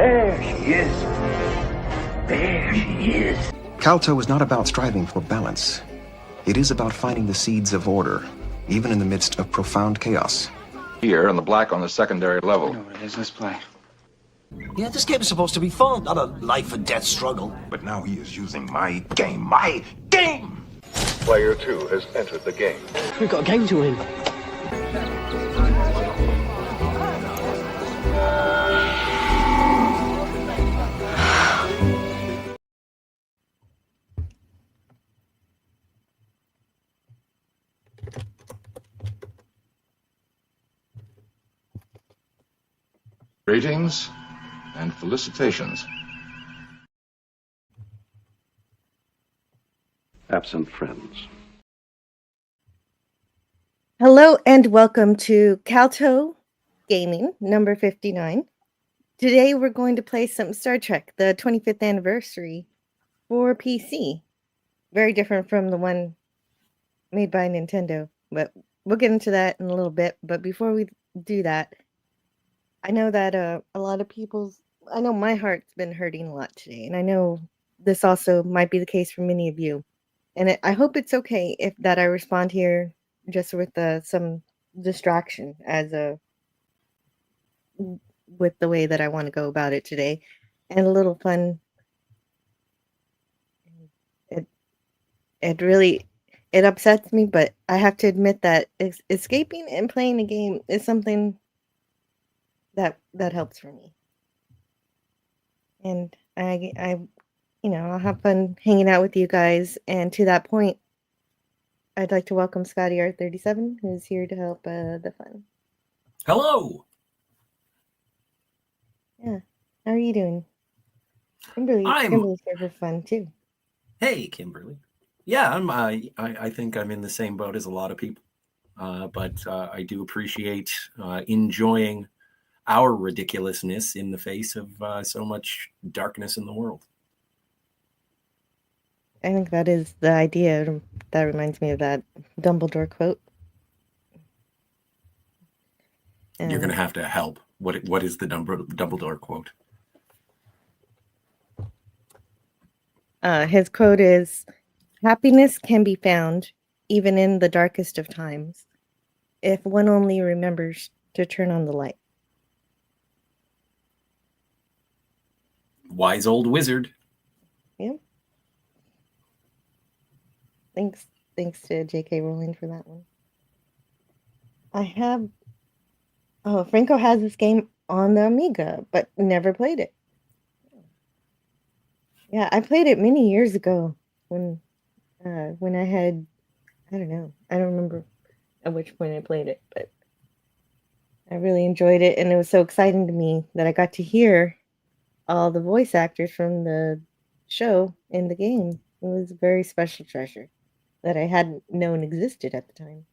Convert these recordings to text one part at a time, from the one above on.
There she is. There she is. Kal-toh is not about striving for balance. It is about finding the seeds of order, even in the midst of profound chaos. Here, and the black on the secondary level. I know what it is. Let's play. Yeah, this game is supposed to be fun, not a life and death struggle. But now he is using my game. My game! Player 2 has entered the game. We've got a game to win. Greetings and felicitations. Absent friends. Hello and welcome to Kal-toh Gaming, number 59. Today we're going to play some Star Trek, the 25th anniversary for PC. Very different from the one made by Nintendo, but we'll get into that in a little bit. But before we do that, I know that a lot of I know my heart's been hurting a lot today, and I know this also might be the case for many of you. And I hope it's okay if that I respond here just with some distraction with the way that I want to go about it today, and a little fun. It upsets me, but I have to admit that escaping and playing a game is something that helps for me. And I'll have fun hanging out with you guys. And to that point, I'd like to welcome Scotty R37, who's here to help the fun. Hello. Yeah, how are you doing? Kimberly's here for fun too. Hey, Kimberly. Yeah, I think I'm in the same boat as a lot of people, but I do appreciate enjoying our ridiculousness in the face of so much darkness in the world. I think that is the idea. That reminds me of that Dumbledore quote. You're going to have to help. What is the Dumbledore quote? His quote is, "Happiness can be found even in the darkest of times, if one only remembers to turn on the light." Wise old wizard. Yeah. Thanks to J.K. Rowling for that one. Franco has this game on the Amiga, but never played it. Yeah, I played it many years ago when I had, I don't remember at which point I played it, but I really enjoyed it, and it was so exciting to me that I got to hear all the voice actors from the show in the game. It was a very special treasure that I hadn't known existed at the time.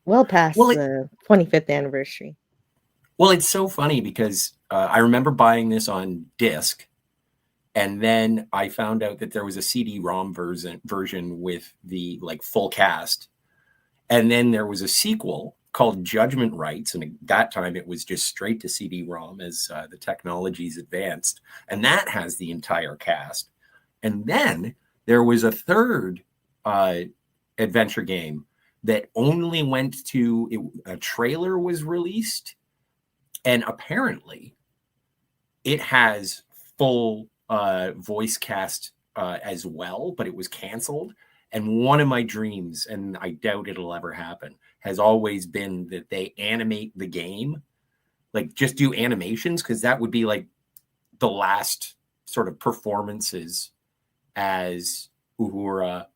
Well past the 25th anniversary. Well, it's so funny because I remember buying this on disc, and then I found out that there was a CD-ROM version with the full cast, and then there was a sequel called Judgment Rights, and at that time it was just straight to CD-ROM as the technologies advanced, and that has the entire cast. And then there was a third adventure game that only went to a trailer was released, and apparently it has full voice cast as well, but it was canceled. And one of my dreams, and I doubt it'll ever happen, has always been that they animate the game, just do animations, because that would be the last sort of performances as Uhura,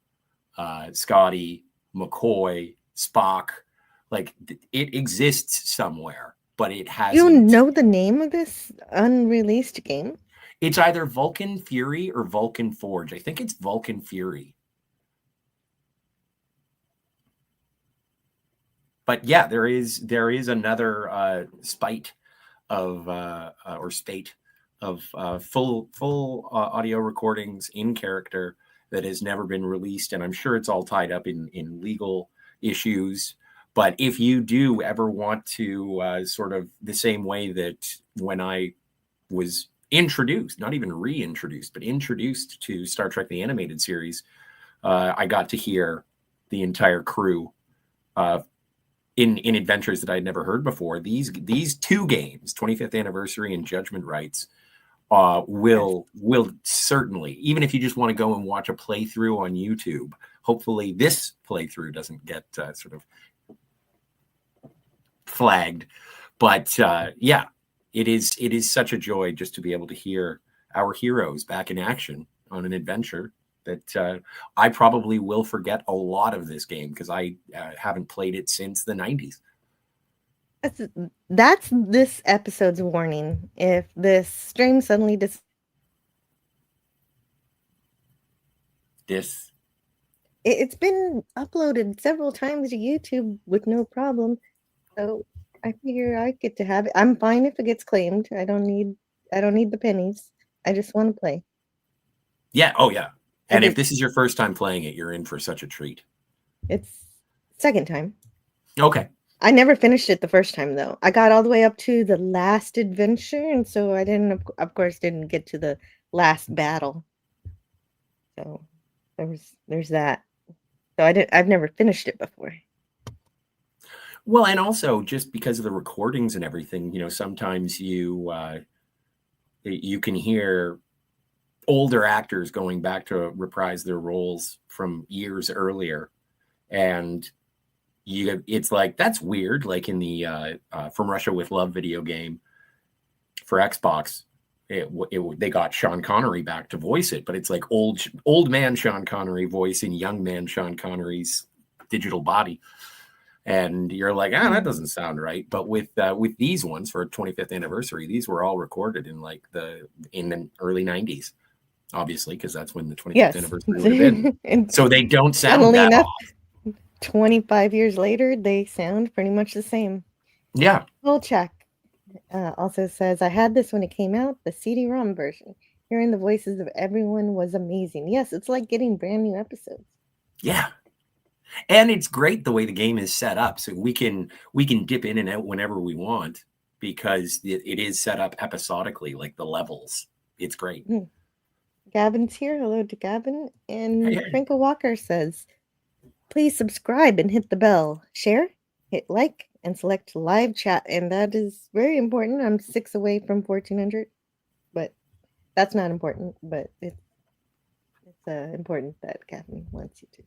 Scotty, McCoy, Spock. It exists somewhere, but it hasn't. You know the name of this unreleased game? It's either Vulcan Fury or Vulcan Forge. I think it's Vulcan Fury. But yeah, there is another spate of full audio recordings in character that has never been released, and I'm sure it's all tied up in legal issues. But if you do ever want to sort of the same way that when I was introduced, not even reintroduced, but introduced to Star Trek the Animated Series, I got to hear the entire crew in adventures that I'd never heard before. These two games, 25th Anniversary and Judgment Rights, will certainly, even if you just want to go and watch a playthrough on YouTube, hopefully this playthrough doesn't get sort of flagged. But yeah, it is such a joy just to be able to hear our heroes back in action on an adventure that I probably will forget a lot of this game because I haven't played it since the 90s. That's this episode's warning. If this stream suddenly it's been uploaded several times to YouTube with no problem. So I figure I get to have it. I'm fine if it gets claimed. I don't need the pennies. I just want to play. Yeah. Oh yeah. And if this is your first time playing it, you're in for such a treat. It's second time. Okay. I never finished it the first time though. I got all the way up to the last adventure, and so I didn't, of course, didn't get to the last battle. So there's that. So I've never finished it before. Well, and also just because of the recordings and everything, you know, sometimes you can hear older actors going back to reprise their roles from years earlier, and it's like, that's weird. Like in the From Russia with Love video game for Xbox, they got Sean Connery back to voice it, but it's like old man Sean Connery voicing young man Sean Connery's digital body. And you're like, that doesn't sound right. But with these ones for 25th anniversary, these were all recorded in the early 90s, obviously, because that's when the 25th anniversary would have been. So they don't sound that off. 25 years later, they sound pretty much the same. Yeah. We'll check. Also says, I had this when it came out, the CD-ROM version. Hearing the voices of everyone was amazing. Yes, it's like getting brand new episodes. Yeah. And it's great the way the game is set up. So we can dip in and out whenever we want because it is set up episodically, like the levels. It's great. Gavin's here. Hello to Gavin. And Franco Walker says, please subscribe and hit the bell. Share, hit like, and select live chat. And that is very important. I'm 6 away from 1400. But that's not important. But it's important that Gavin wants you to.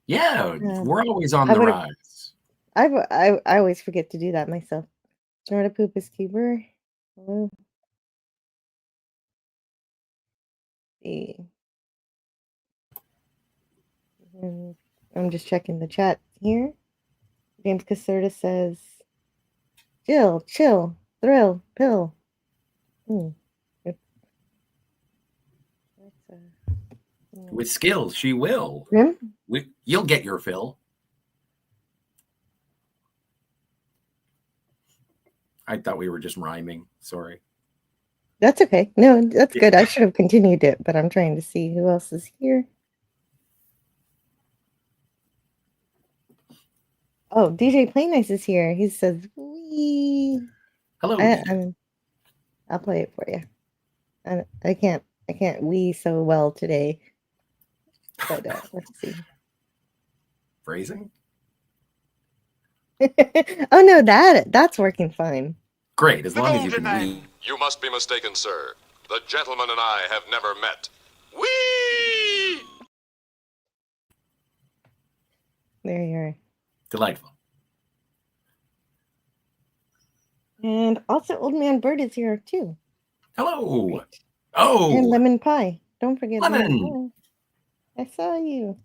Yeah, we're always on the rise. I always forget to do that myself. Snort Poop is keeper. Hello. See. And I'm just checking the chat here. James Caserta says, Jill, chill, thrill, pill. With skills, she will. You'll get your fill. I thought we were just rhyming. Sorry. That's okay. No, that's good. I should have continued it, but I'm trying to see who else is here. Oh, DJ Playnice is here. He says, "Wee." Hello. I'll play it for you. I can't wee so well today. But let's see. Phrasing? Oh no, that's working fine. Great, as long as you can wee. You must be mistaken, sir. The gentleman and I have never met. Whee! There you are. Delightful. And also, Old Man Bird is here too. Hello. Great. Oh. And Lemon Pie. Don't forget Lemon. Pie. I saw you.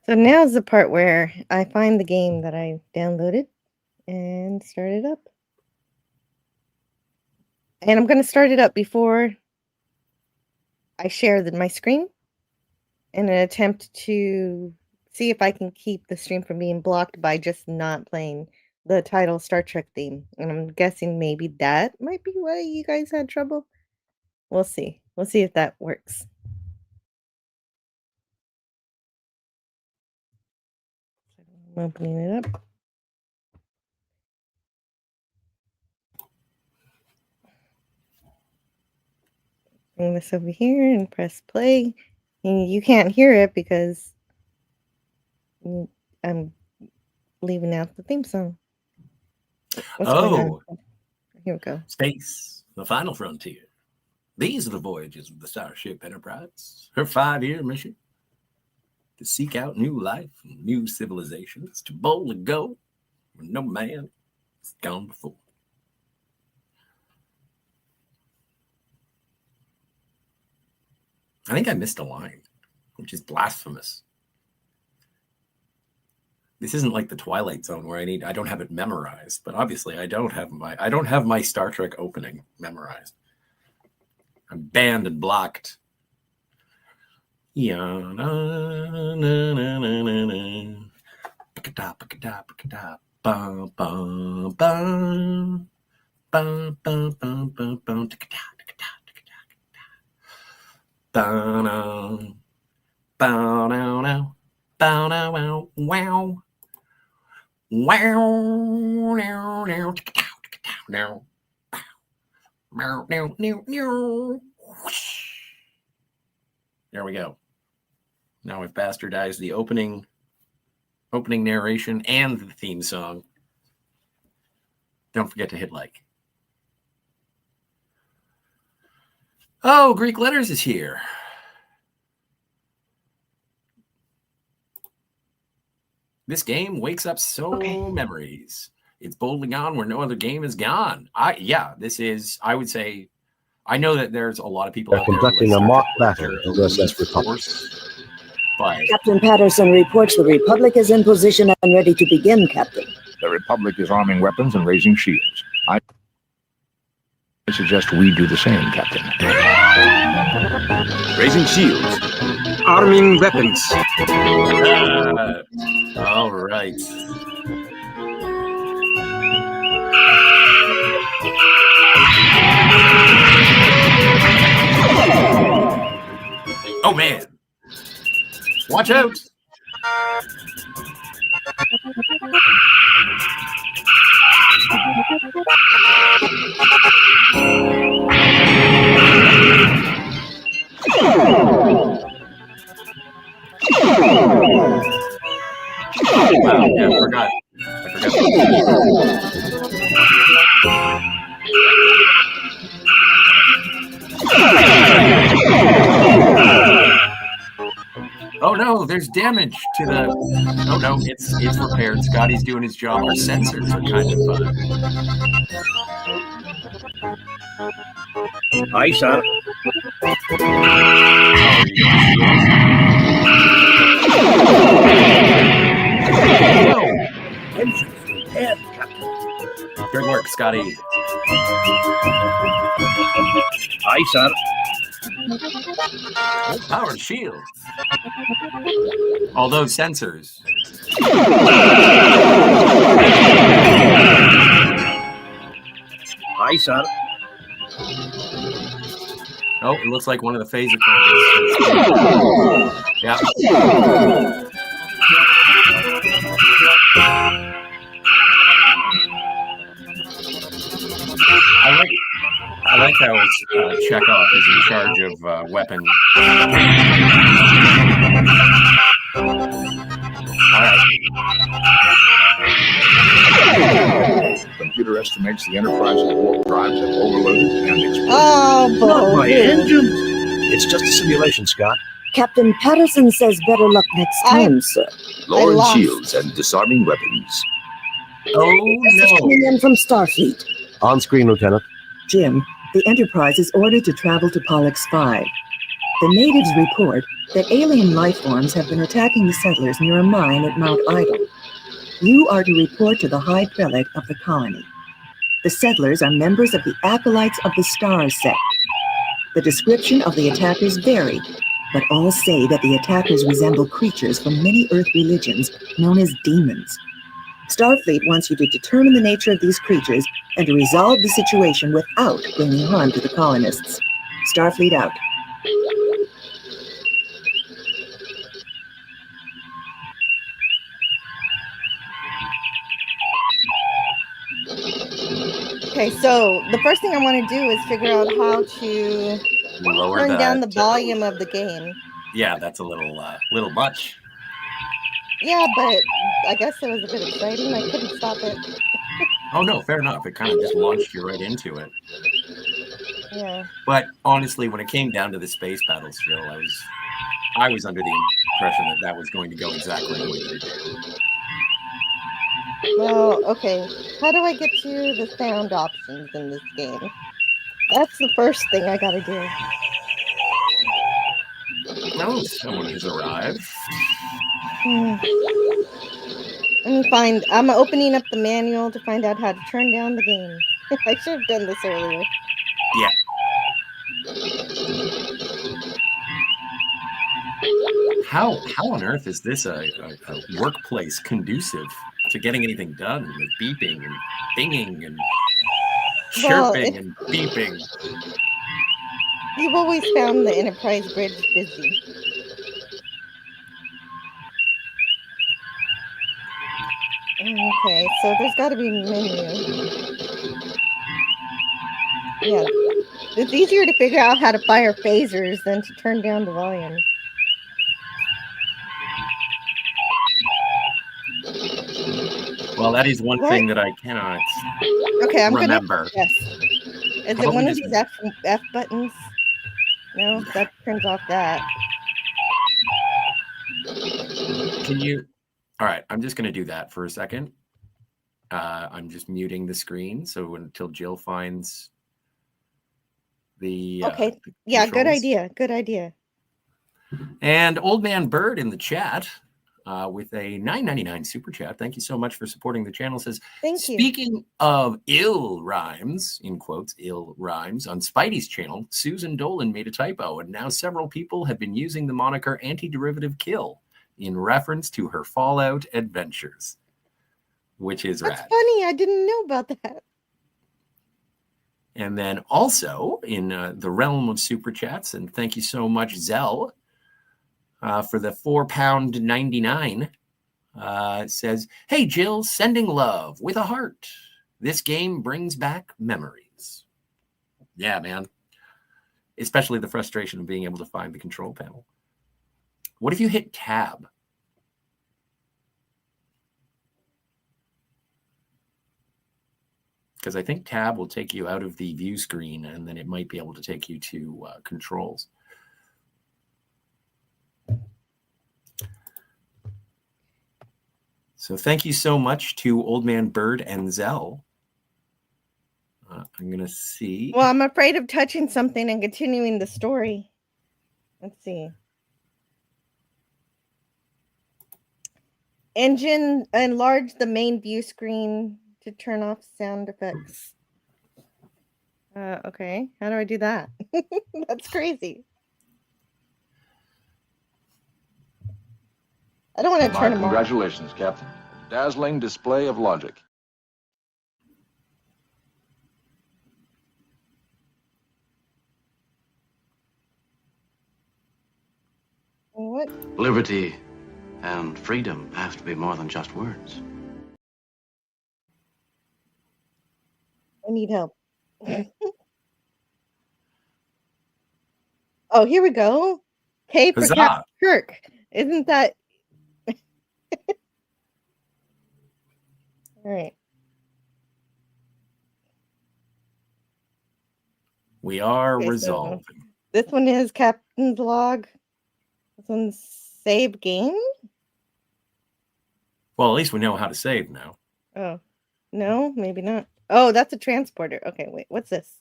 So now's the part where I find the game that I downloaded and start it up. And I'm going to start it up before I share my screen in an attempt to see if I can keep the stream from being blocked by just not playing the title Star Trek theme. And I'm guessing maybe that might be why you guys had trouble. We'll see. We'll see if that works. I'm opening it up. Bring this over here and press play. And you can't hear it because I'm leaving out the theme song. What's going on? Here we go. Space, the final frontier. These are the voyages of the Starship Enterprise. Her 5-year mission to seek out new life and new civilizations, to boldly go where no man has gone before. I think I missed a line, which is blasphemous. This isn't like the Twilight Zone where I don't have it memorized, but obviously I don't have my Star Trek opening memorized. I'm banned and blocked. Yeah. There we go. Now I've bastardized the opening narration and the theme song. Don't forget to hit like. Oh, Greek Letters is here. This game wakes up memories. It's boldly gone where no other game is gone. I would say, I know that there's a lot of people out conducting there a mock battle versus Republic. But Captain Patterson reports the Republic is in position and ready to begin, Captain. The Republic is arming weapons and raising shields. I suggest we do the same, Captain. Raising shields. Arming weapons. All right. Oh, man. Watch out. Wow, yeah, I forgot. Oh no, there's damage to the. Oh no, it's repaired. Scotty's doing his job. Our sensors are kind of. Aye, sir. Good work, Scotty. Aye, sir. Power shield. All those sensors. Aye, sir. Oh, it looks like one of the phaser cannons. Yeah. I like how Chekhov is in charge of weapon. All right. Computer estimates the Enterprise's warp drives have overloaded and exploded. Oh, Not my boy. engine. It's just a simulation, Scott. Captain Patterson says better luck next time, sir. Lowering lost. shields and disarming weapons. Oh Message no. coming in from Starfleet. On screen, Lieutenant. Jim, the Enterprise is ordered to travel to Pollux 5. The natives report that alien life forms have been attacking the settlers near a mine at Mount Idle. You are to report to the High Prelate of the colony. The settlers are members of the Acolytes of the Stars sect. The description of the attackers vary, but all say that the attackers resemble creatures from many Earth religions known as demons. Starfleet wants you to determine the nature of these creatures and to resolve the situation without bringing harm to the colonists. Starfleet out. Okay, so the first thing I want to do is figure out how to Lower turn down the that, volume of the game. Yeah, that's a little much. Yeah, but I guess it was a bit exciting. I couldn't stop it. Oh no, fair enough. It kind of just launched you right into it. Yeah. But honestly, when it came down to the space battles, Jill, I was under the impression that that was going to go exactly the way that it did. Well, okay. How do I get to the sound options in this game? That's the first thing I gotta do. Oh, someone has arrived. I'm opening up the manual to find out how to turn down the game. I should have done this earlier. Yeah. How on earth is this a workplace conducive to getting anything done with beeping and binging and chirping and beeping? You've always found the Enterprise bridge busy. Okay, so there's got to be a menu. Yeah, it's easier to figure out how to fire phasers than to turn down the volume. Well, that is one thing that I cannot remember. Yes. Is it one of these F buttons? No, that turns off that. Can you? All right, I'm just going to do that for a second. I'm just muting the screen so until Jill finds the okay. The controls. Good idea. And Old Man Bird in the chat with a $9.99 super chat. Thank you so much for supporting the channel. Says, speaking of ill rhymes, in quotes, ill rhymes, on Spidey's channel, Susan Dolan made a typo, and now several people have been using the moniker Antiderivative Kill in reference to her Fallout adventures, which is That's rad. funny. I didn't know about that. And then also in the realm of super chats, and thank you so much, Zell, for the £4.99. Says, hey, Jill, sending love with a heart. This game brings back memories. Yeah, man. Especially the frustration of being able to find the control panel. What if you hit tab? Because I think tab will take you out of the view screen, and then it might be able to take you to controls. So thank you so much to Old Man Bird and Zell. I'm going to see. Well, I'm afraid of touching something and continuing the story. Let's see. Engine, enlarge the main view screen to turn off sound effects. Okay. How do I do that? That's crazy. I don't want to turn them off. Congratulations, Captain. Dazzling display of logic. What? Liberty and freedom have to be more than just words. I need help. Oh, here we go. K for Captain Kirk. Isn't that... All right. We are resolving. So this one is Captain's log. This one's save game. Well, at least we know how to save now. Oh, no, maybe not. Oh, that's a transporter. Okay, wait, what's this?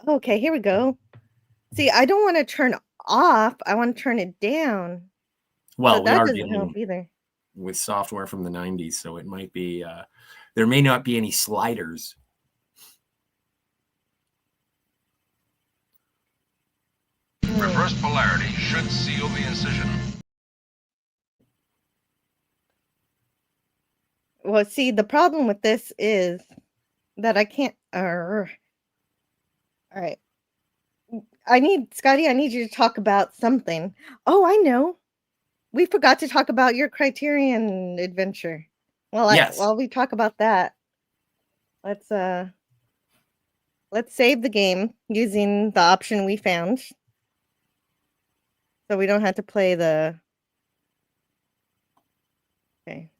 Okay, here we go. See, I don't want to turn off. I want to turn it down. Well, so we are doesn't dealing help either with software from the 90s, so it might be, there may not be any sliders. Reverse polarity should seal the incision. Well, see, the problem with this is that I can't. All right. Scotty, I need you to talk about something. Oh, I know. We forgot to talk about your Criterion adventure. Well, yes. While we talk about that, let's let's save the game using the option we found. So we don't have to play the... Okay.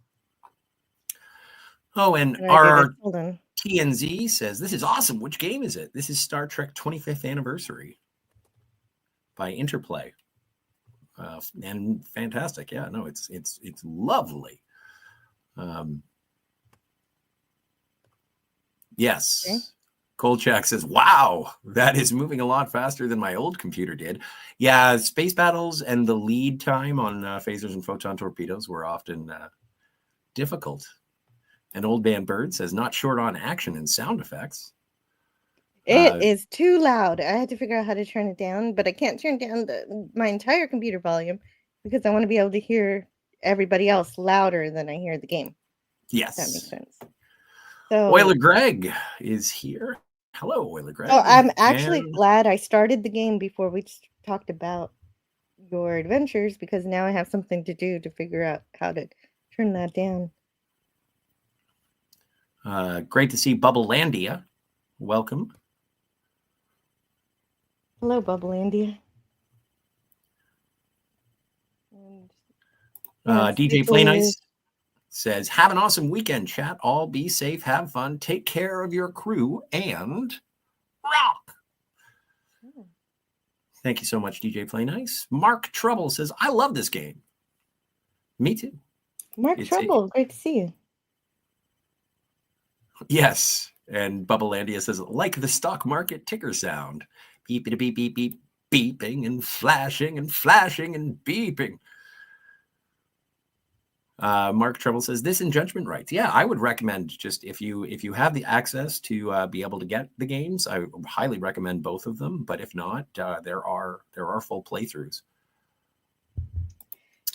Oh, and Hold on. our TNZ says, this is awesome. Which game is it? This is Star Trek 25th Anniversary by Interplay. And fantastic. Yeah, no, it's lovely. Yes. Okay. Kolchak says, wow, that is moving a lot faster than my old computer did. Yeah, space battles and the lead time on phasers and photon torpedoes were often difficult. And Old Man Bird says, not short on action and sound effects. It is too loud. I had to figure out how to turn it down, but I can't turn down my entire computer volume because I want to be able to hear everybody else louder than I hear the game. Yes. That makes sense. So, Oiler Greg is here. Hello, Oiler Greg. Oh, I'm actually glad I started the game before we talked about your adventures, because now I have something to do to figure out how to turn that down. Great to see Bubblelandia. Welcome. Hello, Bubblelandia. DJ Play Nice says, have an awesome weekend, chat. All be safe, have fun, take care of your crew, and rock. Thank you so much, DJ Play Nice. Mark Trouble says, I love this game. Me too. Mark Trouble, great to see you. Yes. And Bubblelandia says, like the stock market ticker sound. Beep, beep, beep, beep, beep, beeping and flashing and flashing and beeping. Mark Treble says, this in judgment rights. Yeah, I would recommend, just if you have the access to be able to get the games, I highly recommend both of them. But if not, there are full playthroughs.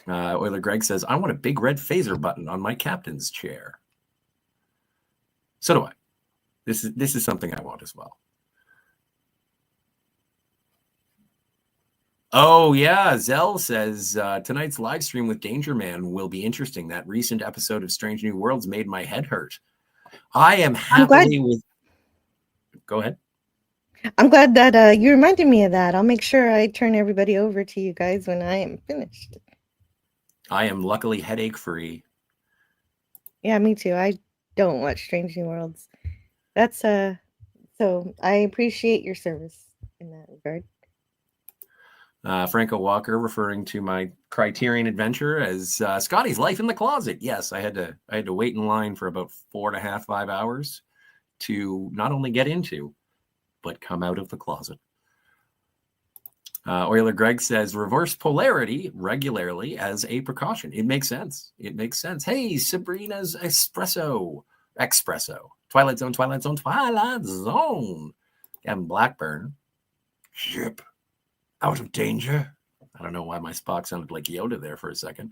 Oiler Greg says, I want a big red phaser button on my captain's chair. So do I. This is something I want as well. Oh, yeah. Zell says, tonight's live stream with Danger Man will be interesting. That recent episode of Strange New Worlds made my head hurt. I am happily with... Go ahead. I'm glad that you reminded me of that. I'll make sure I turn everybody over to you guys when I am finished. I am luckily headache-free. Yeah, me too. I don't watch Strange New Worlds. That's so I appreciate your service in that regard. Franco Walker referring to my Criterion adventure as Scotty's Life in the Closet. Yes, I had to wait in line for about 4.5, 5 hours to not only get into, but come out of the closet. Oiler Greg says, reverse polarity regularly as a precaution. It makes sense. It makes sense. Hey, Sabrina's Espresso. Twilight Zone. Gavin Blackburn. Ship. Out of danger. I don't know why my Spock sounded like Yoda there for a second.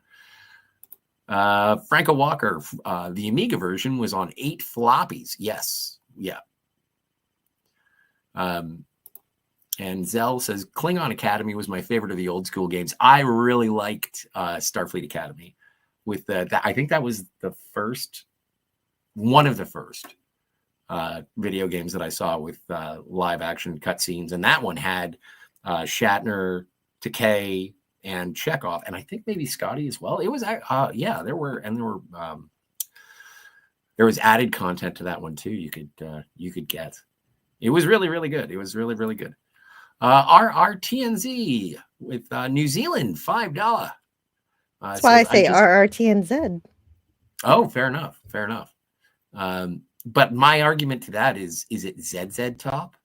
Franco Walker, the Amiga version was on 8 floppies. Yes. Yeah. And Zell says, Klingon Academy was my favorite of the old school games. I really liked Starfleet Academy. With I think that was one of the first video games that I saw with live action cutscenes. And that one had Shatner, Takei, and Chekhov, and I think maybe Scotty as well. It was there was added content to that one too. You could get. It was really, really good. It was really, really good. RRTNZ with New Zealand $5. That's why I say RRTNZ. Oh, fair enough. But my argument to that is it ZZ Top?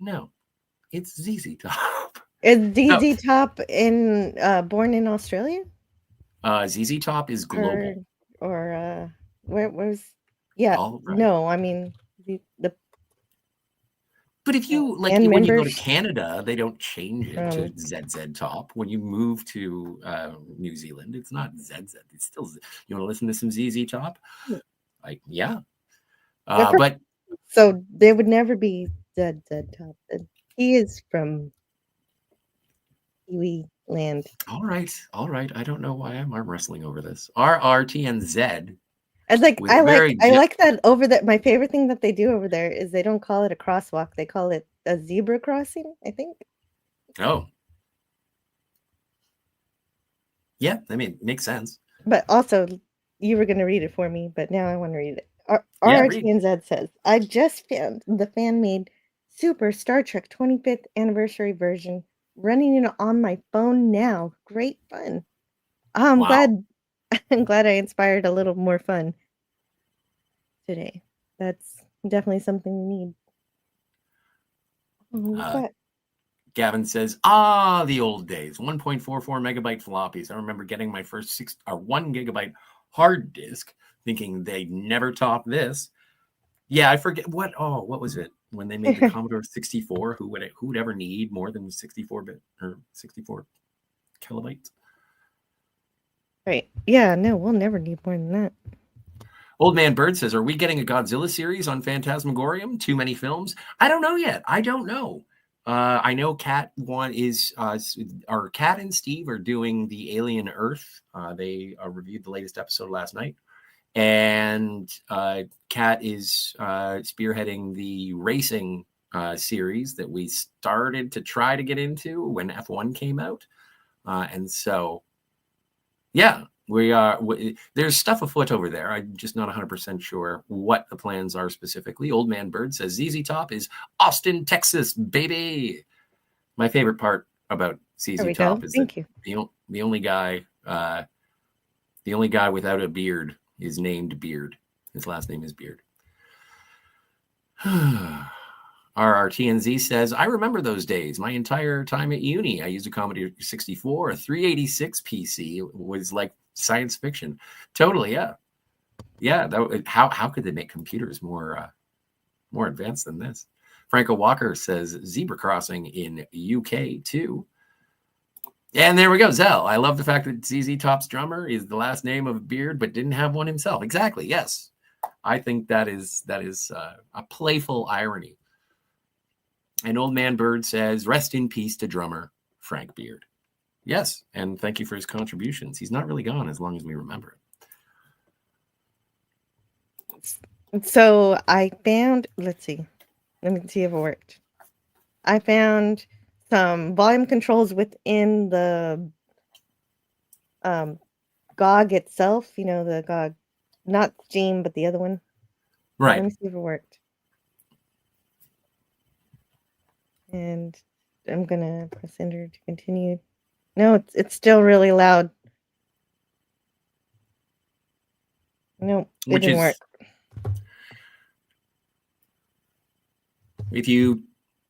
No. It's ZZ Top. Is ZZ Top born in Australia? ZZ Top is global. Or where was? Yeah. Right. No, I mean the. But if you when you go to Canada, they don't change it to ZZ Top. When you move to New Zealand, it's not ZZ. It's still. You want to listen to some ZZ Top? Yeah. But so there would never be ZZ Top. He is from Kiwi land. All right. I don't know why I'm arm wrestling over this. RRTNZ. And like with I very like that over there. My favorite thing that they do over there is they don't call it a crosswalk; they call it a zebra crossing. I think. Oh, yeah. I mean, it makes sense. But also, you were going to read it for me, but now I want to read it. Yeah, read. RRTNZ says, I just found the fan-made Super Star Trek 25th anniversary version running it on my phone now. Great fun. I'm Wow. glad I'm glad I inspired a little more fun today. That's definitely something we need. What's that? Gavin says, the old days, 1.44 megabyte floppies. I remember getting my first 1 gigabyte hard disk, thinking they'd never top this. Yeah, I forget what was it when they made the Commodore 64? Who would ever need more than 64-bit or 64 kilobytes? Right. Yeah, no, we'll never need more than that. Old Man Bird says, are we getting a Godzilla series on Phantasmagorium? Too many films? I don't know yet. I don't know. I know Kat and Steve are doing the Alien Earth. They reviewed the latest episode last night. And Kat is spearheading the racing series that we started to try to get into when F1 came out. And so, yeah, there's stuff afoot over there. I'm just not 100% sure what the plans are specifically. Old Man Bird says ZZ Top is Austin, Texas, baby. My favorite part about ZZ Top is that the only guy without a beard is named Beard. His last name is Beard. RRTNZ says, I remember those days. My entire time at uni, I used a Commodore 64. A 386 PC was like science fiction. Totally, yeah. Yeah, how could they make computers more advanced than this? Franco Walker says, Zebra Crossing in UK too. And there we go, Zell. I love the fact that ZZ Top's drummer is the last name of Beard, but didn't have one himself. Exactly, yes. I think that is a playful irony. And Old Man Bird says, rest in peace to drummer Frank Beard. Yes, and thank you for his contributions. He's not really gone as long as we remember it. So I found, let's see if it worked. I found some volume controls within the GOG itself, the GOG, not Steam, but the other one. Right. Let me see if it worked. And I'm gonna press enter to continue. No, it's still really loud. No, it didn't work.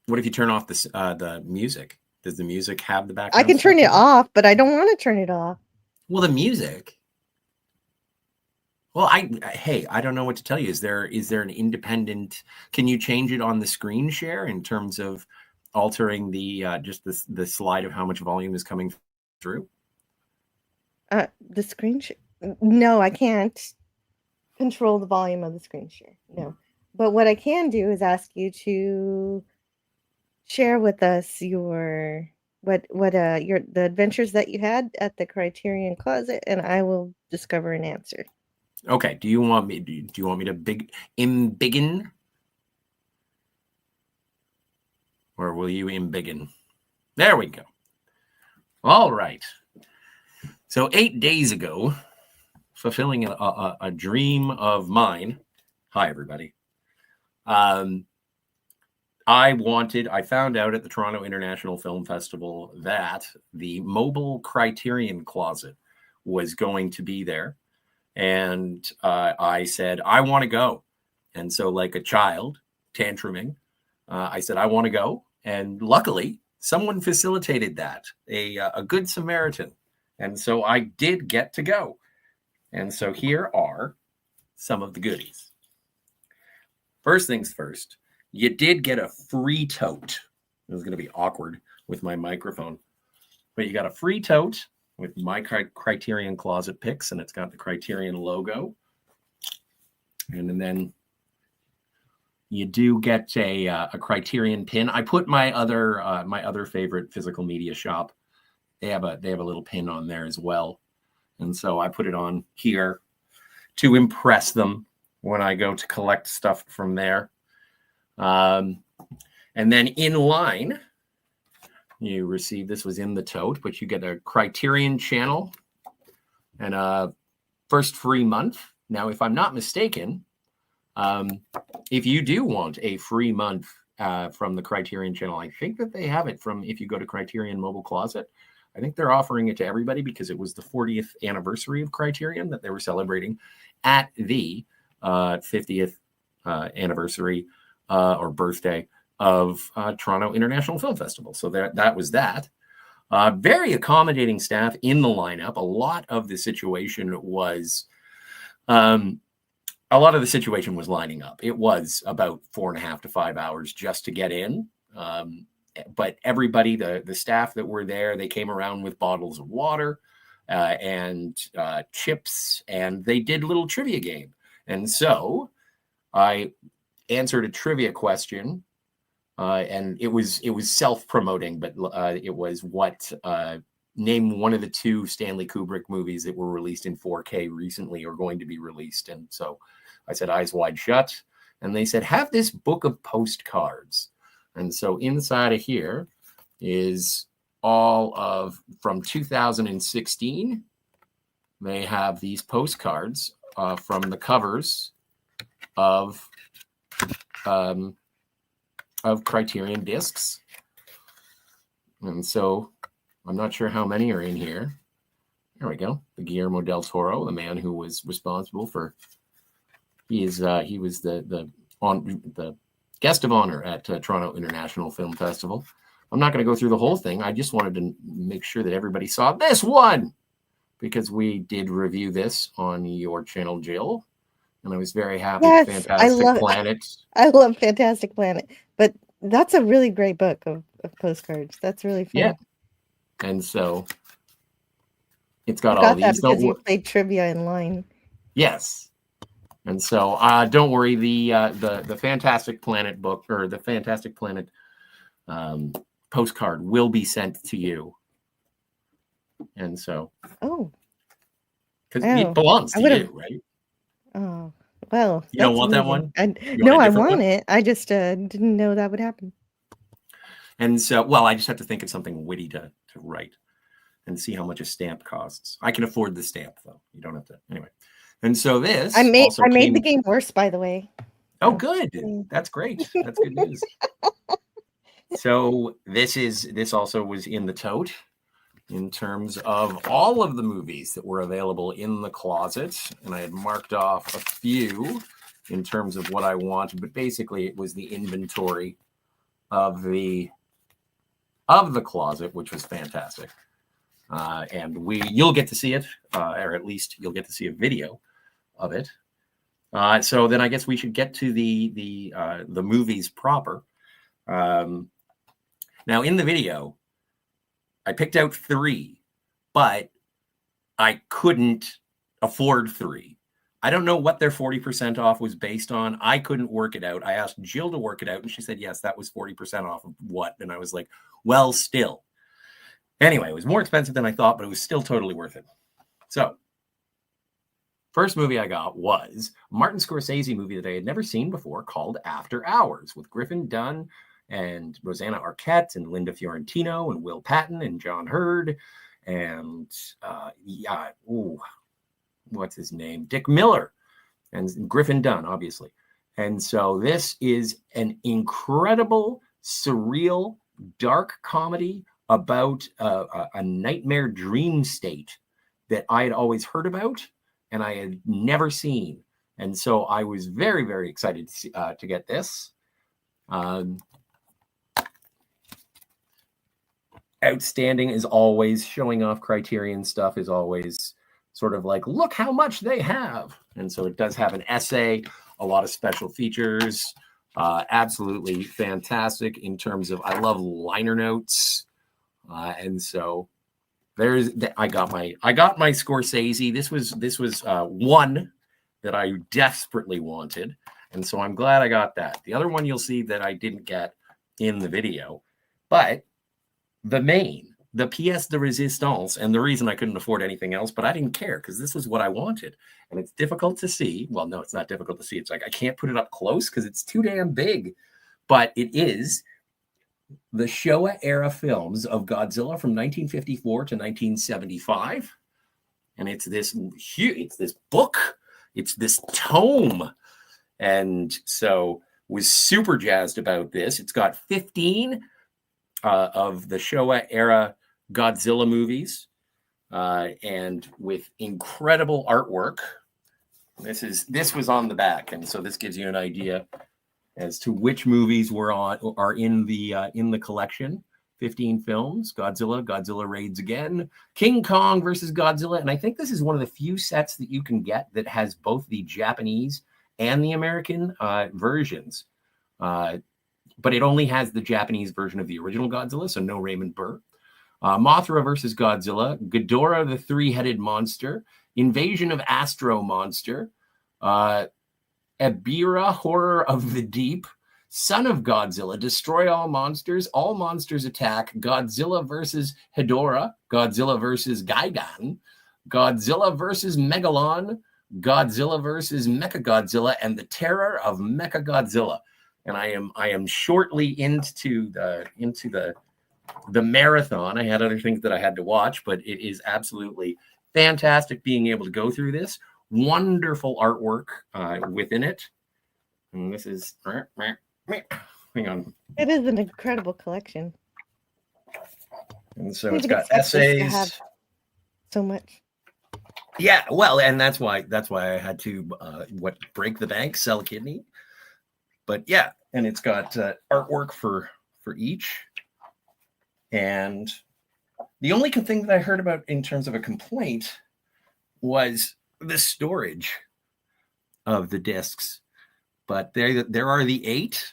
What if you turn off the music? Does the music have the background? I can turn it off, but I don't want to turn it off. Well, the music. Well, I don't know what to tell you. Is there an independent? Can you change it on the screen share in terms of altering the just the slide of how much volume is coming through? The screen share? No, I can't control the volume of the screen share. No, but what I can do is ask you to share with us the adventures that you had at the Criterion closet, and I will discover an answer. Okay. Do you want me to embiggen? Or will you embiggen? There we go. All right. So 8 days ago, fulfilling a dream of mine. Hi, everybody. I found out at the Toronto International Film Festival that the mobile Criterion closet was going to be there. And I said, I want to go. And so like a child tantruming, I said, I want to go. And luckily, someone facilitated that, a good Samaritan. And so I did get to go. And so here are some of the goodies. First things first, you did get a free tote. It was going to be awkward with my microphone. But you got a free tote with my Criterion closet picks, and it's got the Criterion logo. And then you do get a Criterion pin. I put my other favorite physical media shop. They have a little pin on there as well, and so I put it on here. to impress them when I go to collect stuff from there. And then in line, you receive, this was in the tote, but you get a Criterion channel and a first free month. Now, if I'm not mistaken, if you do want a free month from the Criterion channel, I think that they have it from, if you go to Criterion Mobile Closet, I think they're offering it to everybody because it was the 40th anniversary of Criterion that they were celebrating at the 50th anniversary or birthday of Toronto International Film Festival. So that was that. Very accommodating staff in the lineup. A lot of the situation was lining up. It was about 4.5 to 5 hours just to get in. But everybody, the staff that were there, they came around with bottles of water and chips, and they did a little trivia game. And so I answered a trivia question, and it was self-promoting, but it was name one of the 2 Stanley Kubrick movies that were released in 4K recently or going to be released. And so I said Eyes Wide Shut, and they said, have this book of postcards. And so inside of here is all of, from 2016, they have these postcards from the covers of Criterion discs. And so I'm not sure how many are in here. There we go. The Guillermo del Toro, the man who was responsible for, he was the guest of honor at Toronto International Film Festival. I'm not going to go through the whole thing. I just wanted to make sure that everybody saw this one because we did review this on your channel, Jill. And I was very happy. Yes, Fantastic Planet. I love Fantastic Planet. But that's a really great book of postcards. That's really fun. Yeah. And so it's got all these. Because you played trivia in line. Yes. And so don't worry, the Fantastic Planet book or the Fantastic Planet postcard will be sent to you. And so because it belongs to you, right? Oh, well. You don't want that one? No, I want it. I just didn't know that would happen. And so, well, I just have to think of something witty to write and see how much a stamp costs. I can afford the stamp, though. You don't have to. Anyway. And so this I made the game worse, by the way. Oh, good. That's great. That's good news. So this also was in the tote in terms of all of the movies that were available in the closet. And I had marked off a few in terms of what I wanted, but basically it was the inventory of the closet, which was fantastic. And you'll get to see it, or at least you'll get to see a video of it. So then I guess we should get to the movies proper. Now in the video, I picked out 3, but I couldn't afford 3. I don't know what their 40% off was based on. I couldn't work it out. I asked Jill to work it out, and she said, yes, that was 40% off of what? And I was like, well, still. Anyway, it was more expensive than I thought, but it was still totally worth it. So first movie I got was a Martin Scorsese movie that I had never seen before called After Hours with Griffin Dunn and Rosanna Arquette and Linda Fiorentino and Will Patton and John Hurd and what's his name? Dick Miller and Griffin Dunn, obviously. And so this is an incredible, surreal, dark comedy about a nightmare dream state that I had always heard about and I had never seen. And so I was very, very excited to get this. Outstanding is always, showing off Criterion stuff is always sort of like, look how much they have. And so it does have an essay, a lot of special features, absolutely fantastic in terms of, I love liner notes. And so I got my Scorsese. This was one that I desperately wanted. And so I'm glad I got that. The other one you'll see that I didn't get in the video, but the main the pièce de résistance, and the reason I couldn't afford anything else, but I didn't care because this was what I wanted. And it's difficult to see. Well, no, it's not difficult to see. It's like I can't put it up close because it's too damn big. But it is the Showa era films of Godzilla from 1954 to 1975. And it's this book, it's this tome. And so was super jazzed about this. It's got 15 of the Showa era Godzilla movies, and with incredible artwork. This was on the back, and so this gives you an idea as to which movies are in the collection. 15 films: Godzilla Raids Again, King Kong versus Godzilla, and I think this is one of the few sets that you can get that has both the Japanese and the American versions. But it only has the Japanese version of the original Godzilla, so no Raymond Burr. Mothra versus Godzilla, Ghidorah the Three-Headed Monster, Invasion of Astro Monster, Ebirah Horror of the Deep, Son of Godzilla, Destroy All Monsters Attack, Godzilla versus Hedorah, Godzilla versus Gigan, Godzilla versus Megalon, Godzilla versus Mechagodzilla, and the Terror of Mechagodzilla. And I am shortly into the marathon. I had other things that I had to watch, but it is absolutely fantastic being able to go through this. Wonderful artwork within it. And this is, hang on. It is an incredible collection. And so it's got essays. So much. Yeah, well, and that's why I had to break the bank, sell a kidney. But yeah, and it's got artwork for each. And the only thing that I heard about in terms of a complaint was the storage of the discs. But there are the 8,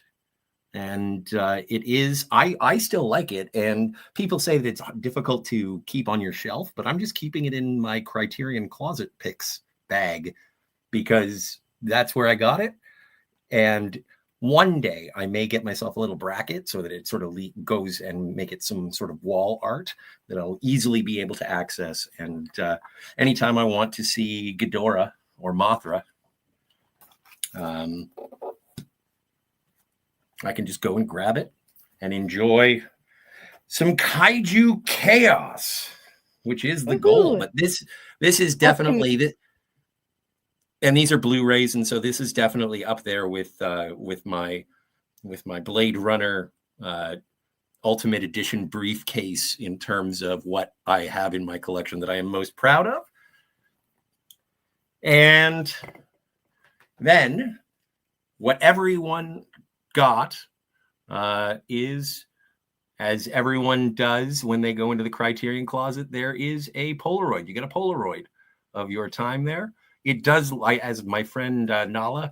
and it is, I still like it. And people say that it's difficult to keep on your shelf, but I'm just keeping it in my Criterion Closet Picks bag because that's where I got it. And one day I may get myself a little bracket so that it sort of goes and make it some sort of wall art that I'll easily be able to access. And anytime I want to see Ghidorah or Mothra, I can just go and grab it and enjoy some kaiju chaos, which is the goal. But this is definitely this. And these are Blu-rays, and so this is definitely up there with my Blade Runner Ultimate Edition briefcase in terms of what I have in my collection that I am most proud of. And then what everyone got is, as everyone does when they go into the Criterion Closet, there is a Polaroid. You get a Polaroid of your time there. It does, as my friend Nala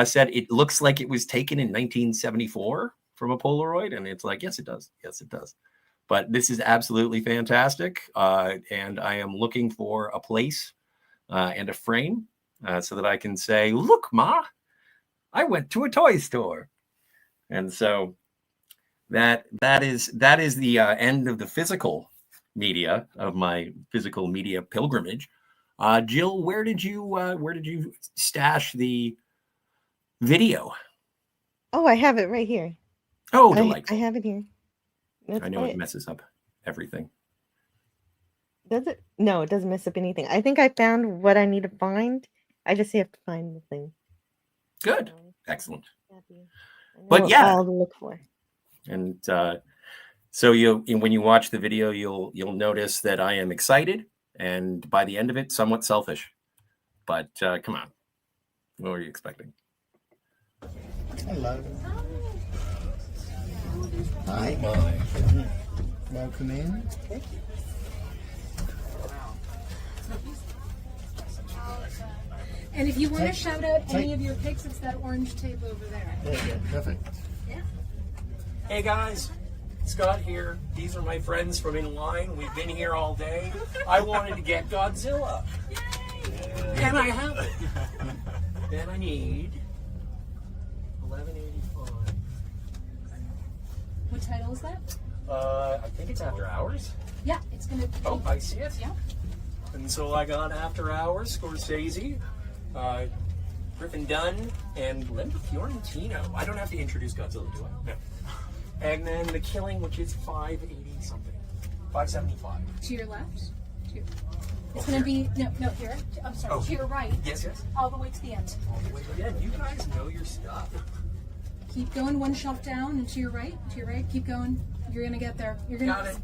said, it looks like it was taken in 1974 from a Polaroid. And it's like, yes, it does. Yes, it does. But this is absolutely fantastic. And I am looking for a place and a frame so that I can say, look, Ma, I went to a toy store. And so that is the end of the physical media of my physical media pilgrimage. Jill, where did you stash the video? Oh, I have it right here. Oh, delightful. I have it here. I know it messes up everything. Does it? No, it doesn't mess up anything. I think I found what I need to find. I just have to find the thing. Good. Excellent. But yeah, I'll look for. And so when you watch the video, you'll notice that I am excited. And by the end of it, somewhat selfish. But come on. What were you expecting? Hello. Hi. Welcome in. And if you want to shout out any of your picks, it's that orange tape over there. There you go. Perfect. Yeah. Hey guys. Scott here. These are my friends from In Line. We've been here all day. I wanted to get Godzilla. Yay! And I have it. Then I need $11.85. What title is that? I think it's After Hours. Yeah, it's gonna. Oh, I see it. Yeah. And so I got After Hours, Scorsese, Griffin Dunn, and Linda Fiorentino. I don't have to introduce Godzilla, do I? No. And then The Killing, which is 580 something, 575. To your left. It's gonna be no here. I'm sorry. To your right. Yes. All the way to the end. All the way to the end. You guys know your stuff. Keep going one shelf down and to your right. To your right. Keep going. You're gonna get there. You're gonna. Got it.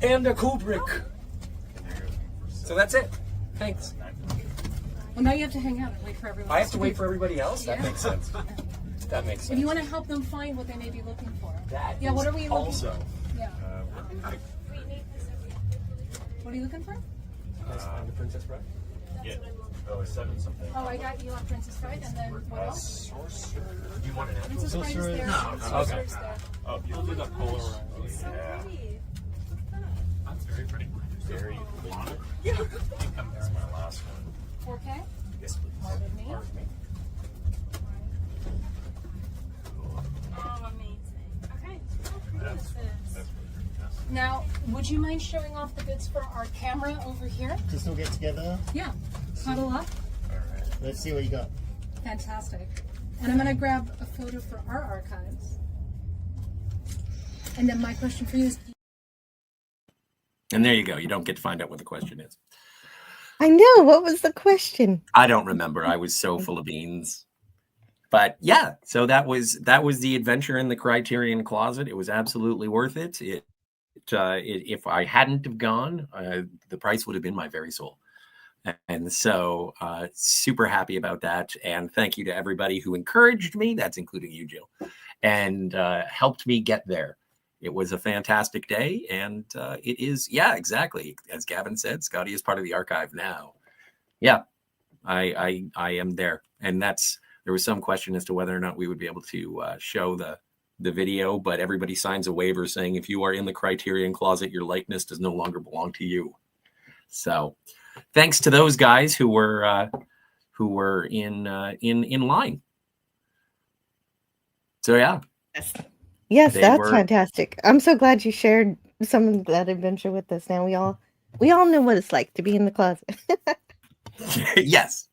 And a Kubrick. So that's it. Thanks. Well, now you have to hang out and wait for everyone. I have to wait for everybody else? That Yeah. makes sense. That makes sense. If you want to help them find what they may be looking for. Yeah, what are we looking also. for? Yeah. What are you looking for? The Princess Bride? Yeah. Oh, it's 7 something. Oh, I got you on Princess Bride, and then what else? Sorcerer. Do you want an actual Princess Bride is there. No. Sorcerer's there. Oh, you'll do that polar. Yeah. That's very pretty. Very blonde. Yeah. That's my last one. 4K? Yes, please. Pardon me. Oh, amazing. Okay. That's really fantastic. Now, would you mind showing off the bids for our camera over here? Just all get together. Yeah. Huddle up. Let's see what you got. Fantastic. And I'm going to grab a photo for our archives. And then my question for you is... And there you go. You don't get to find out what the question is. I know. What was the question? I don't remember. I was so full of beans. But yeah, so that was the adventure in the Criterion Closet. It was absolutely worth it. If I hadn't have gone, the price would have been my very soul. And so super happy about that. And thank you to everybody who encouraged me. That's including you, Jill, and helped me get there. It was a fantastic day. And it is, yeah, exactly. As Gavin said, Scotty is part of the archive now. Yeah, I am there. And there was some question as to whether or not we would be able to show the video, but everybody signs a waiver saying if you are in the Criterion Closet, your likeness does no longer belong to you. So thanks to those guys who were in line. So yeah. Yes, that's fantastic. I'm so glad you shared some of that adventure with us. Now we all know what it's like to be in the closet. Yes.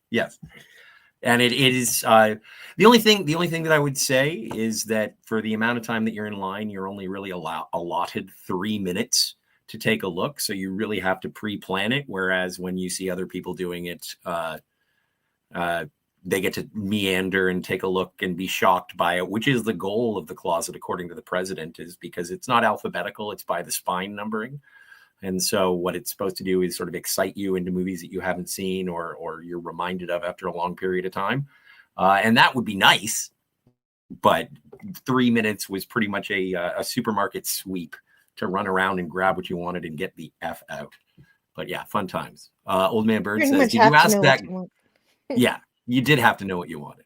And it is the only thing that I would say is that for the amount of time that you're in line, you're only really allotted 3 minutes to take a look. So you really have to pre-plan it. Whereas when you see other people doing it, they get to meander and take a look and be shocked by it, which is the goal of the closet, according to the president, is because it's not alphabetical. It's by the spine numbering. And so what it's supposed to do is sort of excite you into movies that you haven't seen or you're reminded of after a long period of time. And that would be nice. But 3 minutes was pretty much a supermarket sweep to run around and grab what you wanted and get the F out. But yeah, fun times. Old Man Bird says, did you ask that? Yeah, you did have to know what you wanted.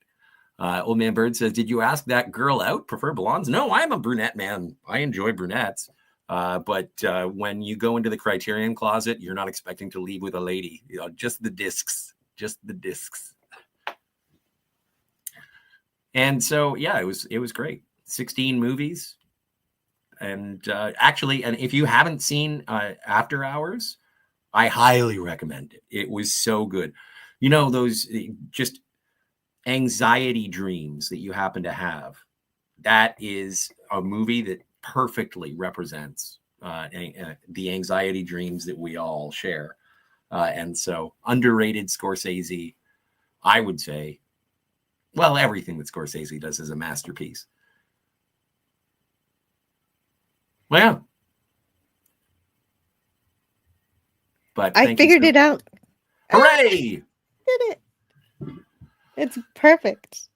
Old Man Bird says, did you ask that girl out? Prefer blondes? No, I'm a brunette man. I enjoy brunettes. But when you go into the Criterion Closet, you're not expecting to leave with a lady. Just the discs. And so, yeah, it was great. 16 movies. And actually, and if you haven't seen After Hours, I highly recommend it. It was so good. You know, those just anxiety dreams that you happen to have. That is a movie that perfectly represents the anxiety dreams that we all share. And so underrated Scorsese, I would say, well, everything that Scorsese does is a masterpiece. Well, yeah. But I figured it out. Hooray! Did it. It's perfect.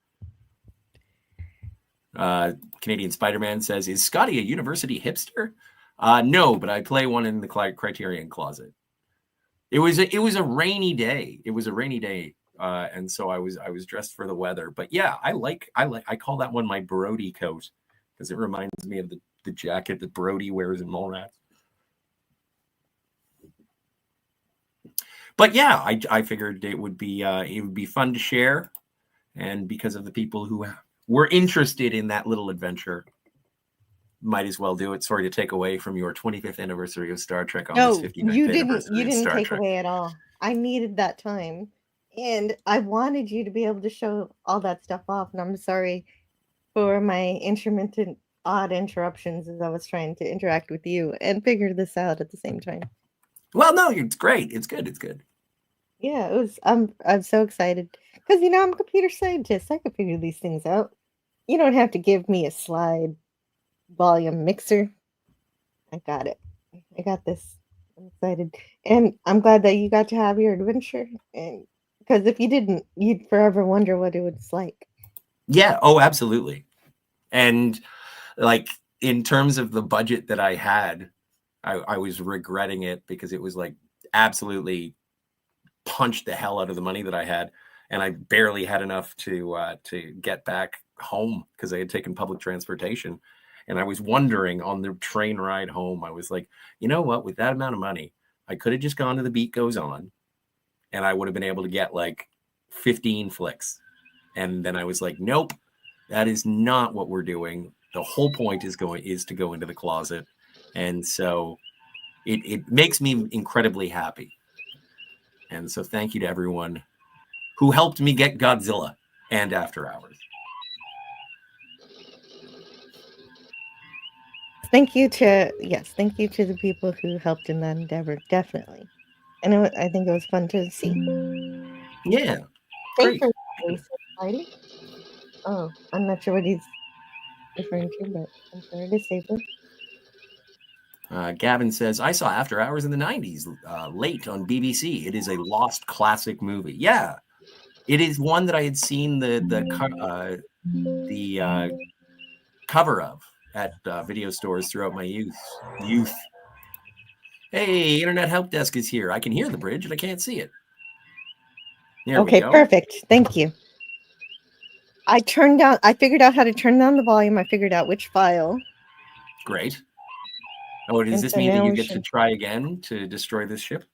Canadian Spider-Man says, is Scotty a university hipster? No, but I play one in the Criterion Closet. It was a rainy day. And so I was dressed for the weather. But yeah, I call that one my Brody coat because it reminds me of the jacket that Brody wears in Mallrats. But yeah, I figured it would be fun to share, and because of the people who were interested in that little adventure, might as well do it. Sorry to take away from your 25th anniversary of Star Trek on this 59th you anniversary of didn't Star take Trek. away at all. I needed that time, and I wanted you to be able to show all that stuff off. And I'm sorry for my intermittent odd interruptions as I was trying to interact with you and figure this out at the same time. Well, no, it's great. It's good. It's good. Yeah, it was. I'm so excited because I'm a computer scientist. I can figure these things out. You don't have to give me a slide volume mixer. I got it. I got this. I'm excited, and I'm glad that you got to have your adventure. And because if you didn't, you'd forever wonder what it was like. Yeah. Oh, absolutely. And like in terms of the budget that I had, I was regretting it because it was like absolutely punched the hell out of the money that I had, and I barely had enough to get back home because I had taken public transportation. And I was wondering on the train ride home, I was like, you know what? With that amount of money, I could have just gone to The Beat Goes On, and I would have been able to get like 15 flicks. And then I was like, nope, that is not what we're doing. The whole point is to go into the closet. And so it makes me incredibly happy. And so thank you to everyone who helped me get Godzilla and After Hours. Thank you to the people who helped in that endeavor, definitely. And I think it was fun to see. Yeah, Thanks for exciting. Oh, I'm not sure what he's referring to, but I'm sorry to say that. Gavin says, I saw After Hours in the 90s, late on BBC. It is a lost classic movie. Yeah, it is one that I had seen the cover of at video stores throughout my youth. Hey, Internet Help Desk is here. I can hear the bridge and I can't see it. There we go. Perfect. Thank you. I figured out how to turn down the volume. I figured out which file. Great. Oh, does this mean that you get to try again to destroy this ship?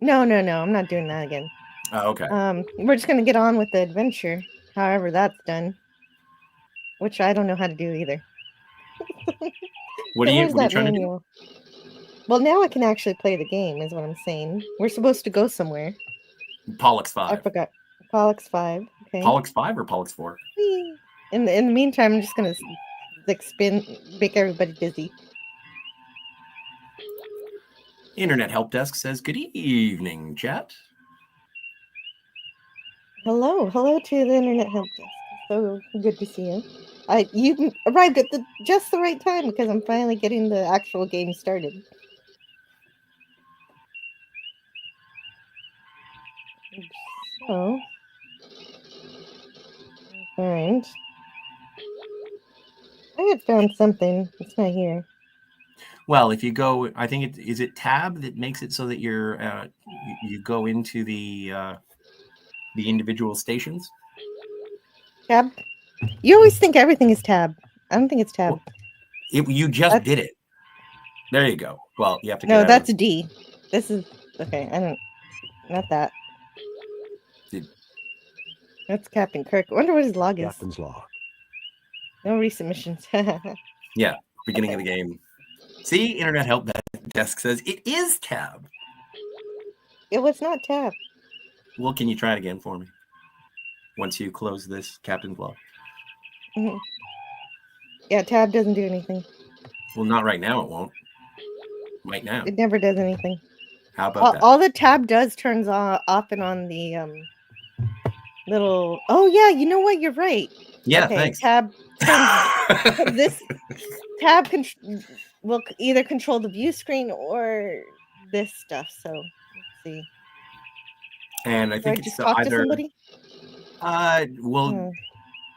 No. I'm not doing that again. Oh, okay. We're just going to get on with the adventure, however that's done. Which I don't know how to do either. What are you trying to do? Well, now I can actually play the game, is what I'm saying. We're supposed to go somewhere. Pollux 5. I forgot. Pollux 5. Okay. Pollux 5 or Pollux 4? In the meantime, I'm just going to make everybody dizzy. Internet Help Desk says, good evening, chat. Hello to the Internet Help Desk. So good to see you. You arrived at just the right time because I'm finally getting the actual game started. So, I had found something. It's not here. Well, if you go, I think is it tab that makes it so that you go into the individual stations. Tab. You always think everything is tab. I don't think it's tab. You just did it. There you go. Well, you have to. No, that's D. This is okay. Not that. That's Captain Kirk. I wonder what his log is. Captain's log. No recent missions. Yeah, beginning of the game. See, Internet Help Desk says it is tab. It was not tab. Well, can you try it again for me? Once you close this Captain's log. Mm-hmm. Yeah, tab doesn't do anything. Well, not right now. It won't. Right now. It never does anything. How about that? All the tab does turns off and on the little. Oh yeah, you know what? You're right. Yeah, okay, thanks. Tab. This tab will either control the view screen or this stuff. So let's see. And I think it's either. To somebody?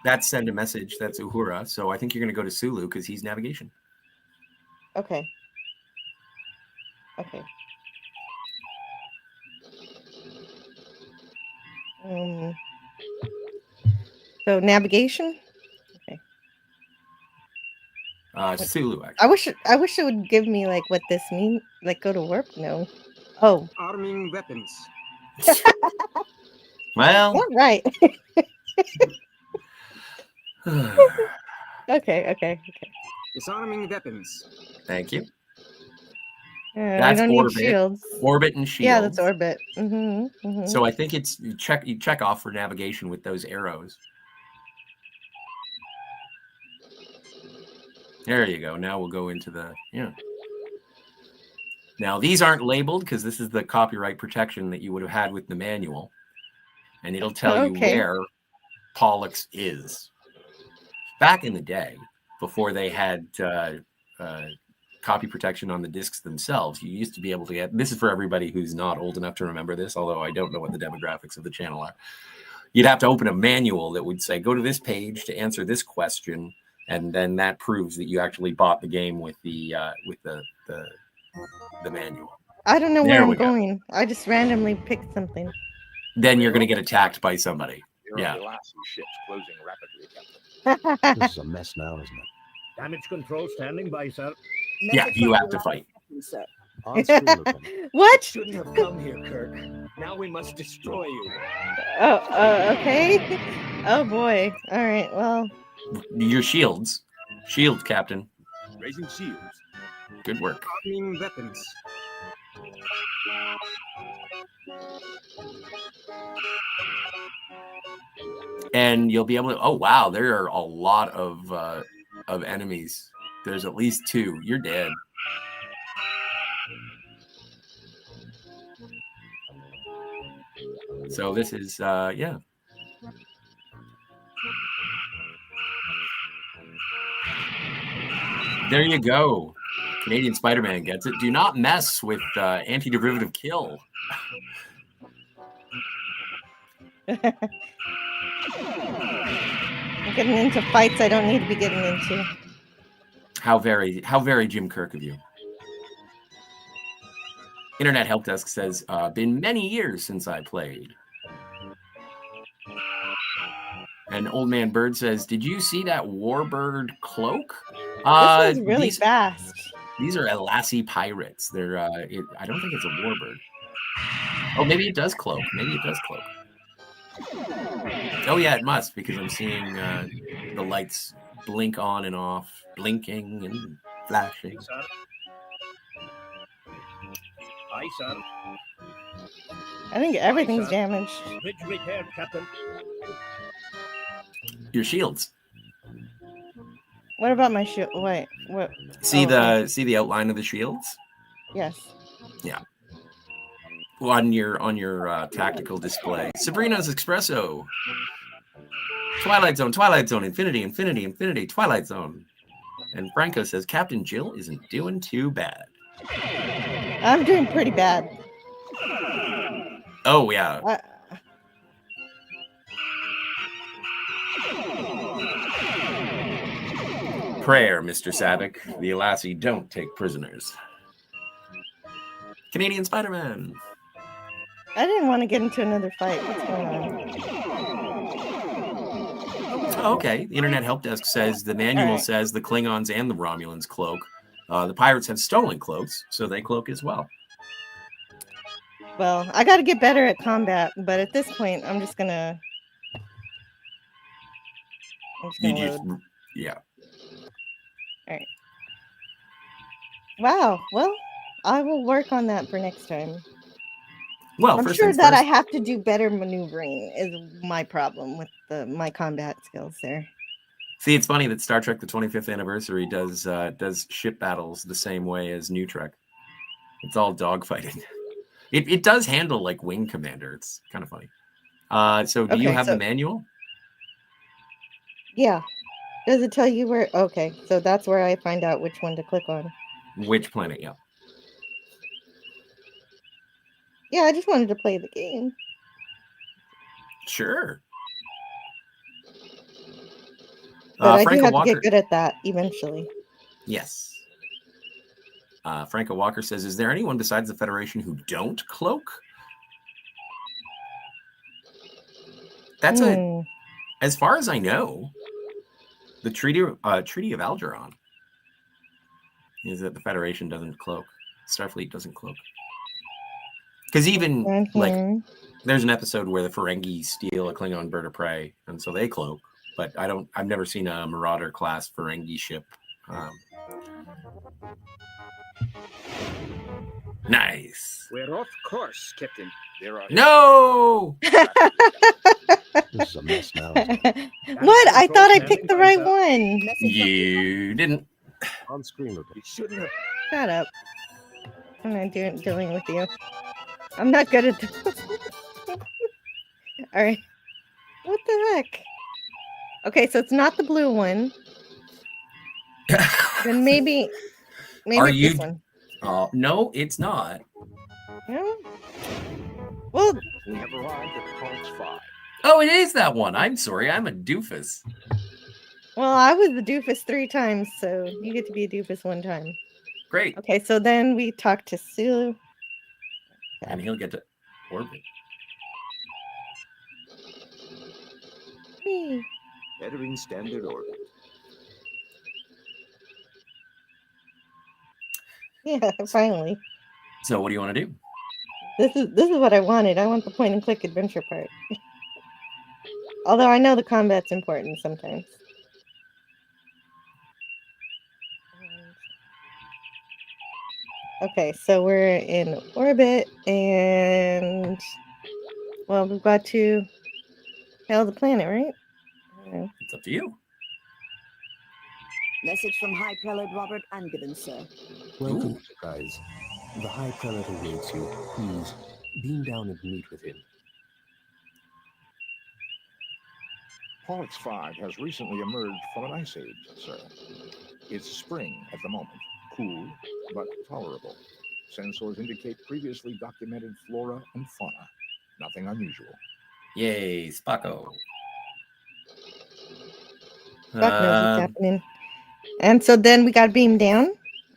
That's send a message. That's Uhura. So I think you're going to go to Sulu because he's navigation. Okay. So navigation. Okay. Sulu. Actually. I wish it would give me like what this means. Like go to warp. No. Oh. Arming weapons. Well. All right. Okay. Disarming weapons. Thank you. We That's don't need orbit. shields. Orbit and shields. Yeah, that's orbit. Mm-hmm. So I think it's you check off for navigation with those arrows. There you go. Now we'll go into the Now these aren't labeled because this is the copyright protection that you would have had with the manual, and it'll tell you where Pollux is. Back in the day, before they had copy protection on the discs themselves, you used to be able to get, this is for everybody who's not old enough to remember this, although I don't know what the demographics of the channel are. You'd have to open a manual that would say, go to this page to answer this question, and then that proves that you actually bought the game with the manual. I don't know where I'm going. I just randomly picked something. Then you're going to get attacked by somebody. Yeah. Ships closing rapidly, This is a mess now, isn't it? Damage control standing by, sir. Yeah, you have to fight. On screen, Lieutenant. What? Shouldn't have come here, Kirk. Now we must destroy you. Okay. Oh boy. All right. Well. Your shields. Shields, Captain. Raising shields. Good work. Arming weapons. And you'll be able to. Oh wow, there are a lot of enemies. There's at least 2. You're dead. So this is yeah. There you go. Canadian Spider-Man gets it. Do not mess with anti-derivative kill. I'm getting into fights I don't need to be getting into. How very Jim Kirk of you. Internet Help Desk says, been many years since I played. And Old Man Bird says, did you see that Warbird cloak? This is really fast. These are Elassie pirates. They're I don't think it's a Warbird. Oh, maybe it does cloak. Oh yeah, it must, because I'm seeing the lights blink on and off, blinking and flashing. Aye, sir. I think everything's damaged. Bridge repaired, Captain. Your shields. What about my shield? Wait, what? See the outline of the shields? Yes. Yeah. On your tactical display. Sabrina's Espresso. Twilight Zone, Infinity, Twilight Zone. And Franco says Captain Jill isn't doing too bad. I'm doing pretty bad. Oh yeah. Prayer, Mr. Savick. The Elassie don't take prisoners. Canadian Spider-Man. I didn't want to get into another fight. What's going on? Oh, okay. The Internet Help Desk says the manual says the Klingons and the Romulans cloak. The pirates have stolen cloaks, so they cloak as well. Well, I got to get better at combat, but at this point, I'm just gonna. Yeah. All right. Wow. Well, I will work on that for next time. Well, I'm sure that I have to do better maneuvering is my problem with my combat skills there. See, it's funny that Star Trek: The 25th Anniversary does ship battles the same way as New Trek. It's all dogfighting. It does handle like Wing Commander. It's kind of funny. So do you have the manual? Yeah. Does it tell you where? Okay, so that's where I find out which one to click on. Which planet? Yeah. Yeah, I just wanted to play the game. Sure. But I do Franco have Walker, to get good at that eventually. Yes. Franco Walker says, is there anyone besides the Federation who don't cloak? That's as far as I know, the Treaty of Algeron is that the Federation doesn't cloak. Starfleet doesn't cloak. Because even like there's an episode where the Ferengi steal a Klingon bird of prey, and so they cloak. but I've never seen a Marauder class Ferengi ship. Nice. We're off course, Captain. There are No. This is a mess now. What? I thought I picked the right one. You didn't. On screen, Lieutenant. You shouldn't have. Shut up. I'm not dealing with you. I'm not good at this. All right. What the heck? Okay, so it's not the blue one. Then maybe Are it's you? this one. Oh no, it's not. No? Well, We have arrived at Pollux 5. Oh, it is that one. I'm sorry, I'm a doofus. well, I was the doofus 3 times, so you get to be a doofus 1 time. Great. Okay, so then we talk to Sue. And he'll get to orbit. Whee. Entering standard orbit. Yeah, finally. So what do you want to do? This is what I wanted. I want the point and click adventure part. Although I know the combat's important sometimes. Okay, so we're in orbit and well, we've got to hail the planet, right? It's up to you. Message from High Prelate Robert Angiven, sir. Welcome, guys. The High Prelate awaits you. Please, beam down and meet with him. Pollux 5 has recently emerged from an ice age, sir. It's spring at the moment, cool but tolerable. Sensors indicate previously documented flora and fauna. Nothing unusual. Yay, Spocko. Fuck knows what's happening. And so then we got to beam down,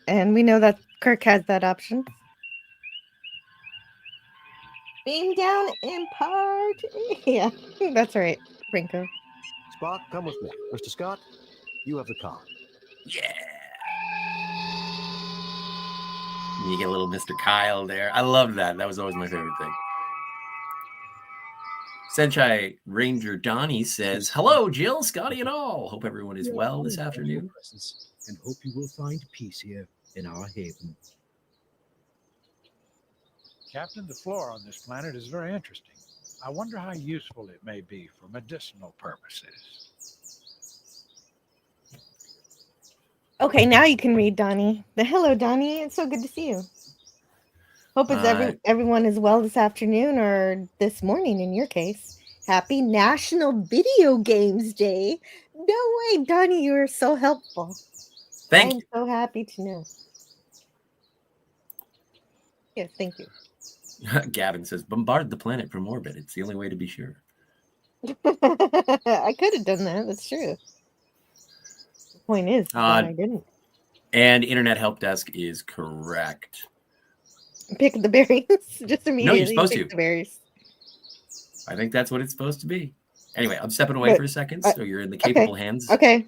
and we know that Kirk has that option. Beam down in part. Yeah, that's right, Rinko. Spock, come with me. Mr. Scott, you have the car. Yeah. You get a little Mr. Kyle there. I love that. That was always my favorite thing. Senchai Ranger Donnie says, hello, Jill, Scotty, and all. Hope everyone is well this afternoon. And hope you will find peace here in our haven. Captain, the flora on this planet is very interesting. I wonder how useful it may be for medicinal purposes. Okay, now you can read, Donnie. Hello, Donnie. It's so good to see you. Hope everyone is well this afternoon or this morning in your case. Happy National Video Games Day. No way, Donnie, you are so helpful. Thank you. I'm so happy to know. Yes, thank you. Gavin says, bombard the planet from orbit. It's the only way to be sure. I could have done that. That's true. The point is, I didn't. And Internet Help Desk is correct. Pick the berries. Just immediately No, you're supposed pick to. the berries. I think that's what it's supposed to be. Anyway, I'm stepping away for a second, so you're in the capable hands. Okay.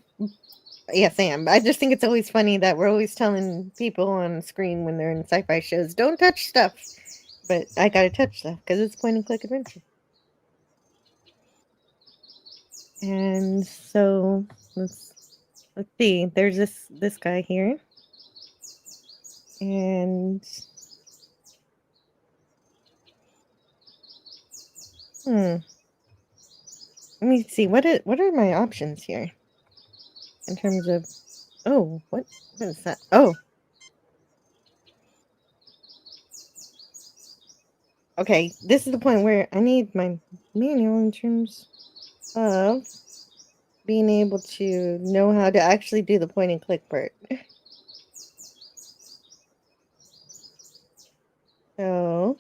Yes, I am. I just think it's always funny that we're always telling people on screen when they're in sci-fi shows, don't touch stuff. But I gotta touch stuff because it's point and click adventure. And so let's see. There's this guy here. And let me see. What are my options here? In terms of what is that? Oh. Okay, this is the point where I need my manual in terms of being able to know how to actually do the point and click part. So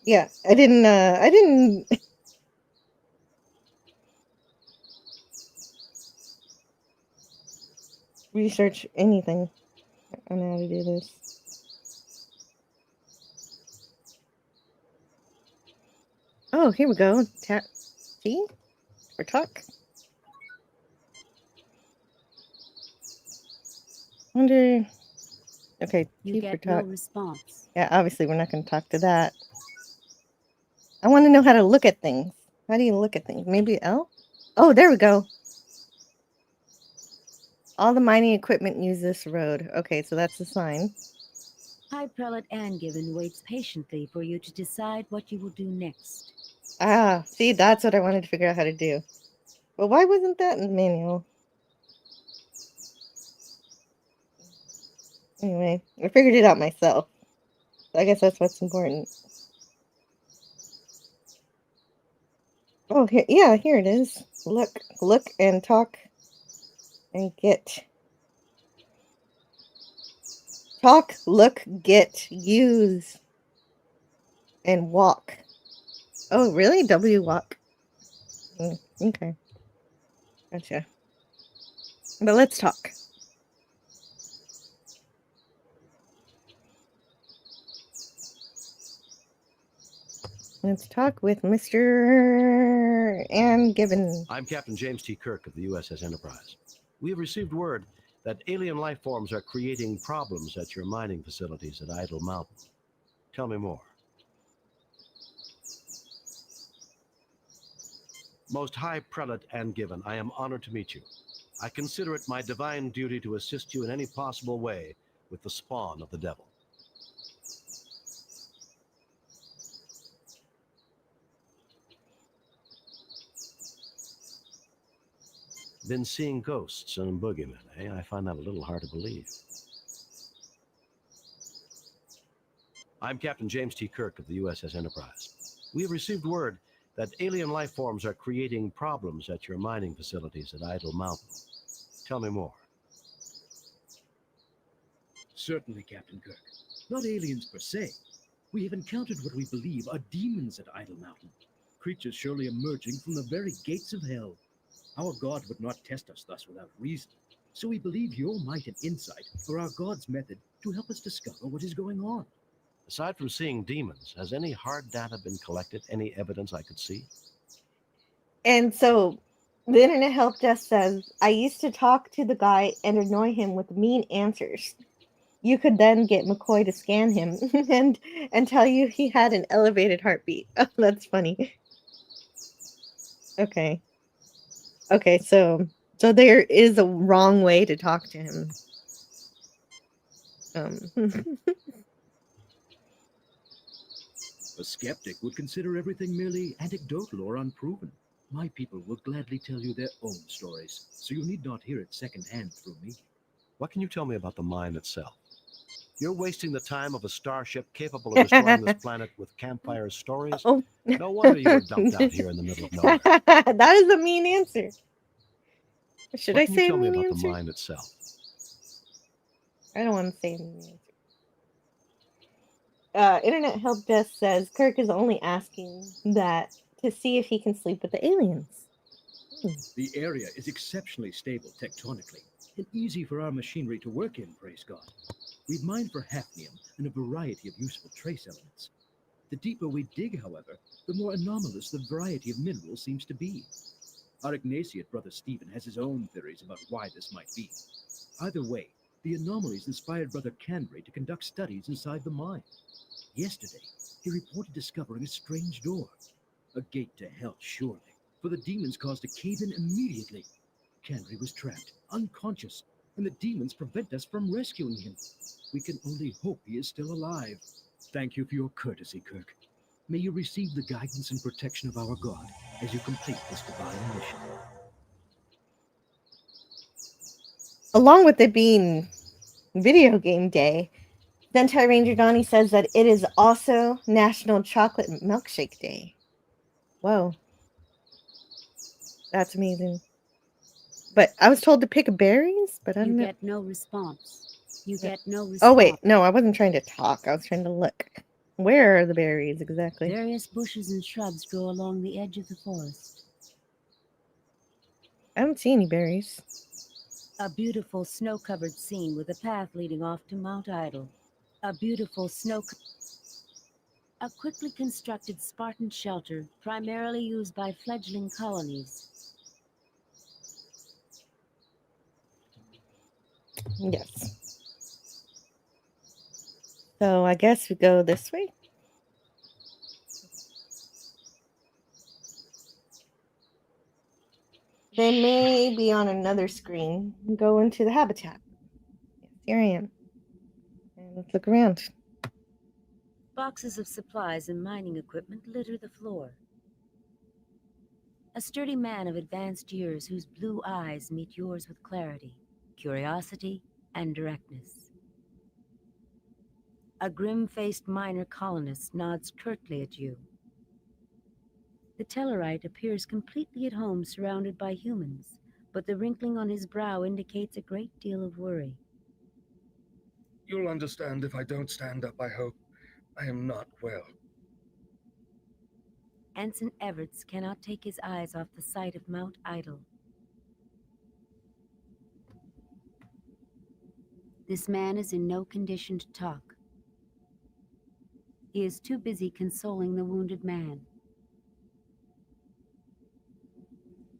yeah, I didn't research anything on how to do this. Oh, here we go. Tap T or talk. Wonder. Okay, You T for get talk. no response. Yeah, obviously we're not going to talk to that. I want to know how to look at things. How do you look at things? Maybe L? Oh, there we go. All the mining equipment use this road. Okay, so that's the sign. High Prelate Angiven waits patiently for you to decide what you will do next. Ah, see, that's what I wanted to figure out how to do. Well, why wasn't that in the manual? Anyway, I figured it out myself. I guess that's what's important. Oh, here, yeah, here it is. Look, and talk, and get. Talk, look, get, use, and walk. Oh, really? W walk. Okay. Gotcha. But let's talk. Let's talk with Mr. Angiven. I'm Captain James T. Kirk of the USS Enterprise. We have received word that alien life forms are creating problems at your mining facilities at Idle Mountain. Tell me more. Most High Prelate Angiven, I am honored to meet you. I consider it my divine duty to assist you in any possible way with the spawn of the devil. Been seeing ghosts and boogeymen, eh? I find that a little hard to believe. I'm Captain James T. Kirk of the USS Enterprise. We have received word that alien life forms are creating problems at your mining facilities at Idle Mountain. Tell me more. Certainly, Captain Kirk. Not aliens per se. We have encountered what we believe are demons at Idle Mountain. Creatures surely emerging from the very gates of hell. Our God would not test us thus without reason. So we believe your might and insight are our God's method to help us discover what is going on. Aside from seeing demons, has any hard data been collected? Any evidence I could see? And so the internet help desk says, I used to talk to the guy and annoy him with mean answers. You could then get McCoy to scan him and tell you he had an elevated heartbeat. Oh, that's funny. Okay. Okay, so there is a wrong way to talk to him. A skeptic would consider everything merely anecdotal or unproven. My people will gladly tell you their own stories, so you need not hear it secondhand through me. What can you tell me about the mine itself? You're wasting the time of a starship capable of destroying this planet with campfire stories? Oh. No wonder you were dumped out here in the middle of nowhere. That is a mean answer. Should What I can say you tell a me mean about answer? the mine itself? I don't want to say a mean answer. Internet help desk says Kirk is only asking that to see if he can sleep with the aliens. The area is exceptionally stable tectonically and easy for our machinery to work in, praise God. We've mined for hafnium and a variety of useful trace elements. The deeper we dig, however, the more anomalous the variety of minerals seems to be. Our Ignatiate brother Stephen has his own theories about why this might be. Either way, the anomalies inspired Brother Canry to conduct studies inside the mine. Yesterday, he reported discovering a strange door. A gate to hell, surely, for the demons caused a cave-in immediately. Canry was trapped, unconscious, and the demons prevent us from rescuing him. We can only hope he is still alive. Thank you for your courtesy, Kirk. May you receive the guidance and protection of our God as you complete this divine mission. Along with it being video game day, Sentai Ranger Donnie says that it is also National Chocolate Milkshake Day. Whoa. That's amazing. But I was told to pick berries, but I don't know. You get no response. You get no response. Oh, wait. No, I wasn't trying to talk. I was trying to look. Where are the berries exactly? Various bushes and shrubs grow along the edge of the forest. I don't see any berries. A beautiful snow-covered scene with a path leading off to Mount Idle. A beautiful a quickly constructed Spartan shelter, primarily used by fledgling colonies. Yes. So I guess we go this way. They may be on another screen. Go into the habitat. Yes, here I am. And let's look around. Boxes of supplies and mining equipment litter the floor. A sturdy man of advanced years whose blue eyes meet yours with clarity, curiosity, and directness. A grim-faced minor colonist nods curtly at you. The Tellarite appears completely at home surrounded by humans, but the wrinkling on his brow indicates a great deal of worry. You'll understand if I don't stand up, I hope. I am not well. Ensign Everts cannot take his eyes off the sight of Mount Idle. This man is in no condition to talk. He is too busy consoling the wounded man.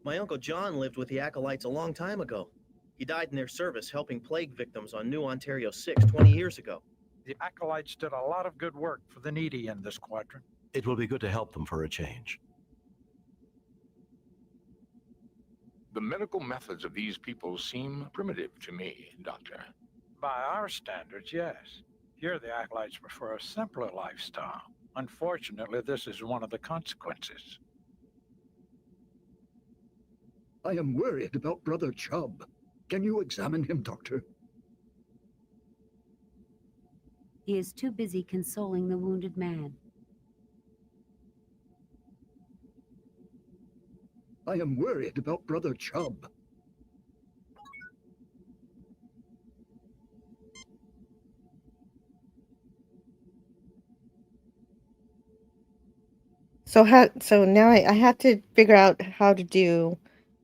My Uncle John lived with the Acolytes a long time ago. He died in their service helping plague victims on New Ontario 6 20 years ago. The Acolytes did a lot of good work for the needy in this quadrant. It will be good to help them for a change. The medical methods of these people seem primitive to me, Doctor. By our standards, yes. Here the Acolytes prefer a simpler lifestyle. Unfortunately, this is one of the consequences. I am worried about Brother Chubb. Can you examine him, Doctor? He is too busy consoling the wounded man. I am worried about Brother Chubb. So now I have to figure out how to do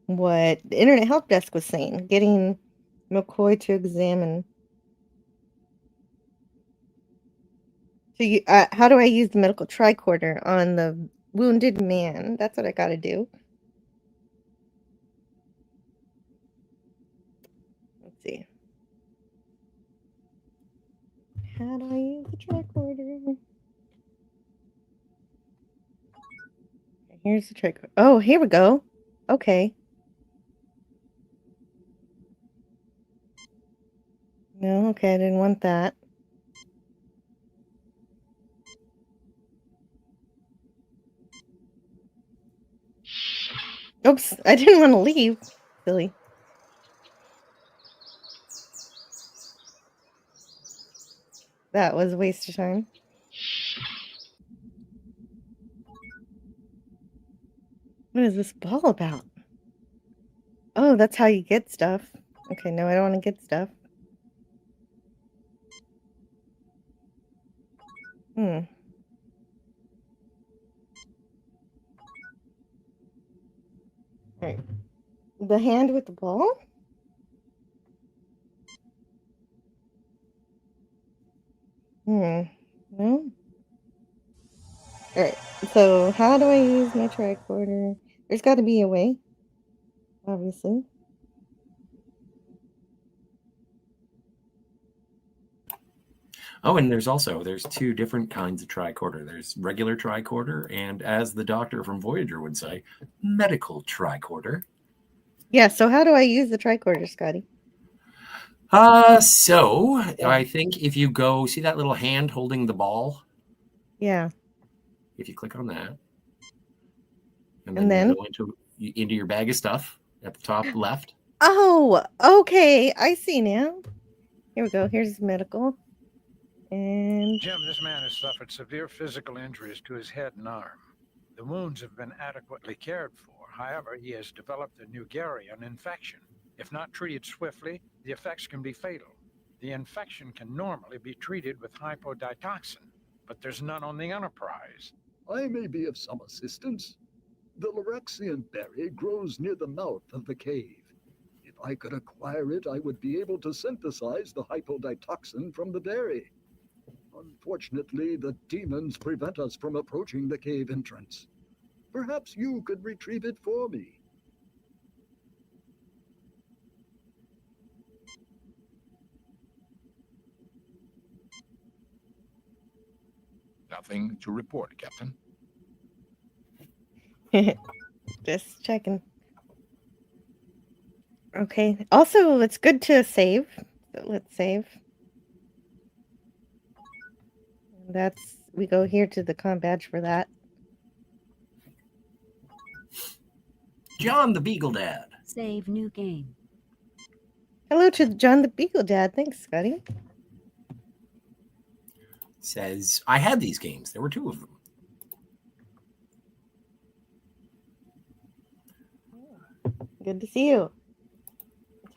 what the Internet Help Desk was saying, getting McCoy to examine. So how do I use the medical tricorder on the wounded man? That's what I got to do. Let's see. How do I use the tricorder? Here's the tricorder. Oh, here we go. Okay. No, okay, I didn't want that. Oops, I didn't want to leave. Silly. That was a waste of time. What is this ball about? Oh, that's how you get stuff. Okay, no, I don't want to get stuff. Alright. The hand with the ball? No. Alright, so how do I use my tricorder? There's got to be a way, obviously. Oh, and there's two different kinds of tricorder. There's regular tricorder, and as the doctor from Voyager would say, medical tricorder. Yeah, so how do I use the tricorder, Scotty? So I think if you go, see that little hand holding the ball? Yeah. If you click on that, and then you go into your bag of stuff at the top left. Oh, okay. I see now. Here we go. Here's medical. And Jim, this man has suffered severe physical injuries to his head and arm. The wounds have been adequately cared for. However, he has developed a Nugarian infection. If not treated swiftly, the effects can be fatal. The infection can normally be treated with hypoditoxin, but there's none on the Enterprise. I may be of some assistance. The Lorexian berry grows near the mouth of the cave. If I could acquire it, I would be able to synthesize the hypoditoxin from the berry. Unfortunately, the demons prevent us from approaching the cave entrance. Perhaps you could retrieve it for me. Nothing to report, Captain. Just checking. Okay. Also, it's good to save. So let's save. We go here to the com badge for that. John the Beagle Dad. Save new game. Hello to John the Beagle Dad. Thanks, Scotty. Says, I had these games. There were 2 of them. Good to see you.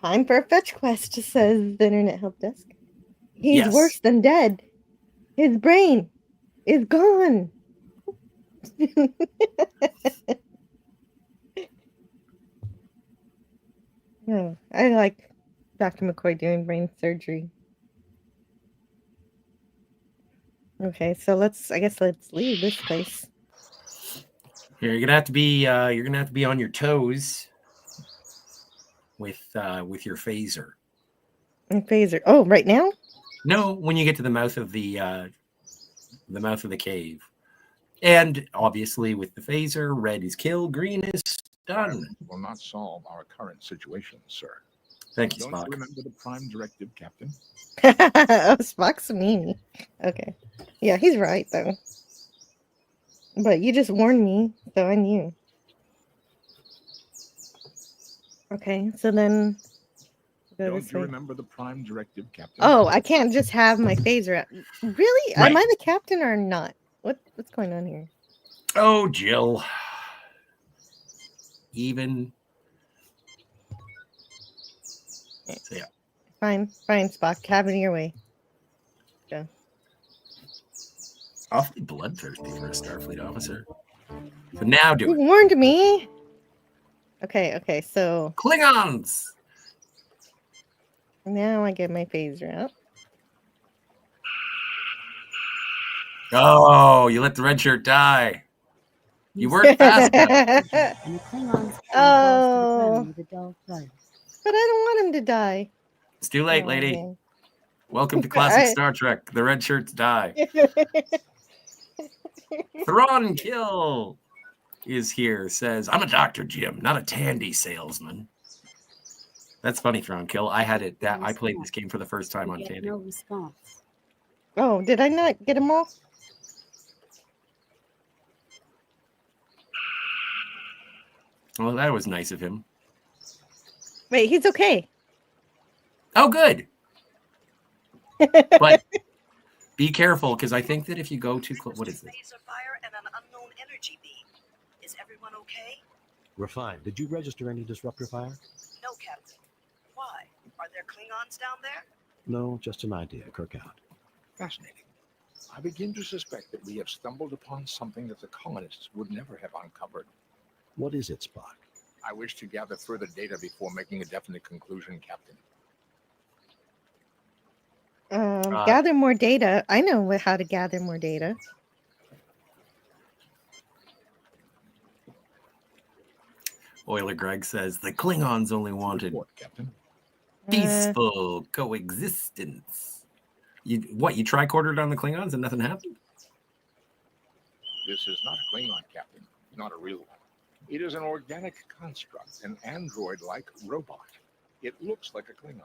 Time for a fetch quest, says the Internet Help Desk. He's Yes. worse than dead. His brain is gone. Oh, I like Dr. McCoy doing brain surgery. Okay, so I guess let's leave this place. Here, you're gonna have to be on your toes with your phaser. And phaser. Oh, right now? No, when you get to the mouth of the cave. And obviously with the phaser, red is kill, green is done. Will not solve our current situation, sir. Thank you, Don't Spock. you remember the prime directive, Captain? Oh, Spock's meanie. Okay. Yeah, he's right, though. But you just warned me, so I knew. Okay, so then... Don't you remember the prime directive, Captain? Oh, I can't just have my phaser out. Really? Right. Am I the captain or not? What's going on here? Oh, Jill. Even. So, yeah. Fine, Spock. Have it your way. Go. Awfully bloodthirsty for a Starfleet officer. So now do You it. warned me. Okay, so Klingons. now I get my phaser out. Oh, you let the red shirt die. You weren't fast enough. And the Klingons Oh. with a dull thud. But I don't want him to die. It's too late, Oh, lady. man. Welcome to classic Alright. Star Trek. The red shirts die. Thrawn Kill is here. Says, I'm a Dr. Jim, not a Tandy salesman. That's funny, Thrawn Kill. I had it. I played this game for the first time on Get Tandy. no response. Oh, did I not get him all? Well, that was nice of him. Wait, he's okay. Oh, good. But be careful, because I think that if you go too close, what is this? Laser fire and an unknown energy beam. Is everyone okay? We're fine. Did you register any disruptor fire? No, Captain. Why? Are there Klingons down there? No, just an idea. Kirk out. Fascinating. I begin to suspect that we have stumbled upon something that the colonists would never have uncovered. What is it, Spock? I wish to gather further data before making a definite conclusion, Captain. Gather more data. I know how to gather more data. Oiler Greg says, the Klingons only wanted Report, Captain. peaceful coexistence. You tricordered on the Klingons and nothing happened? This is not a Klingon, Captain. Not a real one. It is an organic construct, an android-like robot. It looks like a Klingon,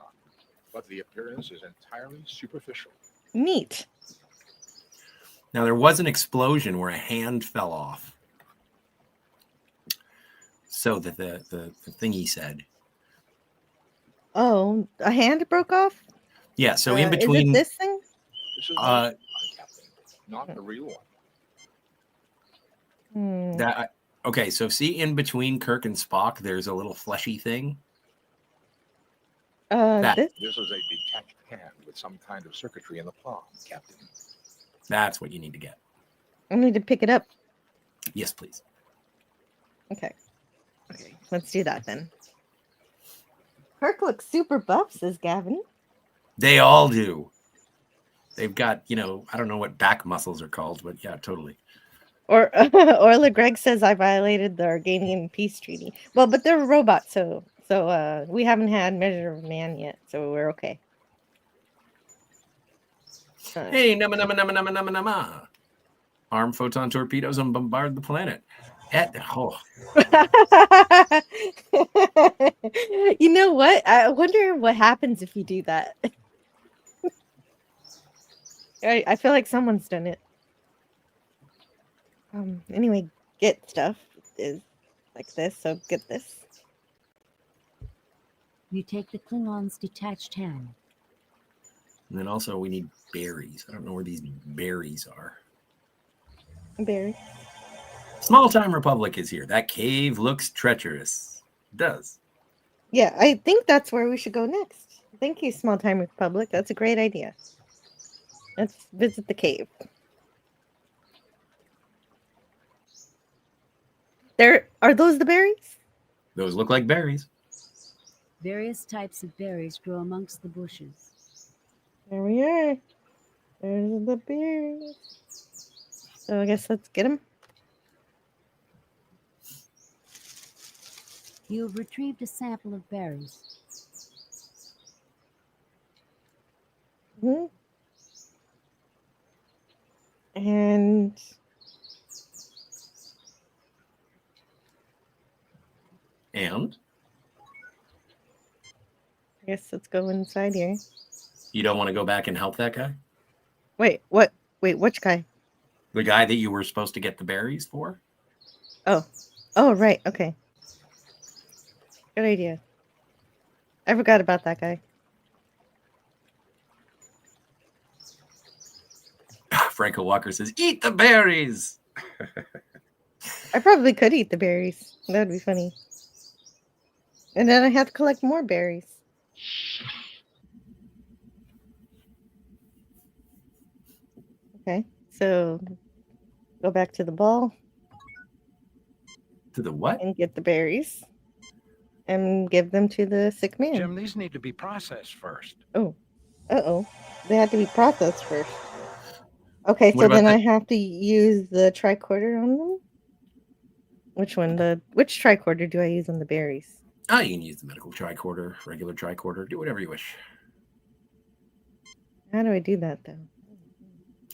but the appearance is entirely superficial. Neat. Now, there was an explosion where a hand fell off. So that the thingy said. Oh, a hand broke off? Yeah, so in between... Is it this thing? This is not, Captain. Not the real one. Okay, so see in between Kirk and Spock, there's a little fleshy thing. This is a detached hand with some kind of circuitry in the palm, Captain. That's what you need to get. I need to pick it up. Yes, please. Okay, let's do that then. Kirk looks super buff, says Gavin. They all do. They've got, I don't know what back muscles are called, but yeah, totally. Or Orla Greg says I violated the Organian peace treaty. Well, but they're robots, so we haven't had measure of man yet, so we're okay. Hey, nama. Arm photon torpedoes and bombard the planet. You know what? I wonder what happens if you do that. I feel like someone's done it. Anyway, get stuff is like this, so get this. You take the Klingon's detached hand. And then also we need berries. I don't know where these berries are. Berry. Small Time Republic is here. That cave looks treacherous. It does. Yeah, I think that's where we should go next. Thank you, Small Time Republic. That's a great idea. Let's visit the cave. Are those the berries? Those look like berries. Various types of berries grow amongst the bushes. There we are. There's the berries. So I guess let's get them. You have retrieved a sample of berries. Hmm. And I guess let's go inside here. You don't want to go back and help that guy? Wait, what? Wait, which guy? The guy that you were supposed to get the berries for? Oh, right. Okay. Good idea. I forgot about that guy. Franco Walker says, eat the berries! I probably could eat the berries. That'd be funny. And then I have to collect more berries. Okay, so go back to the ball. To the what? And get the berries. And give them to the sick man. Jim, these need to be processed first. Oh. Uh-oh. They have to be processed first. Okay, so then I have to use the tricorder on them? Which one? Which tricorder do I use on the berries? Oh, you can use the medical tricorder, regular tricorder, do whatever you wish. How do I do that, though?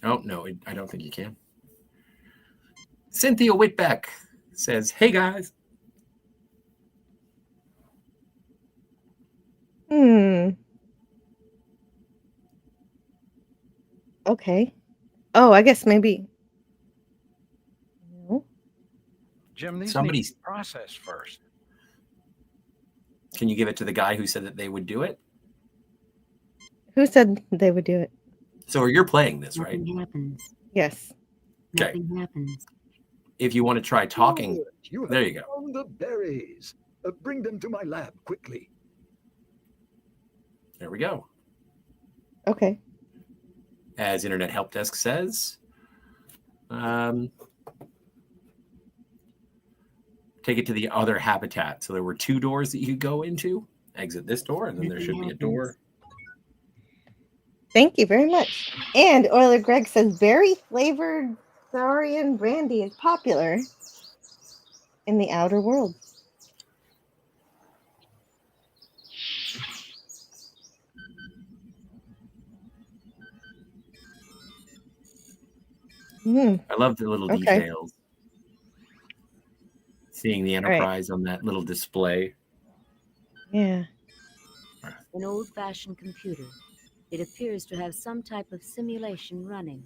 Oh, no, I don't think you can. Cynthia Whitbeck says, hey, guys. Okay. Oh, I guess maybe. No. Jim, these Somebody's need to be processed first. Can you give it to the guy who said that they would do it? Who said they would do it? So you're playing this, right? Nothing happens. Yes. Okay. Nothing happens. If you want to try talking, there you go. Found the berries. Bring them to my lab quickly. There we go. Okay. As Internet Help Desk says, take it to the other habitat. So there were 2 doors that you could go into. Exit this door, and then there should be a door. Thank you very much. And Euler Greg says berry flavored Saurian brandy is popular in the outer world. I love the little details. Seeing the Enterprise on that little display. Yeah. An old-fashioned computer. It appears to have some type of simulation running.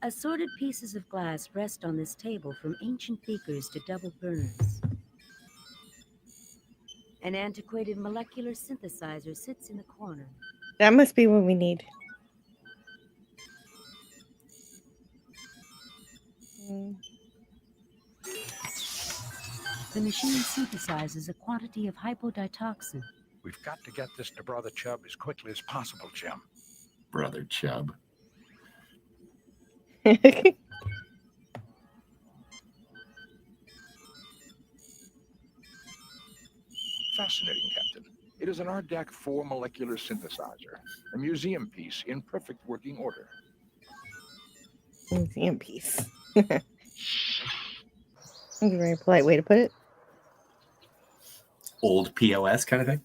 Assorted pieces of glass rest on this table, from ancient beakers to double burners. An antiquated molecular synthesizer sits in the corner. That must be what we need. The machine synthesizes a quantity of hypoditoxin. We've got to get this to Brother Chubb as quickly as possible, Jim. Brother Chubb. Fascinating, Captain. It is an RDAC 4 molecular synthesizer, a museum piece in perfect working order. Museum piece. That's a very polite way to put it. Old POS kind of thing.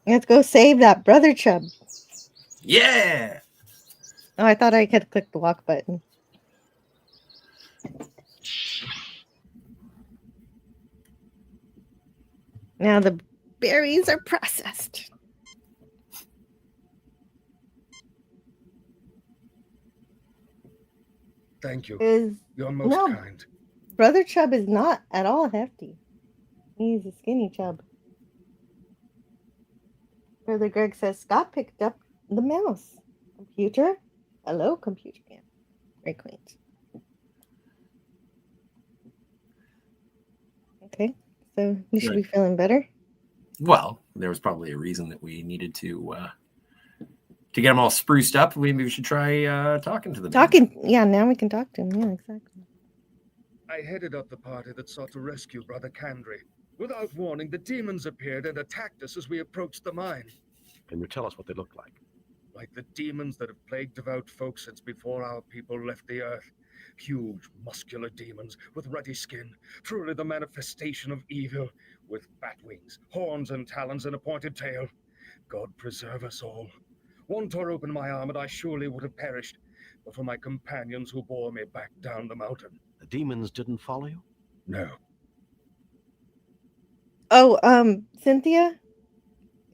Let's go save that Brother Chubb. Yeah. Oh, I thought I could click the walk button. Now the berries are processed. Thank you. Is You're most no, kind. Brother Chub is not at all hefty. He's a skinny Chub. Brother Greg says Scott picked up the mouse. Computer? Hello, computer. Yeah, very quaint. Okay, so you should be feeling better. Well, there was probably a reason that we needed to get them all spruced up. Maybe we should try talking to them. Yeah, now we can talk to him. Yeah, exactly. I headed up the party that sought to rescue Brother Kandri. Without warning, the demons appeared and attacked us as we approached the mine. Can you tell us what they look like? Like the demons that have plagued devout folk since before our people left the earth. Huge, muscular demons with ruddy skin, truly the manifestation of evil, with bat wings, horns and talons and a pointed tail. God preserve us all. One tore open my arm and I surely would have perished, but for my companions who bore me back down the mountain. The demons didn't follow you? No. Oh, Cynthia,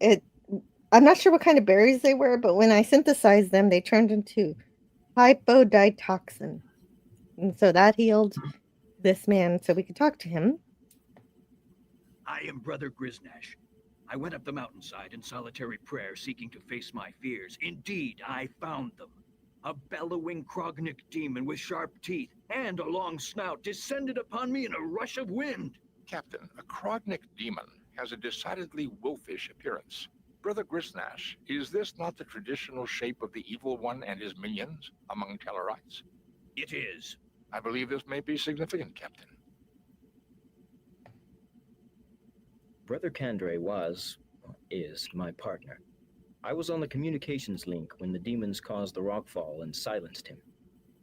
I'm not sure what kind of berries they were, but when I synthesized them, they turned into hypoditoxin. And so that healed this man so we could talk to him. I am Brother Griznash. I went up the mountainside in solitary prayer, seeking to face my fears. Indeed, I found them. A bellowing Krognik demon with sharp teeth and a long snout descended upon me in a rush of wind. Captain, a Krognik demon has a decidedly wolfish appearance. Brother Griznash, is this not the traditional shape of the evil one and his minions among Tellarites? It is. I believe this may be significant, Captain. Brother Kandre is my partner. I was on the communications link when the demons caused the rockfall and silenced him.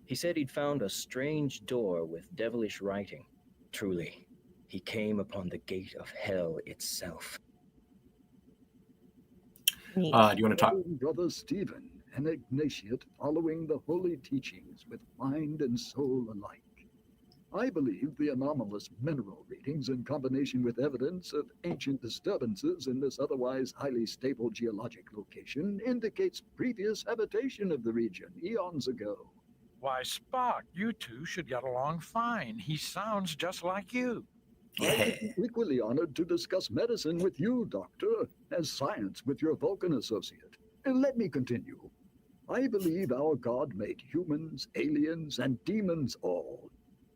He said he'd found a strange door with devilish writing. Truly, he came upon the gate of hell itself. Do you want to talk? Brother Stephen, an Ignatiate following the holy teachings with mind and soul alike. I believe the anomalous mineral readings in combination with evidence of ancient disturbances in this otherwise highly stable geologic location indicates previous habitation of the region eons ago. Why, Spock, you two should get along fine. He sounds just like you. I am equally honored to discuss medicine with you, Doctor, as science with your Vulcan associate. And let me continue. I believe our God made humans, aliens, and demons all.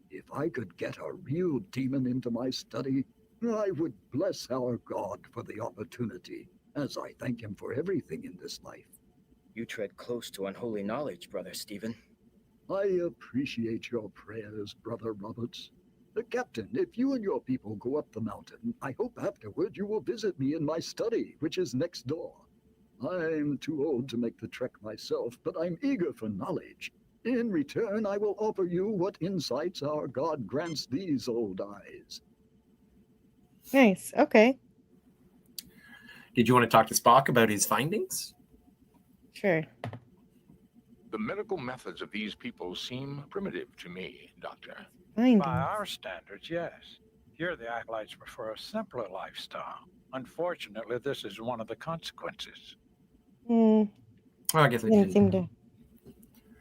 If I could get a real demon into my study, I would bless our God for the opportunity, as I thank him for everything in this life. You tread close to unholy knowledge, Brother Stephen. I appreciate your prayers, Brother Roberts. Captain, if you and your people go up the mountain, I hope afterward you will visit me in my study, which is next door. I'm too old to make the trek myself, but I'm eager for knowledge. In return, I will offer you what insights our God grants these old eyes. Nice. Okay. Did you want to talk to Spock about his findings? Sure. The medical methods of these people seem primitive to me, Doctor. Findings. By our standards, yes. Here the acolytes prefer a simpler lifestyle. Unfortunately, this is one of the consequences. Well, I guess he didn't seem to.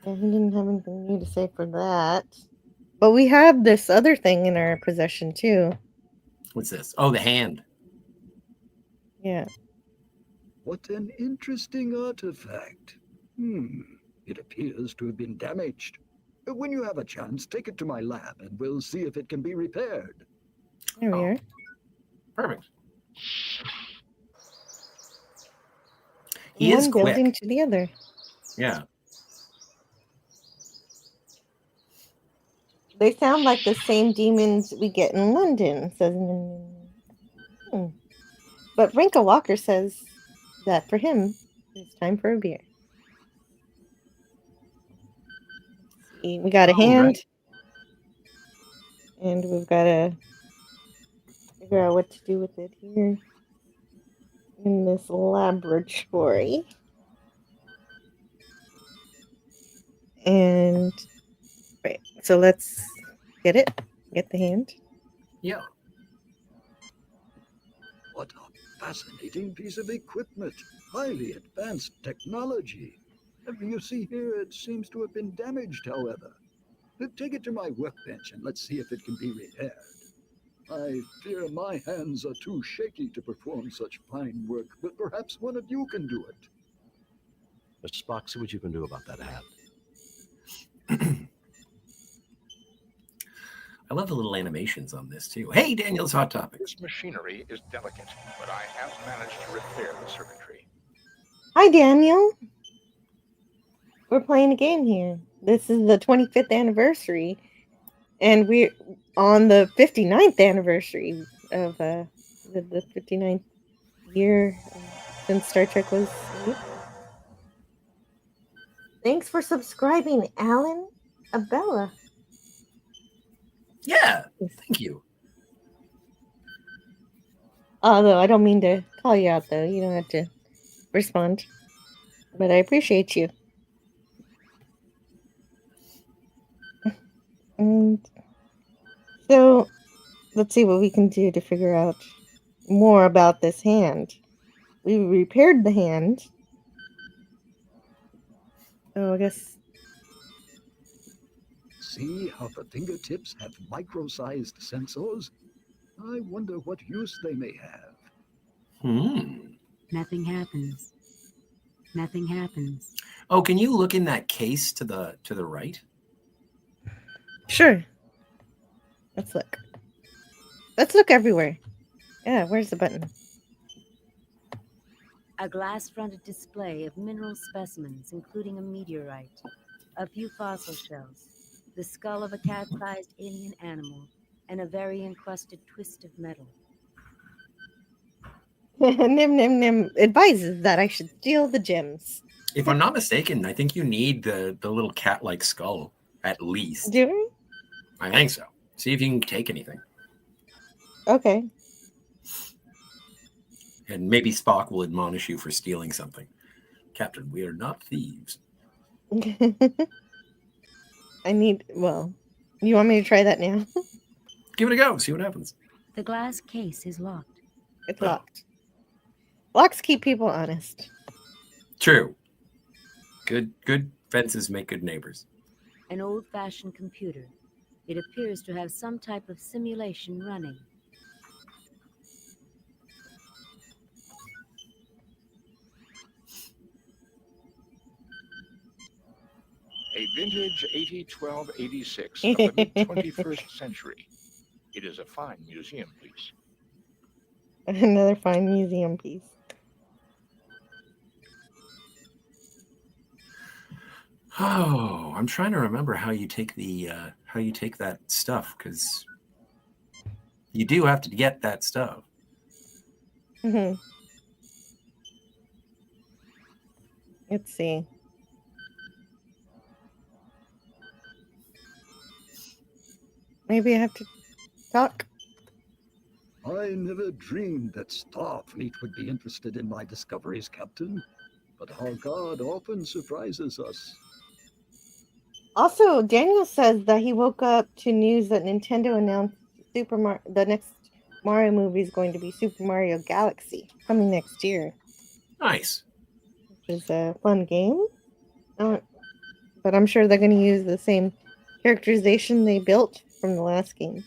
Yeah, he didn't have anything new to say for that. But we have this other thing in our possession too. What's this? Oh, the hand. Yeah. What an interesting artifact. It appears to have been damaged. When you have a chance, take it to my lab and we'll see if it can be repaired. There we are. Perfect. He is quick. One building to the other. Yeah. They sound like the same demons we get in London, says. But Rinka Walker says that for him, it's time for a beer. See, we got a hand, right. And we've got to figure out what to do with it here in this laboratory. And right, so let's get the hand. Yeah. What a fascinating piece of equipment. Highly advanced technology. You see here, it seems to have been damaged, however. Take it to my workbench and let's see if it can be repaired. I fear my hands are too shaky to perform such fine work, but perhaps one of you can do it. Mr. Spock, see what you can do about that hat. I love the little animations on this too. Hey, Daniel's Hot Topics. This machinery is delicate, but I have managed to repair the circuitry. Hi, Daniel. We're playing a game here. This is the 25th anniversary, and we're on the 59th anniversary of the 59th year since Star Trek was made. Thanks for subscribing, Alan Abella. Yeah, thank you. Although I don't mean to call you out, though. You don't have to respond. But I appreciate you. And so, let's see what we can do to figure out more about this hand. We repaired the hand. Oh, I guess. See how the fingertips have micro-sized sensors? I wonder what use they may have. Nothing happens. Nothing happens. Oh, can you look in that case to the right? Sure. Let's look. Let's look everywhere. Yeah, where's the button? A glass-fronted display of mineral specimens, including a meteorite, a few fossil shells, the skull of a cat-sized alien animal, and a very encrusted twist of metal. Nim Nim Nim advises that I should steal the gems. If I'm not mistaken, I think you need the little cat-like skull at least. Do we? I think so. See if you can take anything. Okay. And maybe Spock will admonish you for stealing something. Captain, we are not thieves. Well, you want me to try that now? Give it a go. See what happens. The glass case is locked. It's locked. Locks keep people honest. True. Good fences make good neighbors. An old-fashioned computer. It appears to have some type of simulation running. A vintage 801286 of the mid-21st century. It is a fine museum piece. Another fine museum piece. Oh, I'm trying to remember how you take that stuff, because you do have to get that stuff. Mm-hmm. Let's see. Maybe I have to talk. I never dreamed that Starfleet would be interested in my discoveries, Captain. But our God often surprises us. Also, Daniel says that he woke up to news that Nintendo announced the next Mario movie is going to be Super Mario Galaxy, coming next year. Nice. Which is a fun game. But I'm sure they're going to use the same characterization they built from the last game.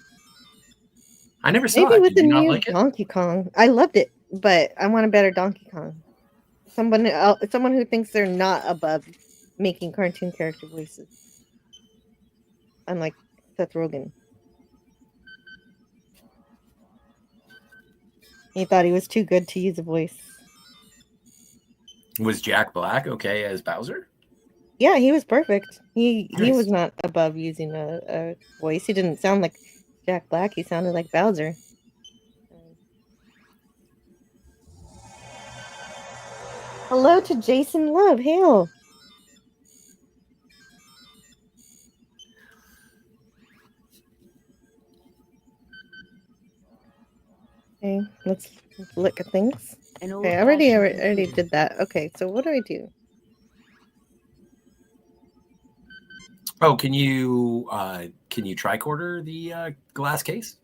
I never saw Maybe it. with Did the you not new like it? Donkey Kong. I loved it, but I want a better Donkey Kong. Someone who thinks they're not above making cartoon character voices. Unlike Seth Rogen. He thought he was too good to use a voice. Was Jack Black okay as Bowser? Yeah, he was perfect. He Nice. was not above using a voice. He didn't sound like Jack Black. He sounded like Bowser. Hello to Jason Love. Hail. Okay, let's look at things. Okay, I already did that. Okay, so what do I do? Oh, can you tricorder the glass case?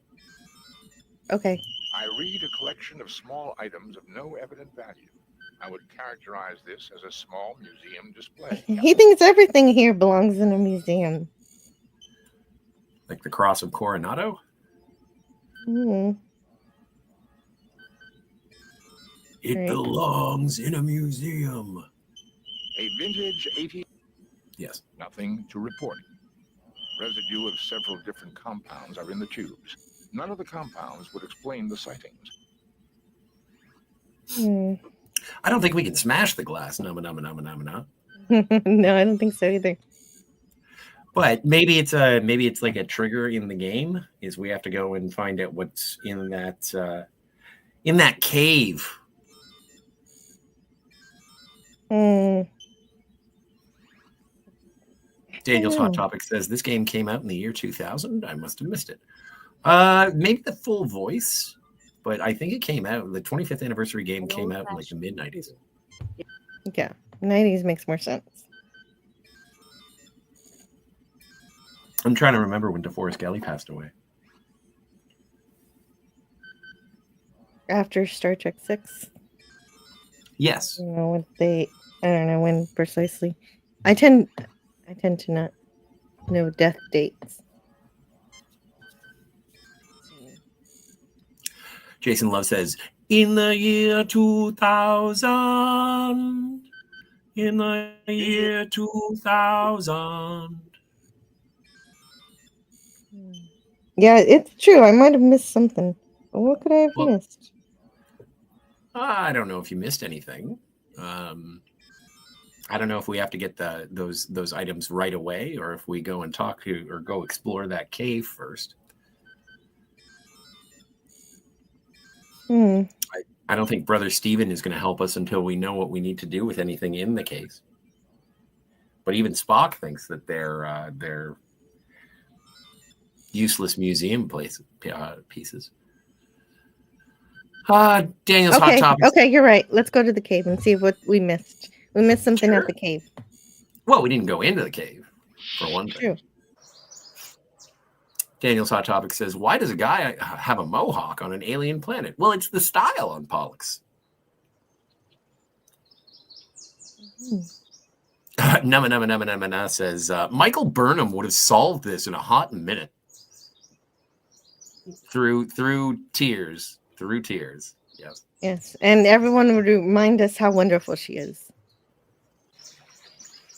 Okay. I read a collection of small items of no evident value. I would characterize this as a small museum display. He thinks everything here belongs in a museum. Like the Cross of Coronado? It Right. belongs in a museum. A vintage 80. Yes. Nothing to report. Residue of several different compounds are in the tubes. None of the compounds would explain the sightings. I don't think we can smash the glass. No. No, I don't think so either. But maybe it's like a trigger in the game. Is we have to go and find out what's in that cave. Daniel's Hot Topic says this game came out in the year 2000. I must have missed it. Maybe the full voice, but I think it came out. The 25th anniversary game came out in like the mid-90s. Yeah, 90s makes more sense. I'm trying to remember when DeForest Kelley passed away. After Star Trek 6. Yes. I don't know when precisely. I tend to not know death dates. Jason Love says, in the year 2000. In the year 2000. Yeah, it's true. I might have missed something. What could I have missed? I don't know if you missed anything. I don't know if we have to get those items right away, or if we go and talk to or go explore that cave first. I don't think Brother Steven is going to help us until we know what we need to do with anything in the case. But even Spock thinks that they're useless museum pieces. Daniel's Hot Topics. Okay, you're right. Let's go to the cave and see what we missed. We missed something at the cave. Well, we didn't go into the cave, for one thing. True. Daniel's Hot Topic says, why does a guy have a mohawk on an alien planet? Well, it's the style on Pollux. Nama says, Michael Burnham would have solved this in a hot minute. Through tears. Through tears. Yes. Yes. And everyone would remind us how wonderful she is.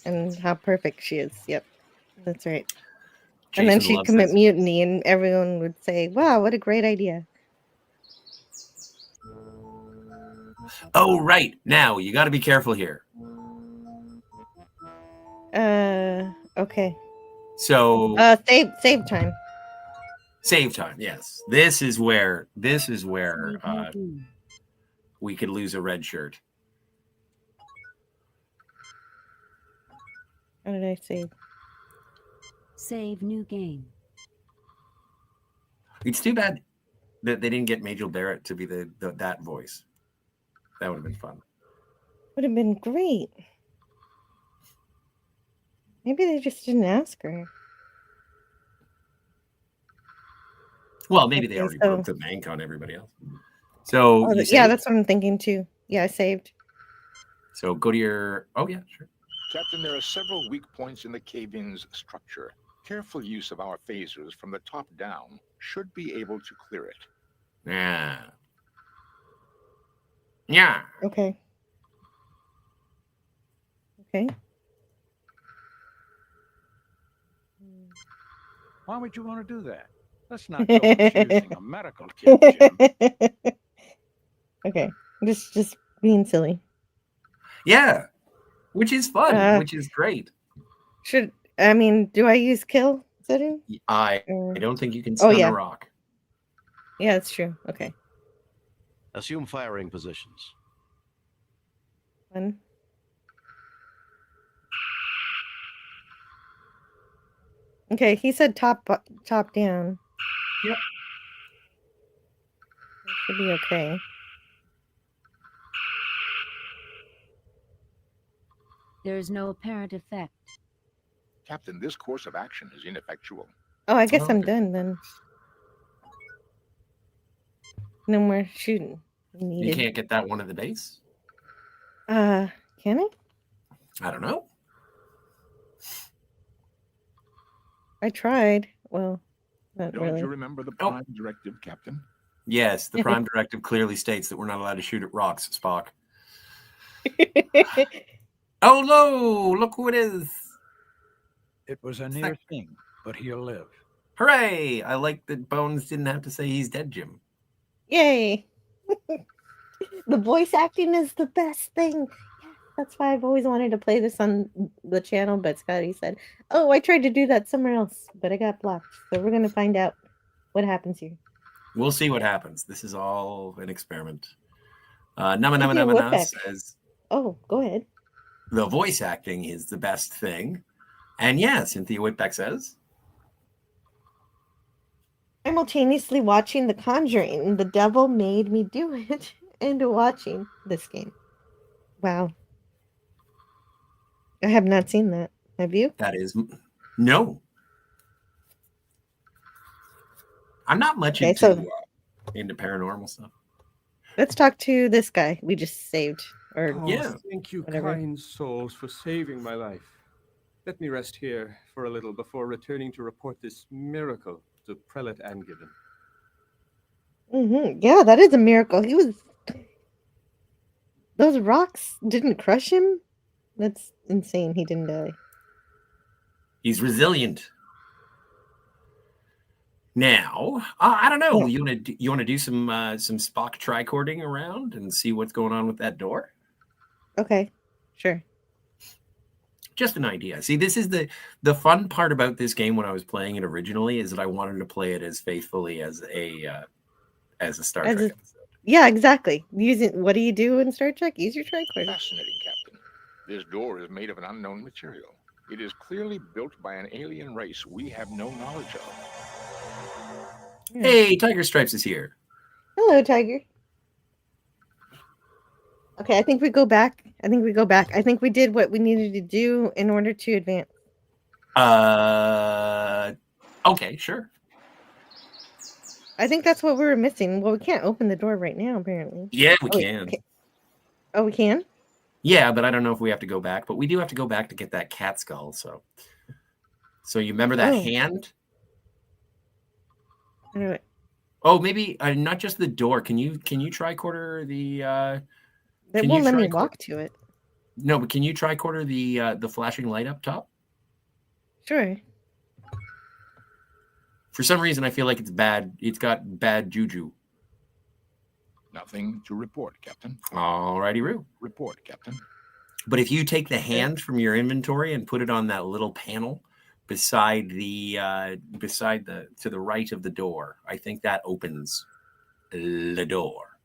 And how perfect she is. Yep. That's right. Jason and then she'd commit says, mutiny and everyone would say, wow, what a great idea. Oh, right. Now, you got to be careful here. Okay. So save time. Save time, yes. This is where we could lose a red shirt. How did I save? Save new game. It's too bad that they didn't get Majel Barrett to be that voice. That would have been fun. Would have been great. Maybe they just didn't ask her. Well, maybe they already broke the bank on everybody else. So yeah, that's what I'm thinking too. Yeah, I saved. So go to your. Oh yeah, sure. Captain, there are several weak points in the cave-in's structure. Careful use of our phasers from the top down should be able to clear it. Yeah. Yeah. Okay. Okay. Why would you want to do that? Let's not go confusing a medical kit, Jim. Okay. Just being silly. Yeah. Which is fun, which is great. Do I use kill setting? I don't think you can stun a rock. Yeah, that's true. Okay. Assume firing positions. 1. Okay, he said top down. Yep. That should be okay. There is no apparent effect. Captain, this course of action is ineffectual. Oh, I guess I'm done then. No more shooting You needed. can't get that one at the base? Can I? I don't know. I tried. Well, not Don't really. you remember the Prime Directive, Captain? Yes, the Prime Directive clearly states that we're not allowed to shoot at rocks, Spock. Oh no! Look who it is! It was a near thing, but he'll live. Hooray! I like that Bones didn't have to say he's dead, Jim. Yay! The voice acting is the best thing. Yeah, that's why I've always wanted to play this on the channel, but Scotty said, "Oh, I tried to do that somewhere else, but I got blocked." So we're gonna find out what happens here. We'll see what happens. This is all an experiment. Nama Cynthia Whitbeck. says, "Oh, go ahead." The voice acting is the best thing. And yeah, Cynthia Whitbeck says, Simultaneously watching The Conjuring, the devil made me do it, and watching this game. Wow. I have not seen that. Have you? that is no. I'm not much Okay, into so paranormal stuff. let's talk to this guy we just saved. Or Thank you, whatever. kind souls, for saving my life. Let me rest here for a little before returning to report this miracle to Prelate Angiven. Yeah, that is a miracle. Those rocks didn't crush him? That's insane. He didn't die. He's resilient. Now, I don't know. Yeah. You want to do some Spock tricording around and see what's going on with that door? Okay, sure. Just an idea. See, this is the fun part about this game when I was playing it originally is that I wanted to play it as faithfully as a Star Trek episode. Yeah, exactly. What do you do in Star Trek? Use your tricorder. Fascinating, Captain. This door is made of an unknown material. It is clearly built by an alien race we have no knowledge of. Hey, Tiger Stripes is here. Hello, Tiger. Okay, I think we go back. I think we did what we needed to do in order to advance. Okay, sure. I think that's what we were missing. Well, we can't open the door right now, apparently. Yeah, we can. Oh, we can? Yeah, but I don't know if we have to go back. But we do have to go back to get that cat skull. So you remember that hand? Anyway. Oh, maybe not just the door. Can you tricorder the? It won't let me walk to it. No, but can you tricorder the flashing light up top? Sure. For some reason, I feel like it's bad. It's got bad juju. Nothing to report, Captain. Alrighty, Roo. Report, Captain. But if you take the hand from your inventory and put it on that little panel beside the to the right of the door, I think that opens the door.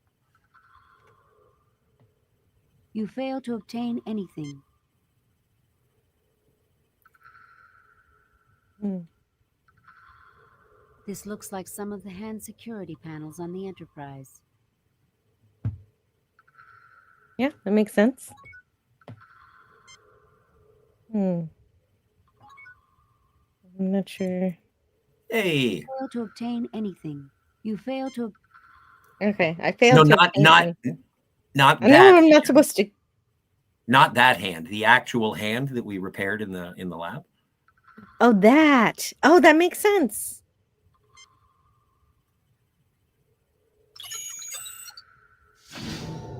You fail to obtain anything. This looks like some of the hand security panels on the Enterprise. Yeah, that makes sense. I'm not sure. Hey. You fail to obtain anything. You fail to. Okay, I failed. No, not I that. know I'm not supposed to. Not that hand. The actual hand that we repaired in the lab. Oh, that. Oh, that makes sense.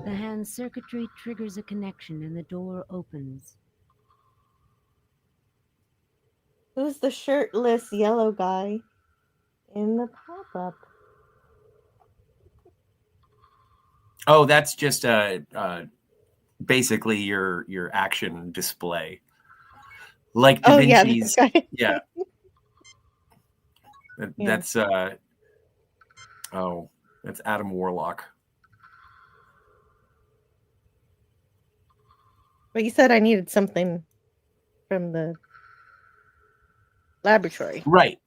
The hand circuitry triggers a connection and the door opens. Who's the shirtless yellow guy in the pop-up? Oh, that's just basically your action display, like Da Vinci's. Yeah, that's that's Adam Warlock. But you said I needed something from the laboratory. Right.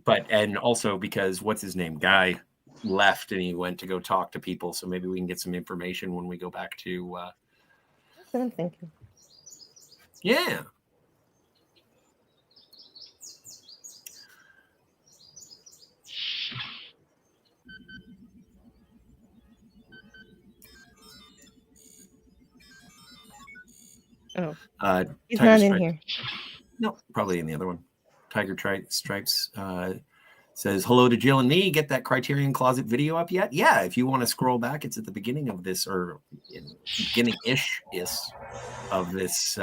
But and also because what's his name? Guy left and he went to go talk to people. So maybe we can get some information when we go back to. That's what I'm thinking. Yeah. Oh, he's Tiger not in Stripes. here. No, probably in the other one. Tiger Stripes says, hello to Jill and me. Get that Criterion Closet video up yet? Yeah, if you want to scroll back, it's at the beginning of this, or beginning-ish of this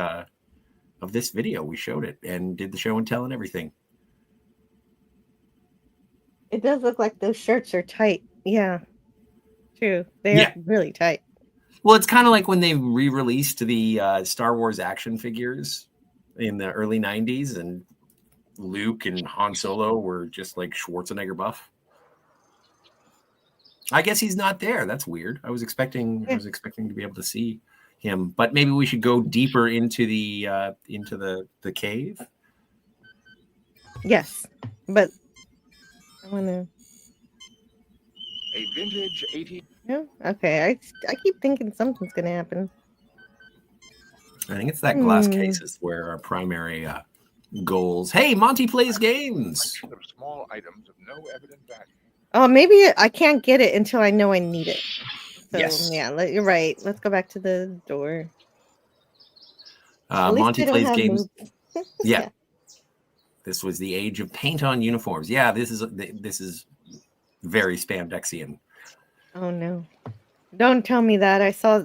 video. We showed it and did the show and tell and everything. It does look like those shirts are tight. Yeah, true. They're really tight. Well, it's kind of like when they re-released the Star Wars action figures in the early 90s, and Luke and Han Solo were just like Schwarzenegger buff. I guess he's not there. That's weird. I was expecting to be able to see him, but maybe we should go deeper into the cave. Yes, but I want to. A vintage 80. No, okay. I keep thinking something's gonna happen. I think it's that glass case is where our primary goals. Hey, Monty plays games. Of small items of no evident value. Oh, maybe I can't get it until I know I need it. So, yes. Yeah, you're right. Let's go back to the door. Monty plays games. Yeah. This was the age of paint on uniforms. Yeah, this is very spandexian. Oh no. Don't tell me that. I saw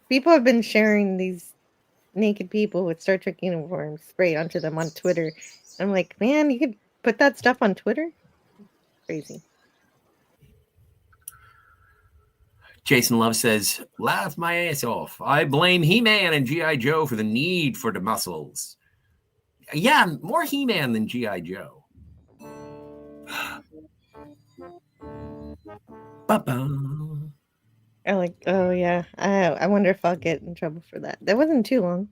people have been sharing these naked people with Star Trek uniforms sprayed onto them on Twitter. I'm like, man, you could put that stuff on Twitter? Crazy. Jason Love says, laugh my ass off. I blame He-Man and G.I. Joe for the need for the muscles. Yeah, more He-Man than G.I. Joe. Oh yeah. I wonder if I'll get in trouble for that. That wasn't too long.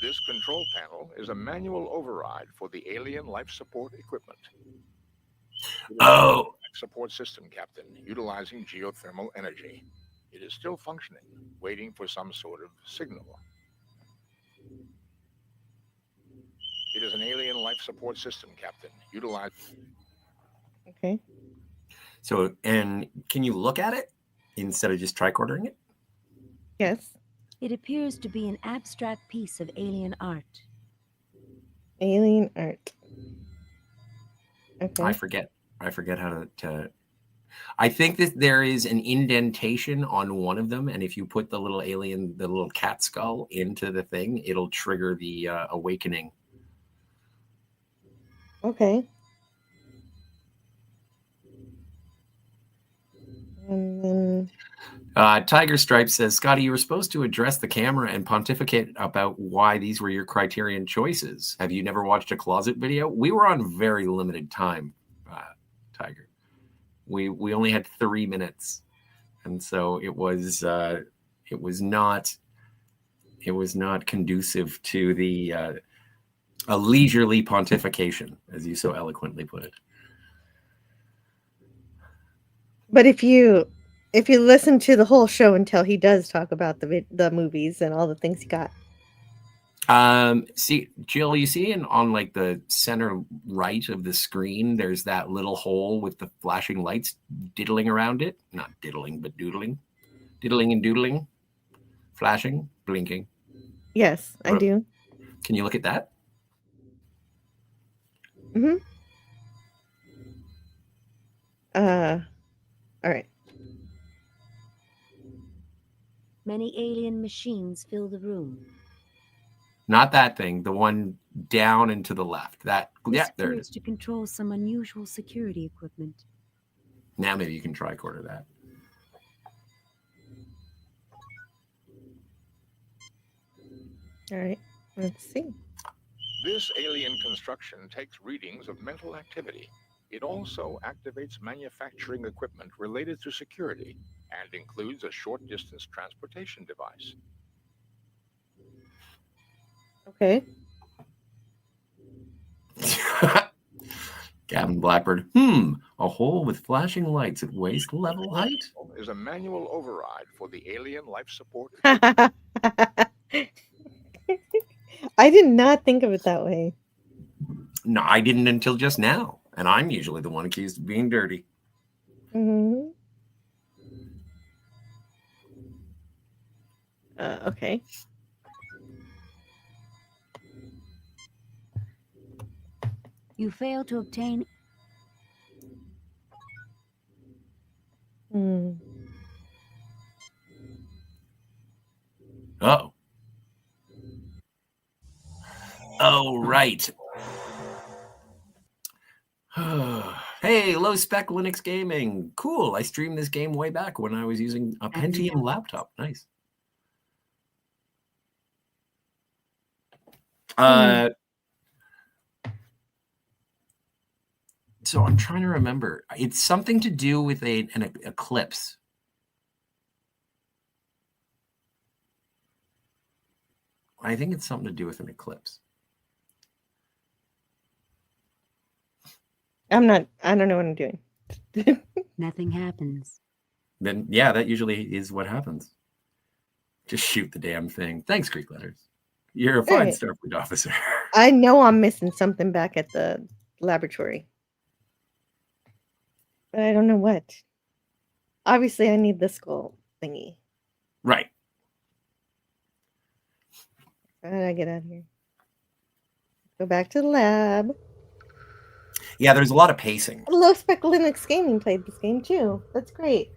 This control panel is a manual override for the alien life support equipment. Oh. Life support system, Captain, utilizing geothermal energy. It is still functioning, waiting for some sort of signal. It is an alien life support system, Captain, utilizing. Okay. So, and can you look at it instead of just tricordering it? Yes. It appears to be an abstract piece of alien art. Alien art. Okay. I forget how to. I think that there is an indentation on one of them, and if you put the little cat skull into the thing, it'll trigger the awakening. Okay. And then Tiger Stripe says, Scotty, you were supposed to address the camera and pontificate about why these were your Criterion choices. Have you never watched a closet video? We were on very limited time, Tiger. We only had 3 minutes, and so it was not conducive to the a leisurely pontification, as you so eloquently put it. But if you listen to the whole show until he does talk about the movies and all the things he got. See, Jill, you see on like the center right of the screen, there's that little hole with the flashing lights diddling around it. Not diddling, but doodling. Diddling and doodling. Flashing, blinking. Yes, I do. Can you look at that? Mm-hmm. All right. Many alien machines fill the room. Not that thing. The one down and to the left. That. Yeah, there it is. To control some unusual security equipment. Now maybe you can tricorder that. All right. Let's see. This alien construction takes readings of mental activity. It also activates manufacturing equipment related to security and includes a short-distance transportation device. Okay. Gavin Blackbird. A hole with flashing lights at waist level height? Is a manual override for the alien life support. I did not think of it that way. No, I didn't until just now. And I'm usually the one accused of being dirty. Mm-hmm. Okay. You fail to obtain. Hmm. Oh. Oh, right. Hey, low spec Linux gaming. Cool. I streamed this game way back when I was using a Pentium laptop. Nice. So I'm trying to remember. It's something to do with an eclipse. I think it's something to do with an eclipse. I don't know what I'm doing. Nothing happens. Then, yeah, that usually is what happens. Just shoot the damn thing. Thanks, Greek letters. You're a fine Right. Starfleet officer. I know I'm missing something back at the laboratory, but I don't know what. Obviously, I need the skull thingy. Right. How did I get out of here? Go back to the lab. Yeah, there's a lot of pacing. Low Spec Linux Gaming played this game too. That's great.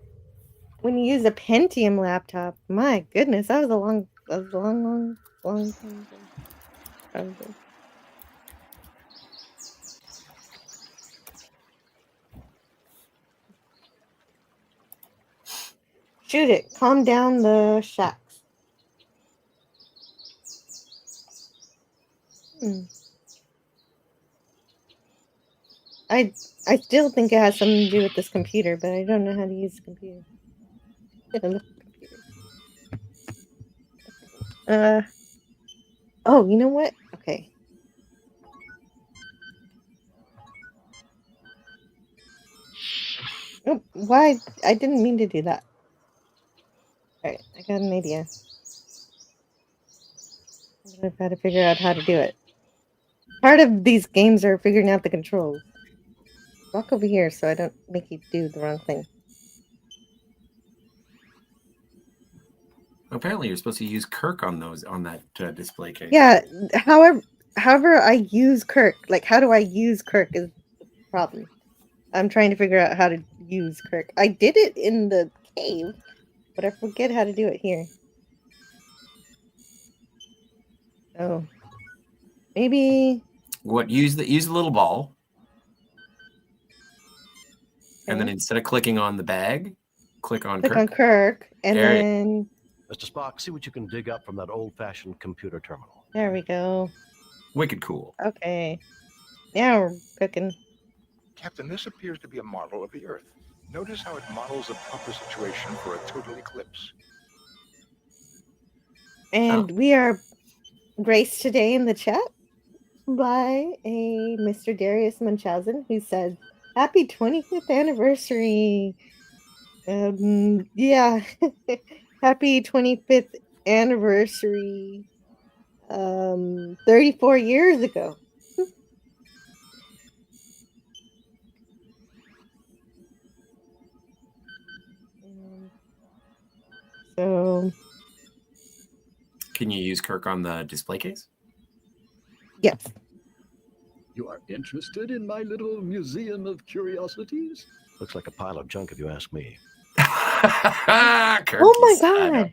When you use a Pentium laptop, my goodness, that was a long time ago. Probably. Shoot it. Calm down the shacks. I still think it has something to do with this computer, but I don't know how to use the computer. I love computers. Oh, you know what? Okay. Oh, why? I didn't mean to do that. Alright, I got an idea. I've got to figure out how to do it. Part of these games are figuring out the controls. Walk over here so I don't make you do the wrong thing. Apparently, you're supposed to use Kirk on that display case. Yeah, however I use Kirk, like how do I use Kirk is the problem. I'm trying to figure out how to use Kirk. I did it in the cave, but I forget how to do it here. Oh. Maybe What? Use the little ball. And then instead of clicking on the bag, click on Kirk, and then Mr. Spock, see what you can dig up from that old-fashioned computer terminal. there we go. Wicked cool. Okay. Now we're cooking. Captain, this appears to be a model of the Earth. Notice how it models a proper situation for a total eclipse. And we are graced today in the chat by a Mr. Darius Munchausen who said, "Happy 25th anniversary." Yeah. Happy 25th anniversary. 34 years ago. So, can you use Kirk on the display case? Yes. You are interested in my little museum of curiosities? Looks like a pile of junk if you ask me. Kirk, oh my God.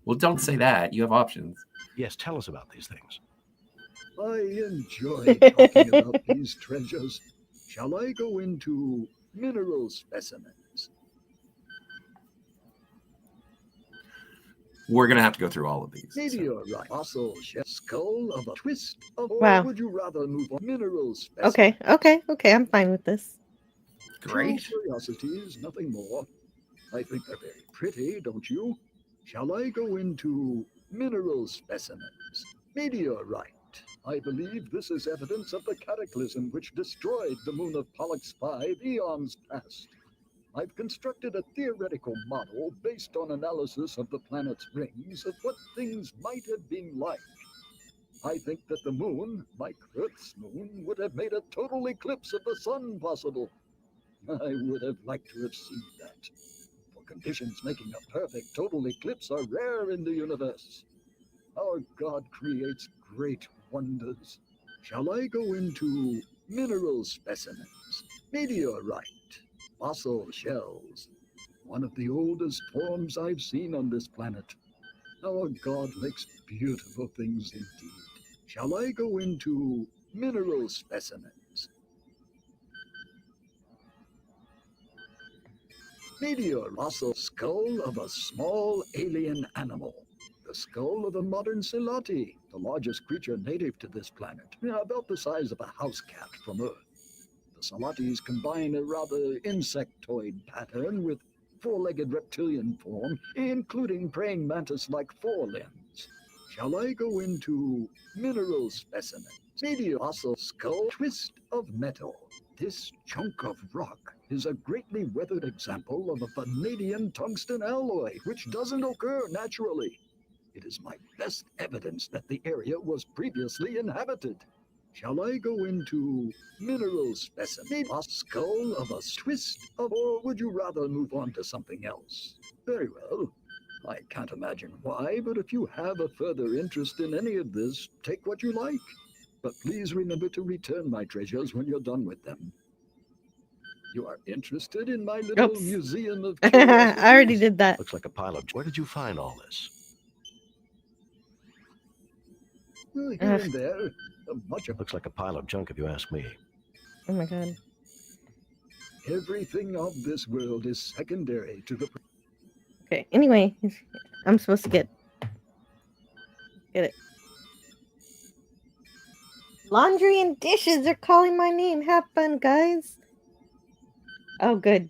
Well, don't say that. You have options. Yes, tell us about these things. I enjoy talking about these treasures. Shall I go into mineral specimens? We're going to have to go through all of these. Meteorite, fossil shell, skull of a twist, or Wow. would you rather move on mineral specimens? Okay, I'm fine with this. Great. True curiosities, nothing more. I think they're very pretty, don't you? Shall I go into mineral specimens? Meteorite. I believe this is evidence of the cataclysm which destroyed the moon of Pollux 5 eons past. I've constructed a theoretical model based on analysis of the planet's rings of what things might have been like. I think that the moon, like Earth's moon, would have made a total eclipse of the sun possible. I would have liked to have seen that. For conditions making a perfect total eclipse are rare in the universe. Our God creates great wonders. Shall I go into mineral specimens, meteorite, fossil shells, one of the oldest forms I've seen on this planet? Our God makes beautiful things indeed. Shall I go into mineral specimens? Meteor fossil skull of a small alien animal. The skull of a modern Silati, the largest creature native to this planet, about the size of a house cat from Earth. The Salatis combine a rather insectoid pattern with four-legged reptilian form, including praying mantis-like forelimbs. Shall I go into mineral specimens? Meteor fossil skull twist of metal. This chunk of rock is a greatly weathered example of a vanadium tungsten alloy, which doesn't occur naturally. It is my best evidence that the area was previously inhabited. Shall I go into mineral specimen? A skull of a twist of, or would you rather move on to something else? Very well. I can't imagine why, but if you have a further interest in any of this, take what you like. But please remember to return my treasures when you're done with them. You are interested in my little Oops. museum of I curiosities? already did that. Looks like a pile of... Where did you find all this? Here Ugh. and there. Much of Looks like a pile of junk if you ask me. Oh my god. everything of this world is secondary to the... Okay, anyway, I'm supposed to get it. Laundry and dishes are calling my name. Have fun, guys. Oh, good.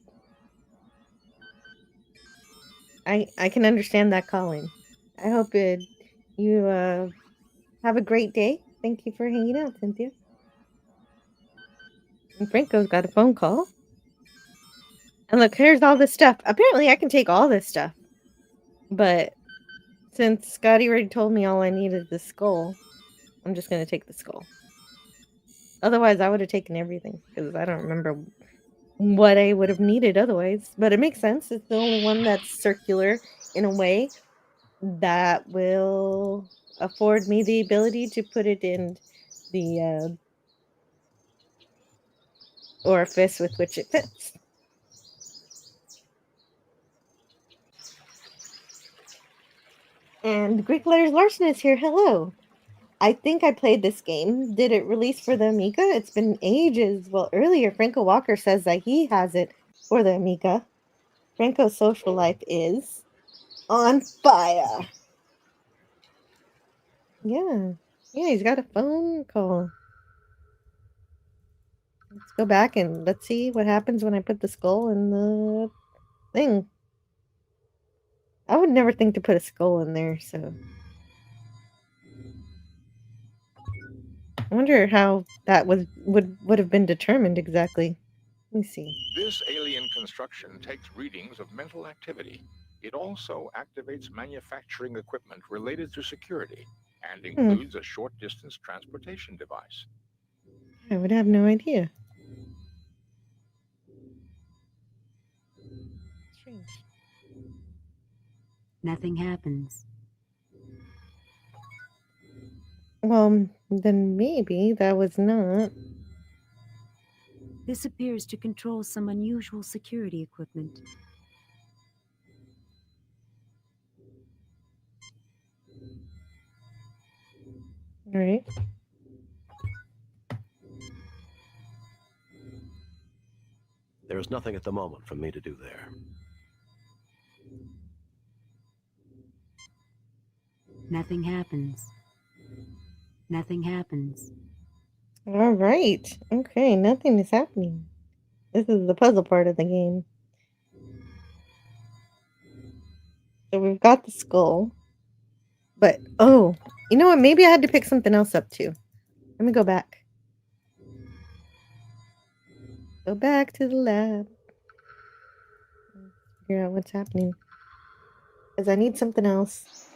I can understand that calling. I hope you have a great day. Thank you for hanging out, Cynthia. And Franco's got a phone call. And look, here's all this stuff. Apparently, I can take all this stuff. But since Scotty already told me all I needed the skull, I'm just going to take the skull. Otherwise, I would have taken everything because I don't remember what I would have needed otherwise. But it makes sense. It's the only one that's circular in a way that will afford me the ability to put it in the orifice with which it fits. And Greek Letters Larson is here. Hello. I think I played this game. Did it release for the Amiga? It's been ages. Well, earlier, Franco Walker says that he has it for the Amiga. Franco's social life is on fire. Yeah. Yeah, he's got a phone call. Let's go back and let's see what happens when I put the skull in the thing. I would never think to put a skull in there, so... I wonder how that would have been determined exactly. Let me see. This alien construction takes readings of mental activity. It also activates manufacturing equipment related to security and includes a short-distance transportation device. I would have no idea. Strange. Nothing happens. Well, then maybe that was not... This appears to control some unusual security equipment. All right. There is nothing at the moment for me to do there. Nothing happens. Nothing happens. All right. Okay, nothing is happening. This is the puzzle part of the game. So we've got the skull. But, oh, you know what? Maybe I had to pick something else up too. Let me go back. Go back to the lab. Figure out what's happening. Because I need something else.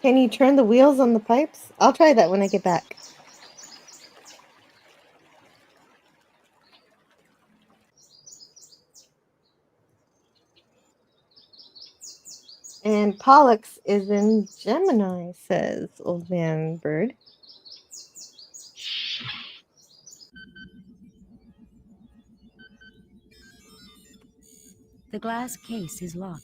Can you turn the wheels on the pipes? I'll try that when I get back. And Pollux is in Gemini, says Old Man Bird. The glass case is locked.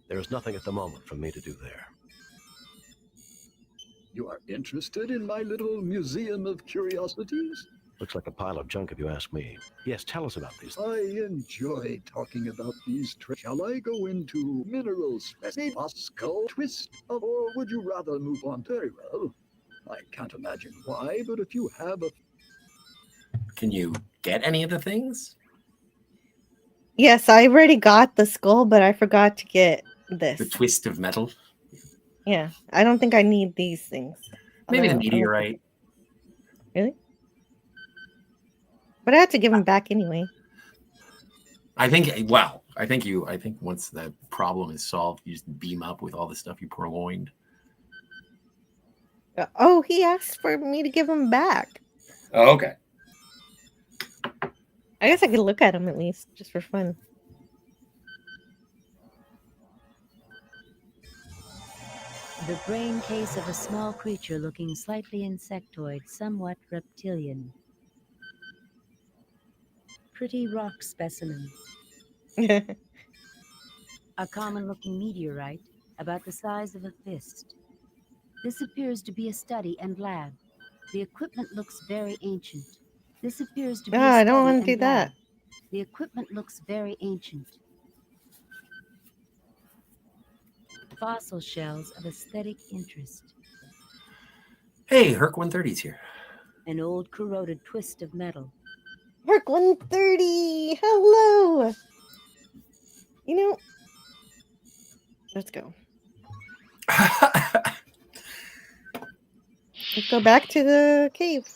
There is nothing at the moment for me to do there. You are interested in my little museum of curiosities? Looks like a pile of junk if you ask me. Yes, tell us about these. I enjoy talking about these. Shall I go into minerals, skull twist, or would you rather move on? Very well. I can't imagine why, but if you have a... Can you get any of the things? Yes, I already got the skull, but I forgot to get this. The twist of metal? Yeah, I don't think I need these things. Maybe the Although, meteorite. Really? But I had to give them back anyway. I think once the problem is solved, you just beam up with all the stuff you purloined. Oh, he asked for me to give them back. Oh, okay. I guess I could look at them at least, just for fun. The brain case of a small creature looking slightly insectoid, somewhat reptilian. Pretty rock specimen. A common-looking meteorite, about the size of a fist. This appears to be a study and lab. The equipment looks very ancient. This appears to be a study I don't want to do and that. lab. The equipment looks very ancient. Fossil shells of aesthetic interest. Hey, Herc 130's here. An old corroded twist of metal. Herc 130! Hello! You know, let's go. Let's go back to the cave.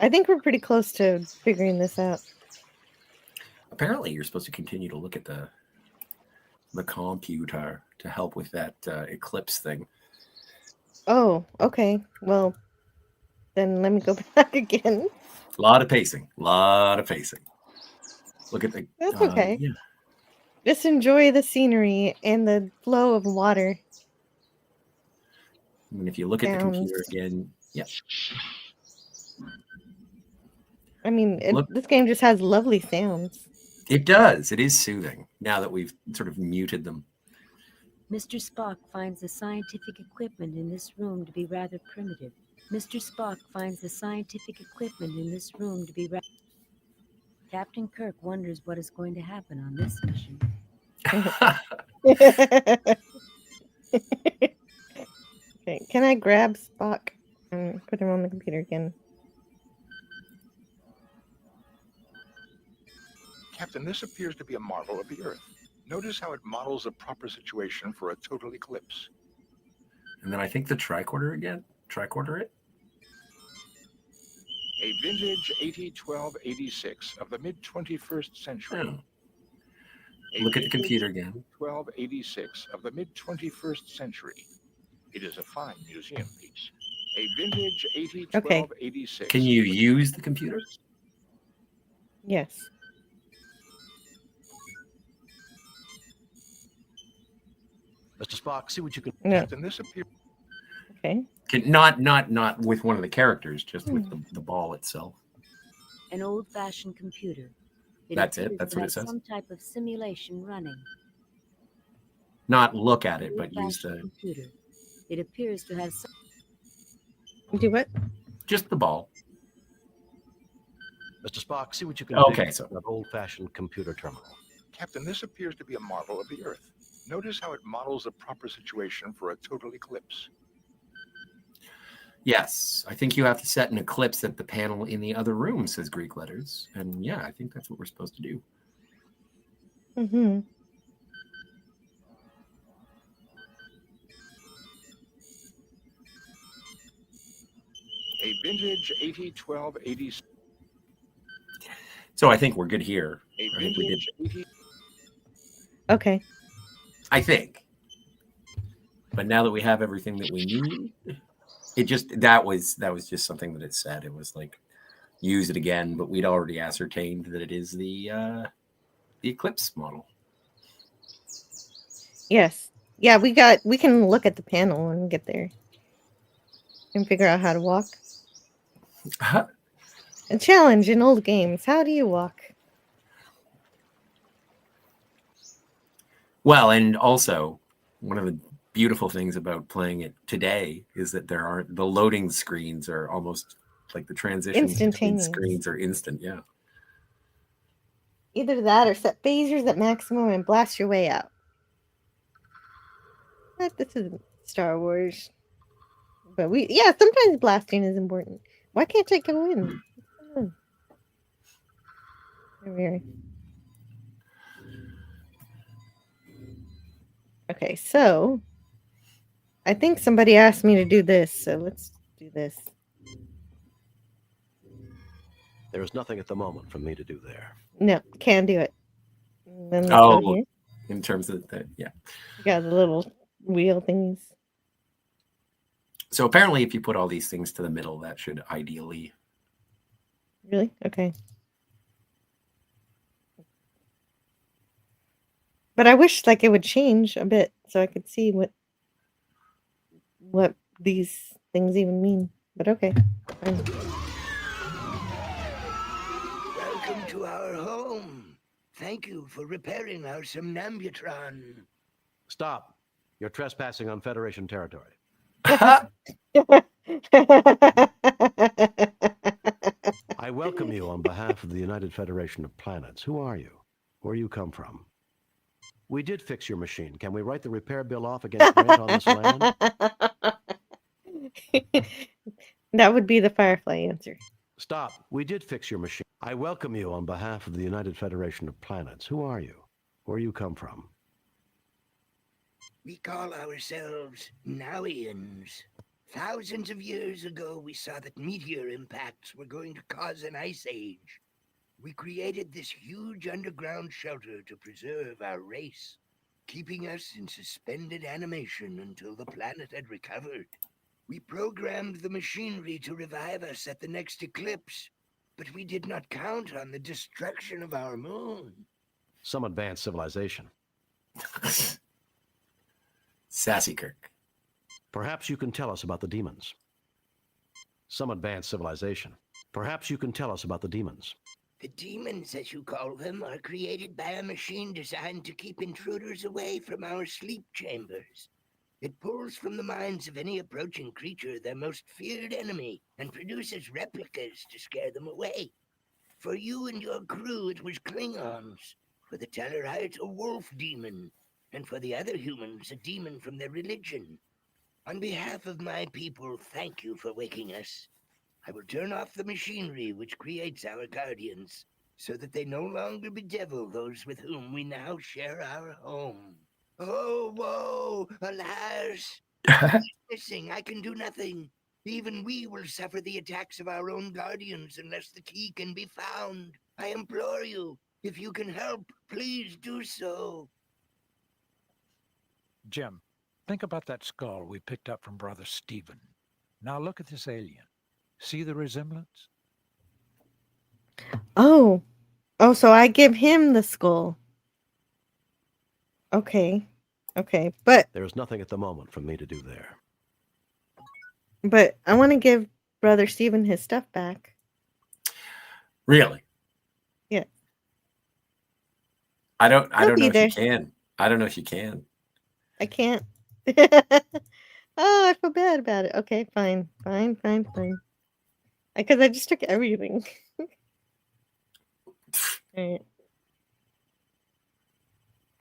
I think we're pretty close to figuring this out. Apparently, you're supposed to continue to look at the computer to help with that eclipse thing. Oh, okay. Well, then let me go back again. A lot of pacing. Look at the... That's okay. Yeah. Just enjoy the scenery and the flow of water. I mean, if you look at the computer again, yeah. I mean, this game just has lovely sounds. It does. It is soothing now that we've sort of muted them. Mr. Spock finds the scientific equipment in this room to be rather primitive. Mr. Spock finds the scientific equipment in this room to be rather... Captain Kirk wonders what is going to happen on this mission. Okay, can I grab Spock and put him on the computer again? Captain, this appears to be a marvel of the Earth. Notice how it models a proper situation for a total eclipse. And then I think the tricorder again. Tricorder it. A vintage 801286 of the mid-21st century. Oh. Look at the computer again. 1286 of the mid-21st century. It is a fine museum piece. A vintage 801286. Can you use the computer? Yes. Mr. Spock, see what you can... No. Captain, this appears... Okay. Not with one of the characters, just with the ball itself. An old-fashioned computer. That's it? appears That's to what have it says? Some type of simulation running. Not look at it, but use Old-fashioned the... computer. It appears to have some... Do what? Just the ball. Mr. Spock, see what you can Okay, do so... with that old-fashioned computer terminal. Captain, this appears to be a marvel of the Earth. Notice how it models a proper situation for a total eclipse. Yes, I think you have to set an eclipse at the panel in the other room, says Greek letters. And yeah, I think that's what we're supposed to do. Mm-hmm. A vintage 801286. So I think we're good here. A I think we did. vintage 80... Okay. I think. But now that we have everything that we need, that was just something that it said. It was like, use it again, but we'd already ascertained that it is the Eclipse model. Yes. Yeah, we can look at the panel and get there. And figure out how to walk. A challenge in old games. How do you walk? Well, and also one of the beautiful things about playing it today is that the loading screens are almost like the transitions between screens are instant. Yeah. Either that or set phasers at maximum and blast your way out. This is Star Wars. But sometimes blasting is important. Why can't I go in? There we are. Okay, so I think somebody asked me to do this, so let's do this. There is nothing at the moment for me to do there. No, can't do it. Then go here. In terms of that, yeah. You got the little wheel things. So apparently if you put all these things to the middle, that should ideally. Really? Okay. But I wish it would change a bit so I could see what these things even mean. But okay. Fine. Welcome to our home. Thank you for repairing our somnambutron. Stop. You're trespassing on Federation territory. I welcome you on behalf of the United Federation of Planets. Who are you? Where you come from? We did fix your machine. Can we write the repair bill off against rent on this land? That would be the Firefly answer. Stop. We did fix your machine. I welcome you on behalf of the United Federation of Planets. Who are you? Where you come from? We call ourselves Nowians. Thousands of years ago, we saw that meteor impacts were going to cause an ice age. We created this huge underground shelter to preserve our race, keeping us in suspended animation until the planet had recovered. We programmed the machinery to revive us at the next eclipse, but we did not count on the destruction of our moon. Some advanced civilization. Sassy Kirk. Perhaps you can tell us about the demons. Some advanced civilization. Perhaps you can tell us about the demons. The demons, as you call them, are created by a machine designed to keep intruders away from our sleep chambers. It pulls from the minds of any approaching creature their most feared enemy and produces replicas to scare them away. For you and your crew, it was Klingons. For the Tellarites, a wolf demon. And for the other humans, a demon from their religion. On behalf of my people, thank you for waking us. I will turn off the machinery which creates our guardians, so that they no longer bedevil those with whom we now share our home. Oh, woe, alas! Missing, I can do nothing. Even we will suffer the attacks of our own guardians unless the key can be found. I implore you, if you can help, please do so. Jim, think about that skull we picked up from Brother Stephen. Now look at this alien. See the resemblance? Oh, so I give him the skull. Okay, but there is nothing at the moment for me to do there. But I want to give Brother Stephen his stuff back. Really? Yeah. I don't know if you can. I don't know if you can. I can't. Oh, I feel bad about it. Okay, fine. Because I just took everything. Right.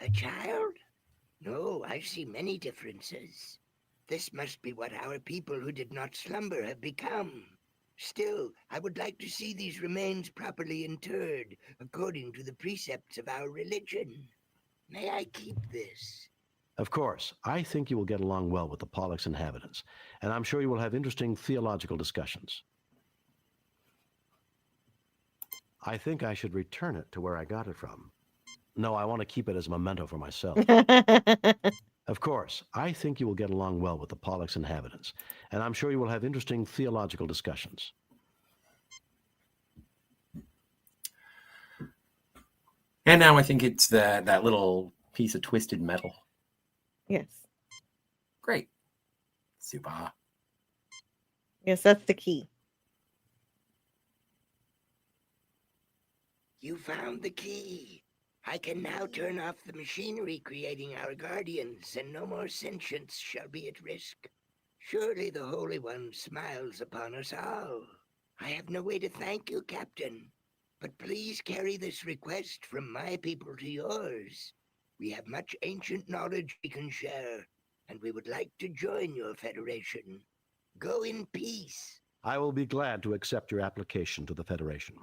A child? No, I see many differences. This must be what our people who did not slumber have become. Still, I would like to see these remains properly interred, according to the precepts of our religion. May I keep this? Of course. I think you will get along well with the Pollux inhabitants, and I'm sure you will have interesting theological discussions. I think I should return it to where I got it from. No, I want to keep it as a memento for myself. Of course, I think you will get along well with the Pollux inhabitants, and I'm sure you will have interesting theological discussions. And now I think it's that little piece of twisted metal. Yes. Great. Super. Yes, that's the key. You found the key. I can now turn off the machinery creating our guardians, and no more sentience shall be at risk. Surely the Holy One smiles upon us all. I have no way to thank you, Captain, but please carry this request from my people to yours. We have much ancient knowledge we can share, and we would like to join your federation. Go in peace. I will be glad to accept your application to the Federation.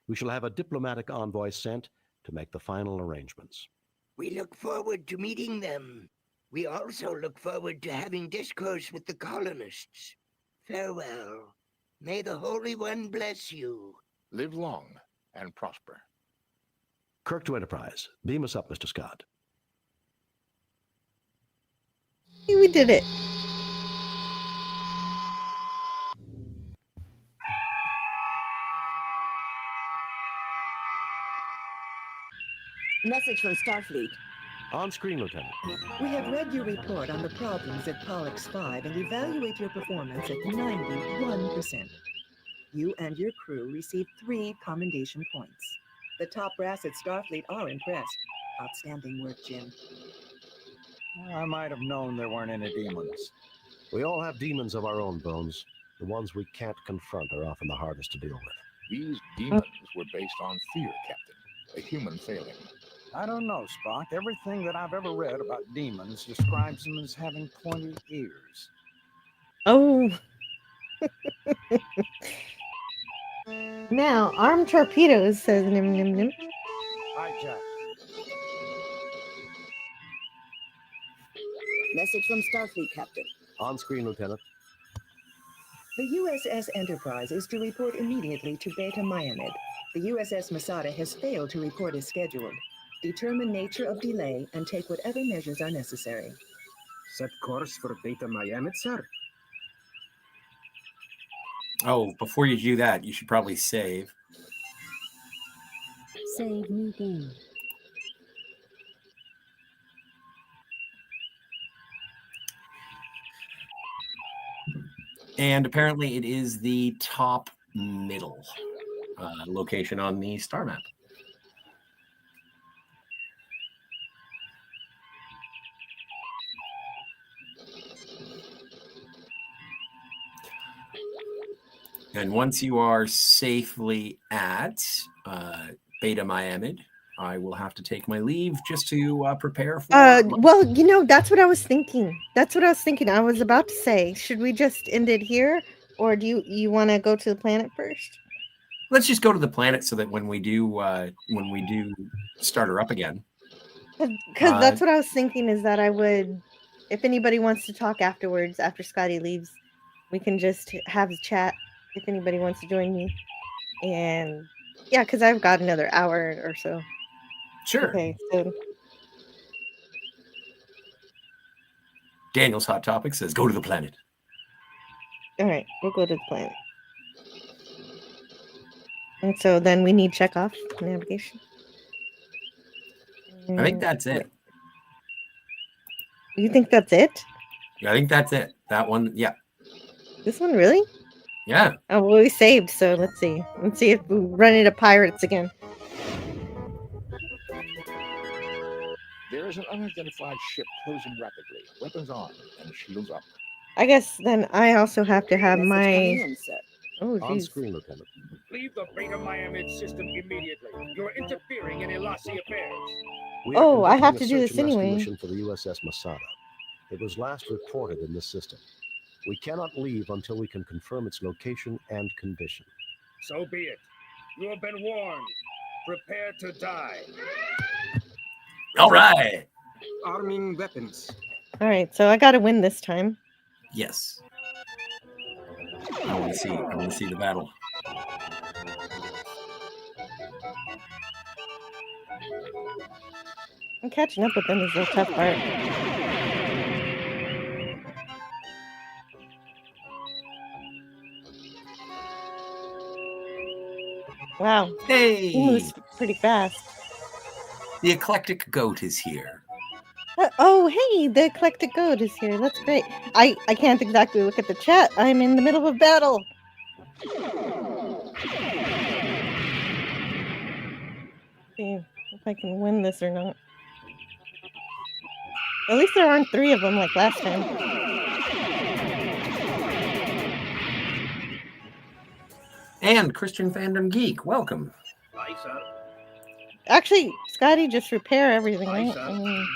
We shall have a diplomatic envoy sent to make the final arrangements. We look forward to meeting them. We also look forward to having discourse with the colonists. Farewell. May the Holy One bless you. Live long and prosper. Kirk to Enterprise. Beam us up, Mr. Scott. We did it. Message from Starfleet. On screen, Lieutenant. We have read your report on the problems at Pollux 5 and evaluate your performance at 91%. You and your crew received 3 commendation points. The top brass at Starfleet are impressed. Outstanding work, Jim. I might have known there weren't any demons. We all have demons of our own, Bones. The ones we can't confront are often the hardest to deal with. These demons were based on fear, Captain. A human failing. I don't know, Spock. Everything that I've ever read about demons describes them as having pointy ears. Oh. Now, armed torpedoes, says Nim Nim Nim. Hijack. Message from Starfleet, Captain. On screen, Lieutenant. The USS Enterprise is to report immediately to Beta Myamed. The USS Masada has failed to report as scheduled. Determine nature of delay and take whatever measures are necessary. Set course for Beta Myamed, sir. Oh, before you do that, you should probably save. Save new game. And apparently it is the top middle location on the star map. And once you are safely at Beta Myamed, I will have to take my leave just to prepare for... Well, you know, that's what I was thinking. I was about to say, should we just end it here? Or do you want to go to the planet first? Let's just go to the planet so that when we do start her up again. Because that's what I was thinking, is that I would, if anybody wants to talk afterwards, after Scotty leaves, we can just have a chat if anybody wants to join me. And yeah, because I've got another hour or so. Sure. Okay, so Daniel's Hot Topic says, go to the planet. all right, we'll go to the planet. And so then we need Chekhov navigation. I think that's it. You think that's it? Yeah, I think that's it. That one, yeah. This one, really? Yeah. Oh, well, we saved, so let's see. Let's see if we run into pirates again. There is an unidentified ship closing rapidly, weapons on and shields up. I guess then I also have to have my... Oh, On geez. screen, Lieutenant. Leave the Beta Myamed system immediately. You're interfering in Elasi affairs. We are Oh, I have conducting to a do search this and rescue anyway. mission for the USS Masada. It was last reported in this system. We cannot leave until we can confirm its location and condition. So be it. You have been warned. Prepare to die. All right. Arming weapons. All right, so I got to win this time. Yes. I want to see the battle. And catching up with them is the tough part. Wow. Hey! He moves pretty fast. The eclectic goat is here. Oh, hey, the eclectic goat is here. That's great. I can't exactly look at the chat. I'm in the middle of battle. See if I can win this or not. At least there aren't 3 of them like last time. And Christian Fandom Geek, welcome. Aye, sir. Actually, Scotty, just repair everything, Aye, right? sir. I mean,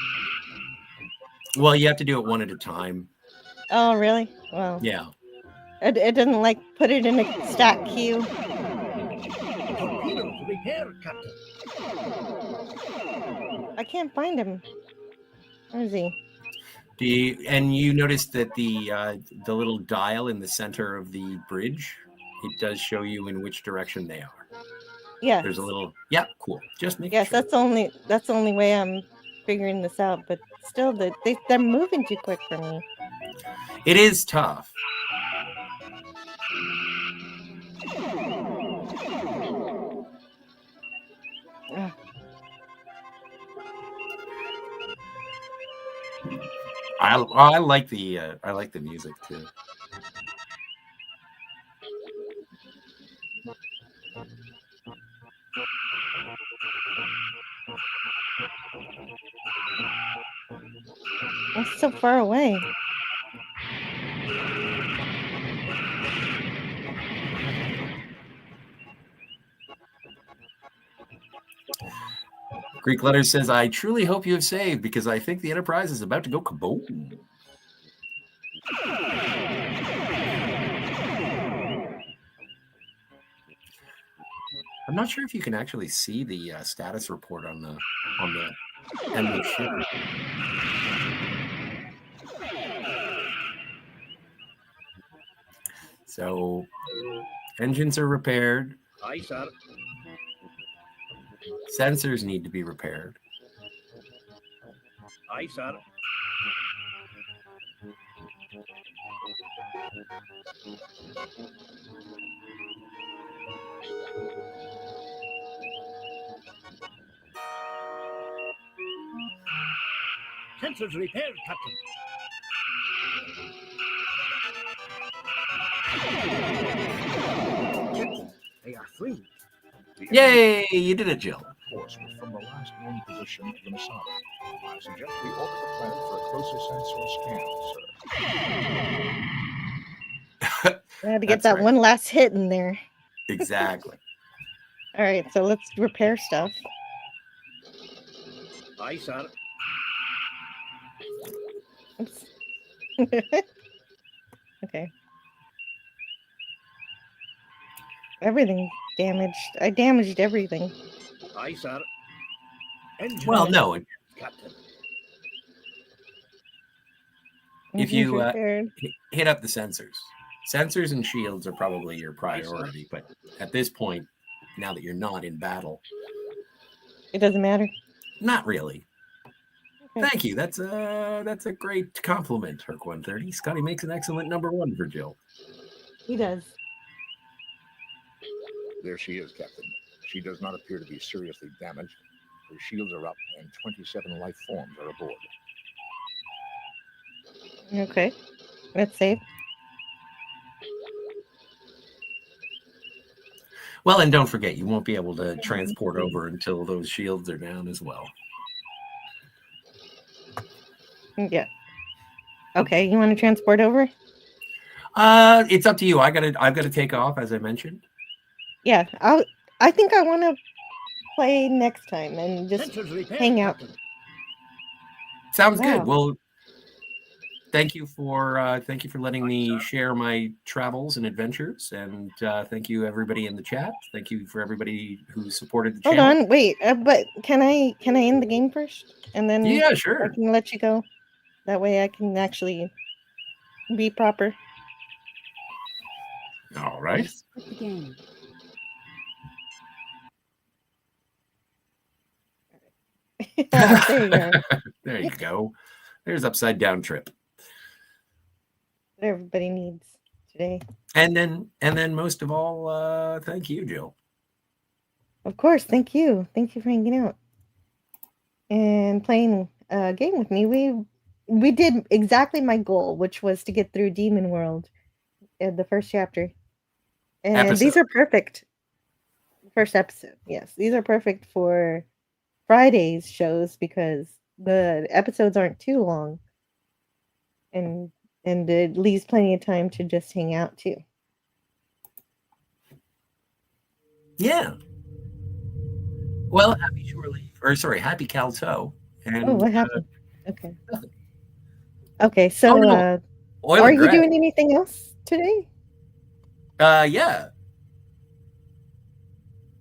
Well, you have to do it one at a time. oh, really? Well, Yeah. it doesn't like put it in a stack queue. Torpedoes repaired, Captain. I can't find him. Where is he? And you notice that the little dial in the center of the bridge, it does show you in which direction they are. Yeah. There's a little. Yeah, cool. Just make Yes, sure. that's the only way I'm figuring this out. But still, they're moving too quick for me. It is tough. Ugh. I like the music too. It's so far away. Greek Letters says, I truly hope you have saved because I think the Enterprise is about to go kaboom. I'm not sure if you can actually see the status report on the enemy ship. So, engines are repaired. Aye, sir. Sensors need to be repaired. Aye, sir. Sensors repaired, Captain. They are free. Yay! You did it, Jill. Course was from the last known position of the Masada. I suggest we orbit the planet for a closer sensor scan, sir. I had to get that one last hit in there. Exactly. All right, so let's repair stuff. Aye, sir. Oops. Okay. Everything damaged. I damaged everything. Aye, sir. Well, no. Captain. If you repaired. hit up the sensors and shields are probably your priority. But at this point, now that you're not in battle, it doesn't matter. Not really. Okay. Thank you. That's a great compliment, Herc 130. Scotty makes an excellent #1 for Jill. He does. There she is, Captain. She does not appear to be seriously damaged. Her shields are up, and 27 life forms are aboard. Okay. That's safe. Well, and don't forget, you won't be able to transport over until those shields are down as well. Yeah. Okay, you want to transport over? It's up to you. I've got to take off, as I mentioned. Yeah, I think I want to play next time and just hang out. Sounds good. Well, thank you for letting me share my travels and adventures, and thank you everybody in the chat. Thank you for everybody who supported the channel. Hold on, wait. But can I end the game first, and then yeah, sure. I can let you go. That way, I can actually be proper. All right. The game. There you go. There you go. There's upside down trip. What everybody needs today. And then most of all, thank you, Jill. Of course. Thank you. Thank you for hanging out and playing a game with me. We did exactly my goal, which was to get through Demon World in the first chapter. And these Episode. are perfect. First episode, yes. These are perfect for Friday's shows because the episodes aren't too long. And it leaves plenty of time to just hang out too. Yeah. Well, happy shore leave, or sorry, happy Kal-toh. And Oh, what happened? Okay. Okay, so Oh, no. Oil are and you Greg. doing anything else today? Yeah.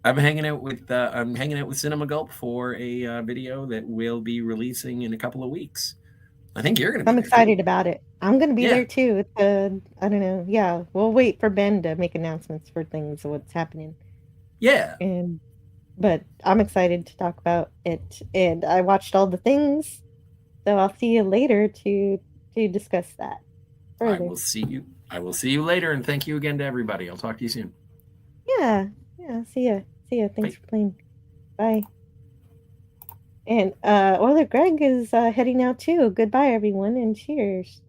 I'm hanging out with Cinema Gulp for a video that we'll be releasing in a couple of weeks. I think you're going to be I'm there, excited too. about it. I'm going to be Yeah. there too. It's I don't know. Yeah, we'll wait for Ben to make announcements for things of what's happening. Yeah. But I'm excited to talk about it. And I watched all the things, so I'll see you later to discuss that I further. will see you later, and thank you again to everybody. I'll talk to you soon. Yeah. See ya. Thanks for playing. Bye. And Oiler Greg is heading out too. Goodbye, everyone, and cheers.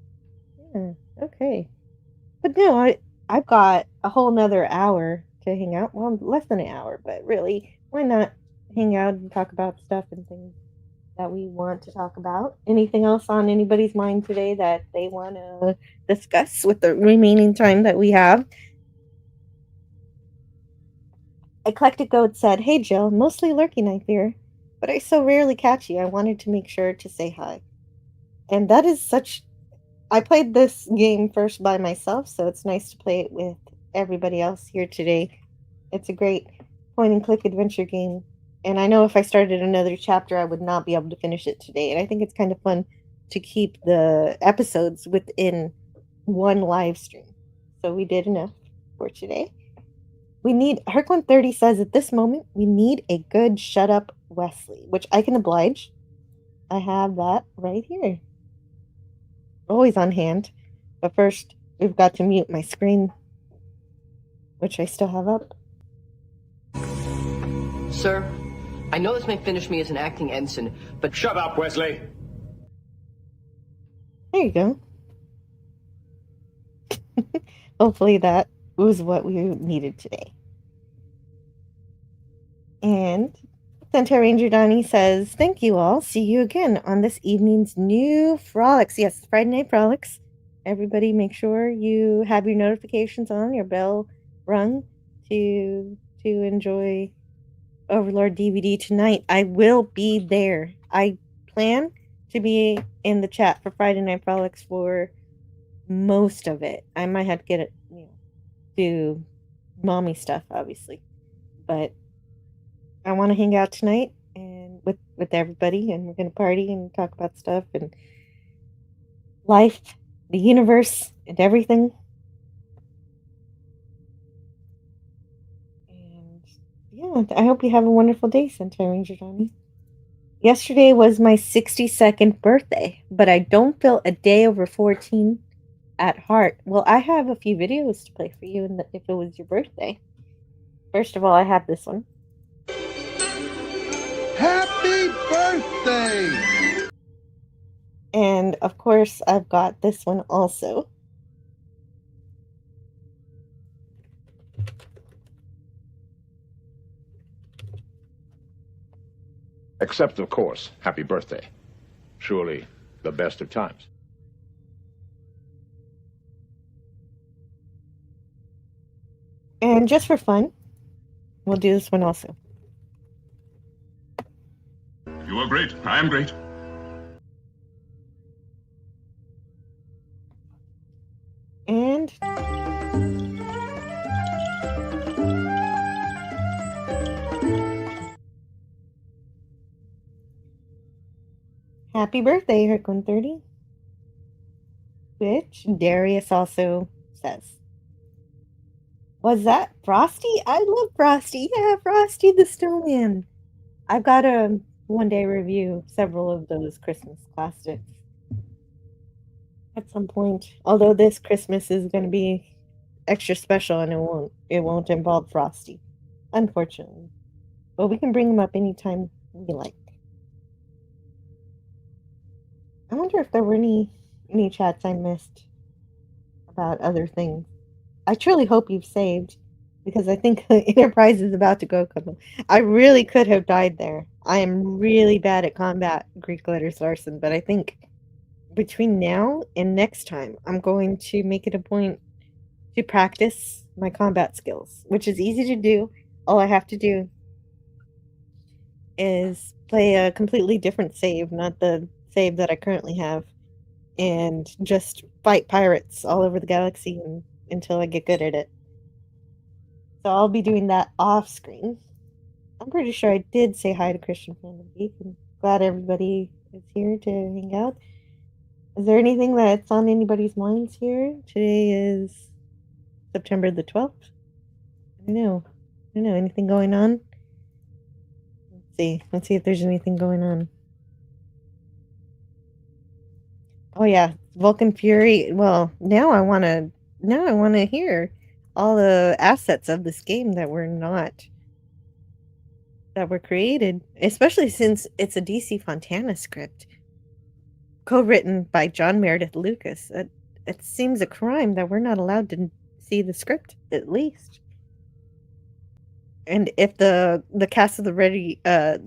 Yeah. Okay. But no, I've got a whole nother hour to hang out. Well, less than an hour, but really, why not hang out and talk about stuff and things that we want to talk about? Anything else on anybody's mind today that they want to discuss with the remaining time that we have? Eclectic Goat said, "Hey Jill, mostly lurking I fear, but I so rarely catch you. I wanted to make sure to say hi." And that is such. I played this game first by myself, so it's nice to play it with everybody else here today. It's a great point and click adventure game. And I know if I started another chapter, I would not be able to finish it today. And I think it's kind of fun to keep the episodes within one live stream. So we did enough for today. We need, Herc130 says at this moment, we need a good shut up Wesley, which I can oblige. I have that right here. Always on hand. But first, we've got to mute my screen, which I still have up. Sir, I know this may finish me as an acting ensign, but... Shut up, Wesley! There you go. Hopefully that was what we needed today. And Centaur Ranger Donnie says, "Thank you all. See you again on this evening's new Frolics." Yes, Friday Night Frolics. Everybody make sure you have your notifications on, your bell rung to enjoy Overlord DVD tonight. I will be there. I plan to be in the chat for Friday Night Frolics for most of it. I might have to get it, do mommy stuff, obviously. But I want to hang out tonight and with everybody, and we're going to party and talk about stuff and life, the universe, and everything. And yeah, I hope you have a wonderful day, Centaur Ranger Johnny. Yesterday was my 62nd birthday, but I don't feel a day over 14 at heart. Well, I have a few videos to play for you if it was your birthday. First of all, I have this one. Happy birthday! And of course, I've got this one also. Except, of course, happy birthday. Surely the best of times. And just for fun, we'll do this one also. You are great. I am great. And happy birthday, Herc130. Which Darius also says. Was that Frosty? I love Frosty. Yeah, Frosty the Snowman. I've got to one day review several of those Christmas classics at some point. Although this Christmas is going to be extra special and it won't involve Frosty, unfortunately. Well, we can bring them up anytime we like. I wonder if there were any chats I missed about other things. I truly hope you've saved, because I think the Enterprise is about to go. I really could have died there. I am really bad at combat, Greek letters Larson, but I think between now and next time, I'm going to make it a point to practice my combat skills, which is easy to do. All I have to do is play a completely different save, not the save that I currently have, and just fight pirates all over the galaxy until I get good at it. So I'll be doing that off screen. I'm pretty sure I did say hi to Christian Fandom Geek, and glad everybody is here to hang out. Is there anything that's on anybody's minds here? Today is September the 12th. I don't know. Anything going on? Let's see if there's anything going on. Oh yeah, Vulcan Fury. Well, now I want to hear all the assets of this game that were created, especially since it's a DC Fontana script, co-written by John Meredith Lucas. It seems a crime that we're not allowed to see the script, at least. And if the cast of the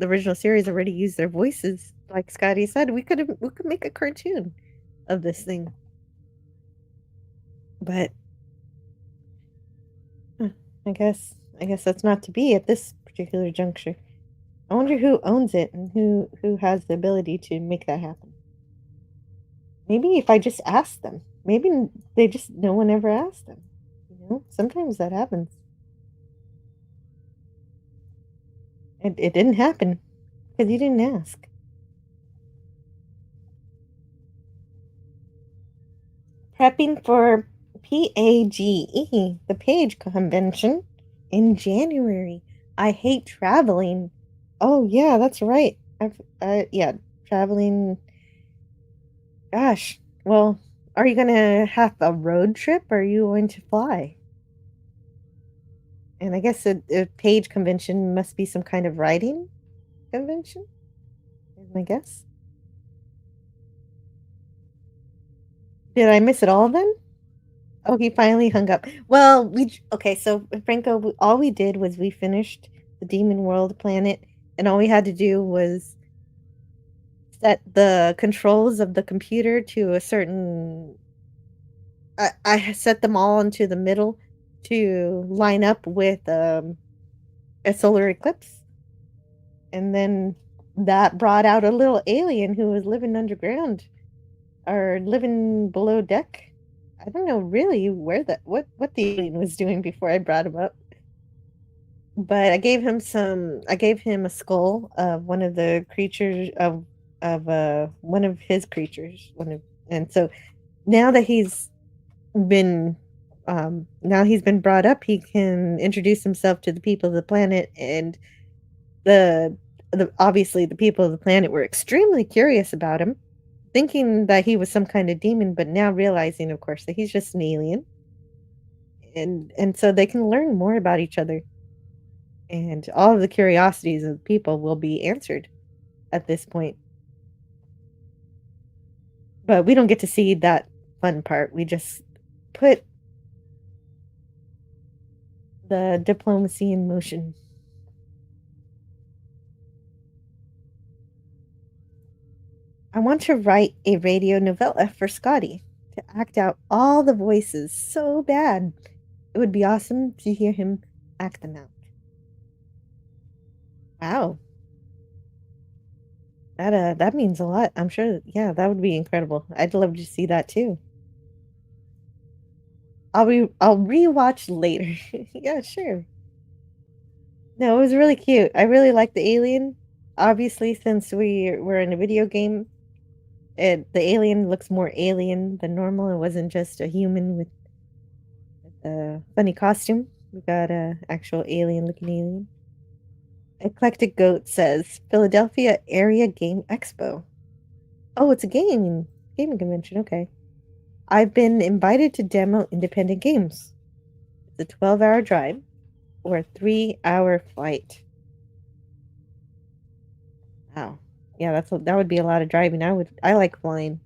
original series already used their voices, like Scotty said, we could make a cartoon of this thing. But I guess that's not to be at this particular juncture. I wonder who owns it and who has the ability to make that happen. Maybe if I just ask them. Maybe no one ever asked them. Sometimes that happens. It didn't happen because you didn't ask. Prepping for PAGE, the Page Convention, in January. I hate traveling. Oh yeah, that's right. Traveling. Gosh, well, are you gonna have a road trip, or are you going to fly? And I guess a Page Convention must be some kind of writing convention, is my guess. Did I miss it all then? Oh, he finally hung up. Well, so Franco, all we did was we finished the Demon World planet, and all we had to do was set the controls of the computer to a certain. I set them all into the middle to line up with a solar eclipse, and then that brought out a little alien who was living underground or living below deck. I don't know really what the alien was doing before I brought him up. But I gave him a skull of one of the creatures of one of his creatures. And so now that he's been brought up, he can introduce himself to the people of the planet, and obviously the people of the planet were extremely curious about him, thinking that he was some kind of demon, but now realizing, of course, that he's just an alien. And so they can learn more about each other. And all of the curiosities of people will be answered at this point. But we don't get to see that fun part. We just put the diplomacy in motion. I want to write a radio novella for Scotty to act out all the voices so bad. It would be awesome to hear him act them out. Wow. That means a lot. I'm sure, yeah, that would be incredible. I'd love to see that too. I'll rewatch later. Yeah, sure. No, it was really cute. I really like the alien. Obviously, since we're in a video game, the alien looks more alien than normal. It wasn't just a human with a funny costume. We got a actual alien-looking alien. Eclectic Goat says Philadelphia Area Game Expo. Oh, it's a gaming convention. Okay. I've been invited to demo independent games. It's a 12-hour drive or a 3-hour flight. Wow. Yeah, that would be a lot of driving. I like flying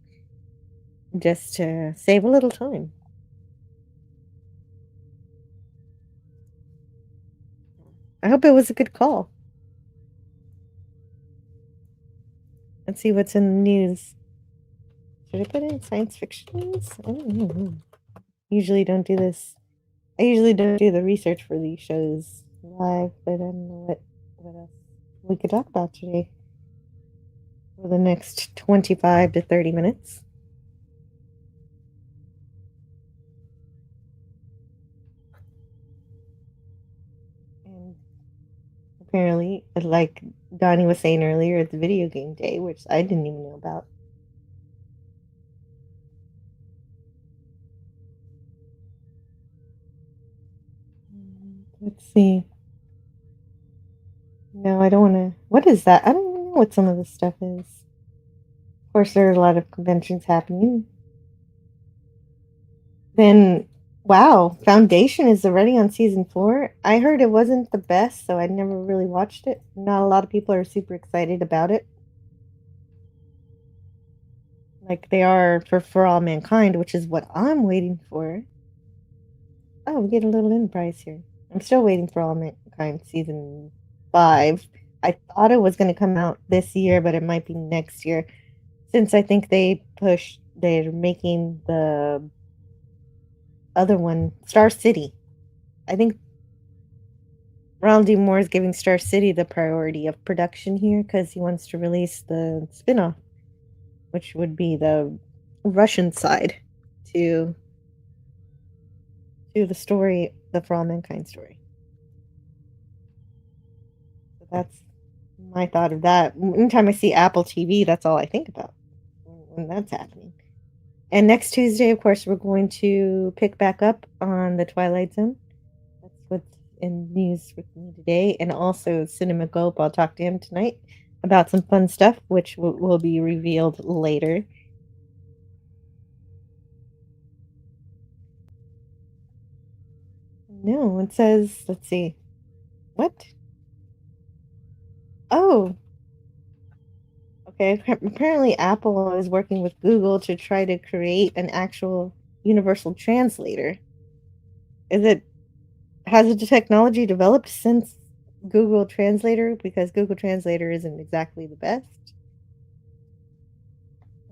just to save a little time. I hope it was a good call. Let's see what's in the news. Should I put in science fictions? I don't know. Usually don't do this. I usually don't do the research for these shows live, but I don't know what else we could talk about today for the next 25 to 30 minutes. And apparently, like Donnie was saying earlier, it's video game day, which I didn't even know about. Let's see. No, I don't want to. What is that? I don't even know what some of this stuff is. Of course, there are a lot of conventions happening. Then, wow, Foundation is already on season 4. I heard it wasn't the best, so I never really watched it. Not a lot of people are super excited about it. Like they are for All Mankind, which is what I'm waiting for. Oh, we get a little Enterprise here. I'm still waiting for All Mankind season 5. I thought it was going to come out this year, but it might be next year. Since I think they're making the other one, Star City. I think Ronald D. Moore is giving Star City the priority of production here because he wants to release the spin-off, which would be the Russian side to the story, the For All Mankind story. So that's my thought of that. Anytime I see Apple TV, that's all I think about when that's happening. And next Tuesday, of course, we're going to pick back up on the Twilight Zone. That's what's in news with me today. And also Cinema Gope. I'll talk to him tonight about some fun stuff, which will be revealed later. No, it says, let's see. What? Oh. Okay, apparently Apple is working with Google to try to create an actual universal translator. Has the technology developed since Google Translator? Because Google Translator isn't exactly the best.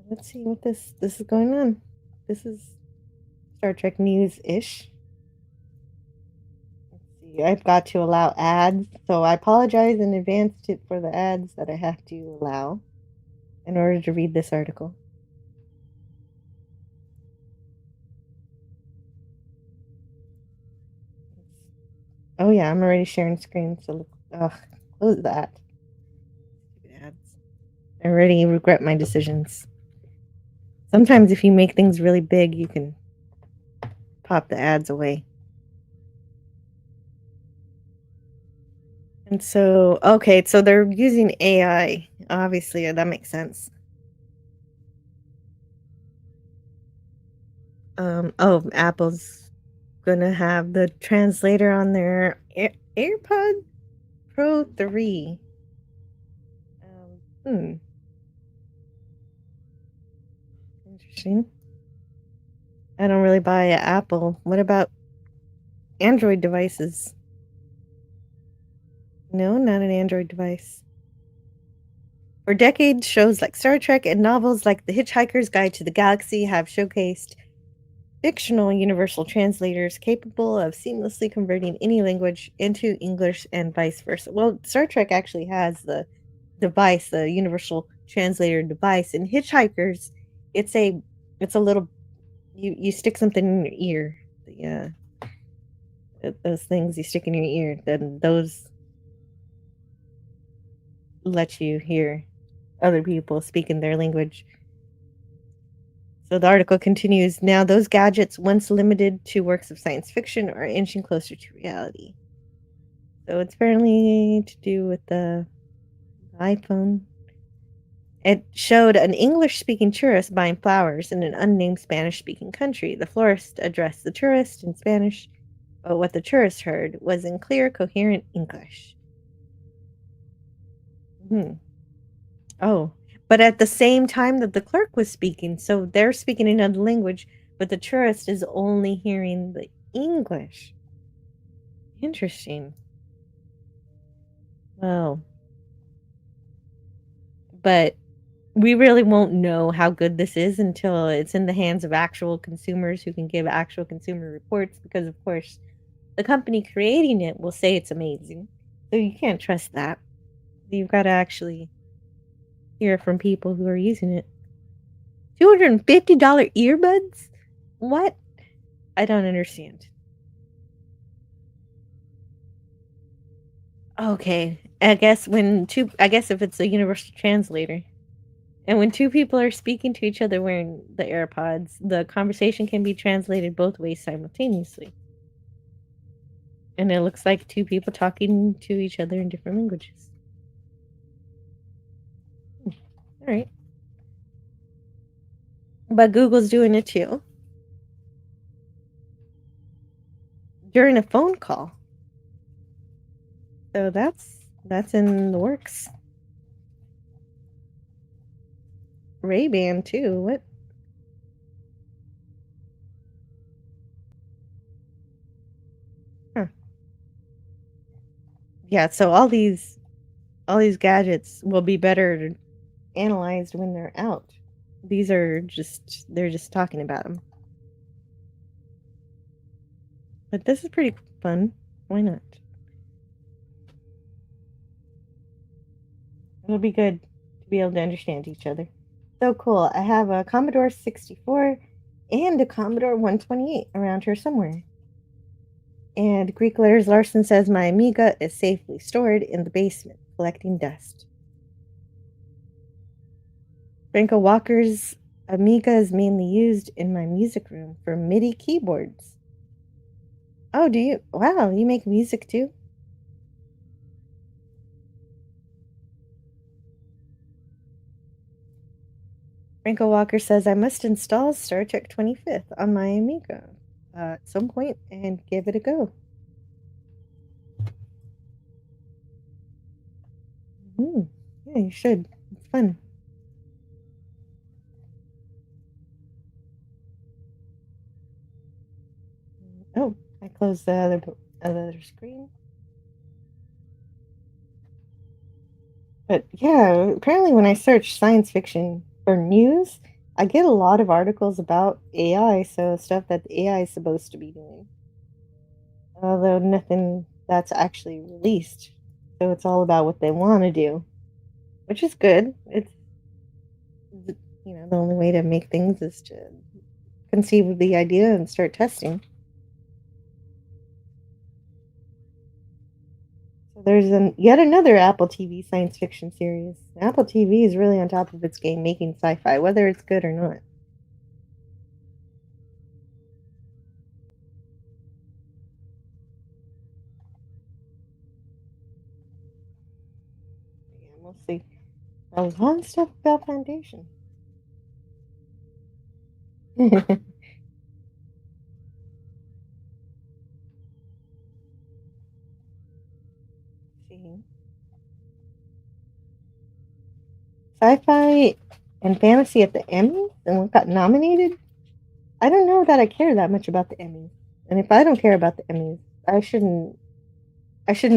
Let's see what this is going on. This is Star Trek news-ish. Let's see. I've got to allow ads, so I apologize in advance for the ads that I have to allow in order to read this article. Oh yeah, I'm already sharing screen, so look. Ugh, close that. Ads. I already regret my decisions. Sometimes if you make things really big, you can pop the ads away. And so, okay, so they're using AI. Obviously, that makes sense. Apple's gonna have the translator on their AirPod Pro 3. Interesting. I don't really buy Apple. What about Android devices? No, not an Android device. For decades, shows like Star Trek and novels like The Hitchhiker's Guide to the Galaxy have showcased fictional universal translators capable of seamlessly converting any language into English and vice versa. Well, Star Trek actually has the device, the universal translator device. In Hitchhikers, it's a little you stick something in your ear. Yeah, those things you stick in your ear, then those let you hear other people speaking their language. So the article continues, now those gadgets, once limited to works of science fiction, are inching closer to reality. So it's apparently to do with the iPhone. It showed an English-speaking tourist buying flowers in an unnamed Spanish-speaking country. The florist addressed the tourist in Spanish, but what the tourist heard was in clear, coherent English. Oh, but at the same time that the clerk was speaking, so they're speaking another language, but the tourist is only hearing the English. Interesting. Well, but we really won't know how good this is until it's in the hands of actual consumers who can give actual consumer reports, because of course the company creating it will say it's amazing. So you can't trust that. You've got to actually hear from people who are using it. $250 earbuds? What? I don't understand. Okay. I guess if it's a universal translator. And when two people are speaking to each other wearing the AirPods, the conversation can be translated both ways simultaneously. And it looks like two people talking to each other in different languages. All right. But Google's doing it too. During a phone call. So that's in the works. Ray-Ban too. What? Huh. Yeah, so all these gadgets will be better analyzed when they're out. These are they're just talking about them. But this is pretty fun. Why not? It'll be good to be able to understand each other. So cool. I have a Commodore 64 and a Commodore 128 around here somewhere. And Greek Letters Larson says my Amiga is safely stored in the basement, collecting dust. Franco Walker's Amiga is mainly used in my music room for MIDI keyboards. Oh, do you? Wow, you make music too? Franco Walker says I must install Star Trek 25th on my Amiga at some point and give it a go. Yeah, you should. It's fun. Oh, I closed the other screen. But yeah, apparently when I search science fiction for news, I get a lot of articles about AI, so stuff that the AI is supposed to be doing. Although nothing that's actually released. So it's all about what they want to do, which is good. It's, the only way to make things is to conceive of the idea and start testing. So there's yet another Apple TV science fiction series. Apple TV is really on top of its game making sci-fi, whether it's good or not. Yeah, mostly a lot of stuff about Foundation. Sci-fi and fantasy at the Emmys and what got nominated? I don't know that I care that much about the Emmys. And if I don't care about the Emmys, I shouldn't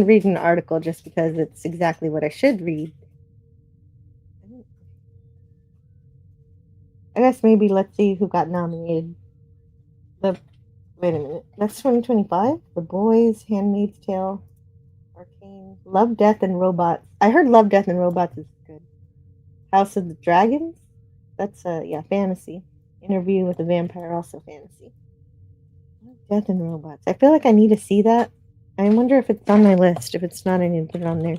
read an article just because it's exactly what I should read. I guess maybe let's see who got nominated. Wait a minute. That's 2025? The Boys, Handmaid's Tale, Arcane, Love, Death, and Robots. I heard Love, Death, and Robots is good. House of the Dragons? That's fantasy. Interview with a Vampire, also fantasy. Death and Robots. I feel like I need to see that. I wonder if it's on my list. If it's not, I need to put it on there.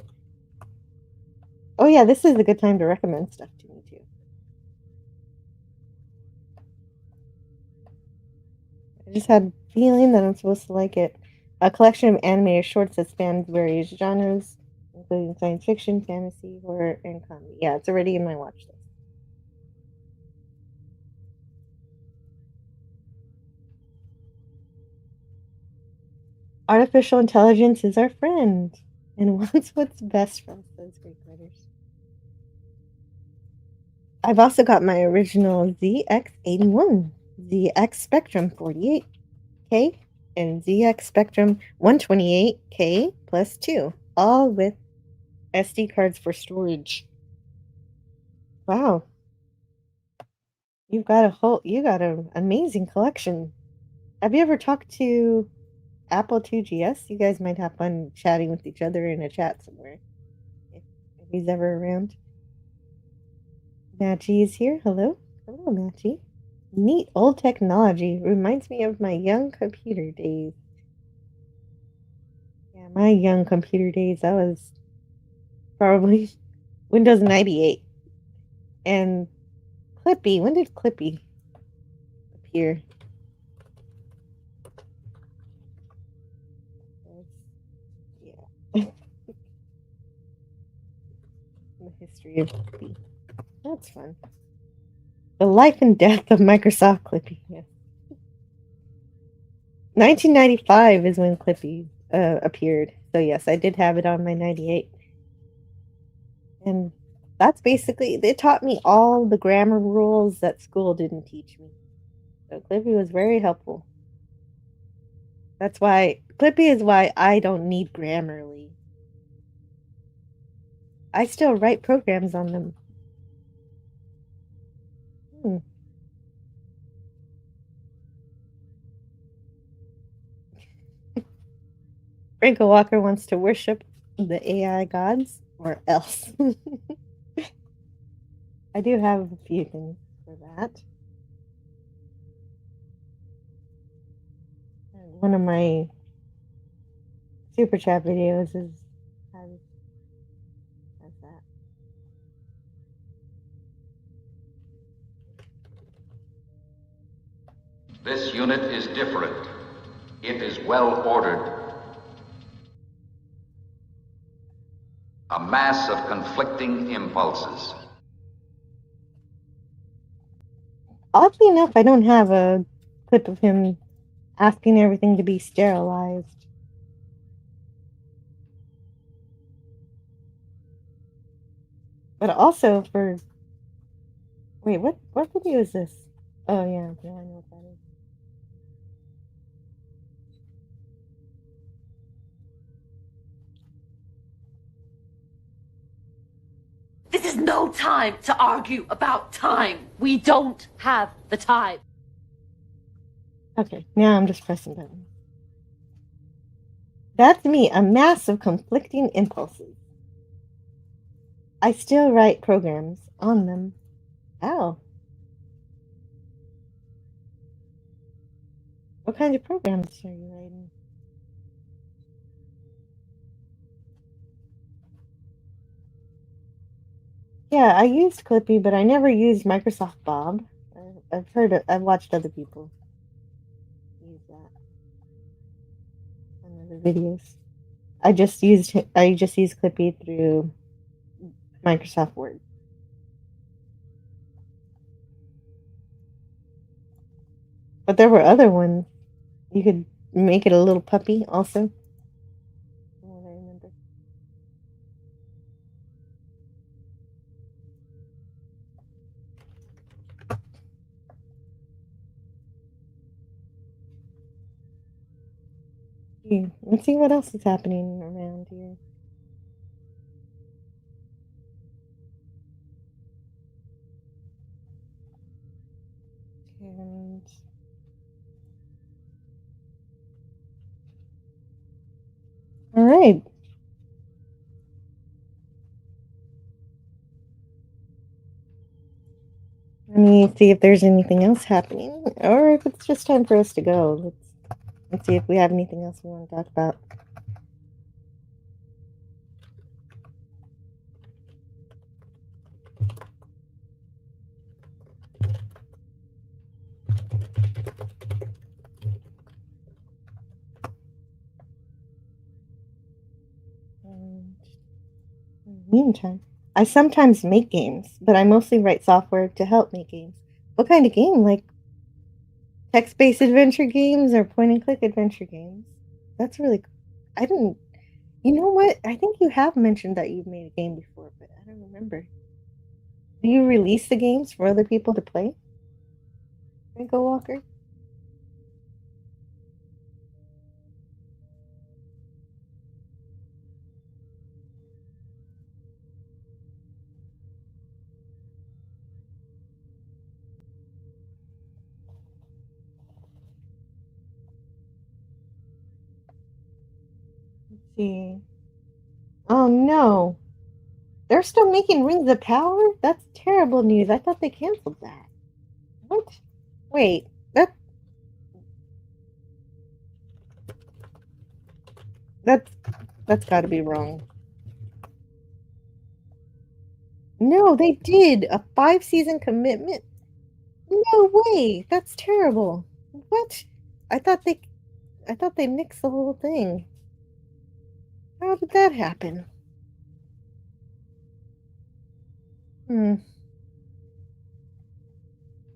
Oh yeah, this is a good time to recommend stuff to me too. I just had a feeling that I'm supposed to like it. A collection of animated shorts that spans various genres, including science fiction, fantasy, horror, and comedy. Yeah, it's already in my watch list. Artificial intelligence is our friend and wants what's best for us, those Greek letters. I've also got my original ZX81, ZX Spectrum 48K, and ZX Spectrum 128K plus 2, all with SD cards for storage. Wow. You got an amazing collection. Have you ever talked to Apple 2GS? You guys might have fun chatting with each other in a chat somewhere. If he's ever around. Matchy is here. Hello. Hello, Matchy. Neat old technology. Reminds me of my young computer days. Yeah, my young computer days, I was probably Windows 98. And Clippy. When did Clippy appear? Yeah. The history of Clippy. That's fun. The life and death of Microsoft Clippy. Yeah. 1995 is when Clippy appeared. So yes, I did have it on my 98. And that's basically, it taught me all the grammar rules that school didn't teach me. So Clippy was very helpful. That's why, Clippy is why I don't need Grammarly. I still write programs on them. Franco Walker wants to worship the AI gods, or else. I do have a few things for that. One of my super chat videos has that. This unit is different. It is well ordered. A mass of conflicting impulses. Oddly enough, I don't have a clip of him asking everything to be sterilized. But also for... Wait, what video is this? Oh, yeah, no, I know what that is. This is no time to argue about time. We don't have the time. Okay, now I'm just pressing buttons. That's me, a mass of conflicting impulses. I still write programs on them. Ow. What kind of programs are you writing? Yeah, I used Clippy, but I never used Microsoft Bob. I've watched other people use that on other videos. I just used Clippy through Microsoft Word. But there were other ones. You could make it a little puppy also. From what I remember. Here, let's see what else is happening around here. And all right. Let me see if there's anything else happening, or if it's just time for us to go. Let's see if we have anything else we want to talk about. And in the meantime, I sometimes make games, but I mostly write software to help make games. What kind of game? Like text-based adventure games or point-and-click adventure games? That's really... I didn't... You know what? I think you have mentioned that you've made a game before, but I don't remember. Do you release the games for other people to play? Franco Walker? Let's see. Oh no. They're still making Rings of Power? That's terrible news. I thought they canceled that. What? Wait, that's got to be wrong. No, they did a 5-season commitment. No way. That's terrible. What? I thought they nixed the whole thing. How did that happen?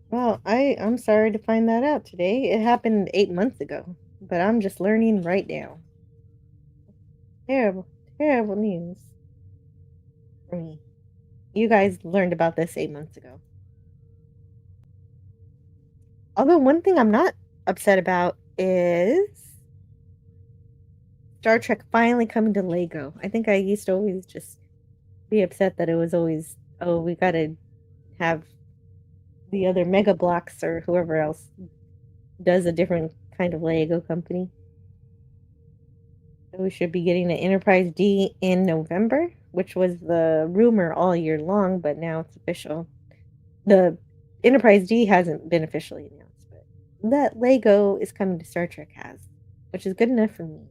Well, I'm sorry to find that out today. It happened 8 months ago, but I'm just learning right now. Terrible, terrible news for me. You guys learned about this 8 months ago. Although one thing I'm not upset about is Star Trek finally coming to Lego. I think I used to always just be upset that it was always, oh, we gotta have the other Mega Blocks or whoever else does a different kind of Lego company. So we should be getting the Enterprise D in November, which was the rumor all year long, but now it's official. The Enterprise D hasn't been officially announced, but that Lego is coming to Star Trek has, which is good enough for me.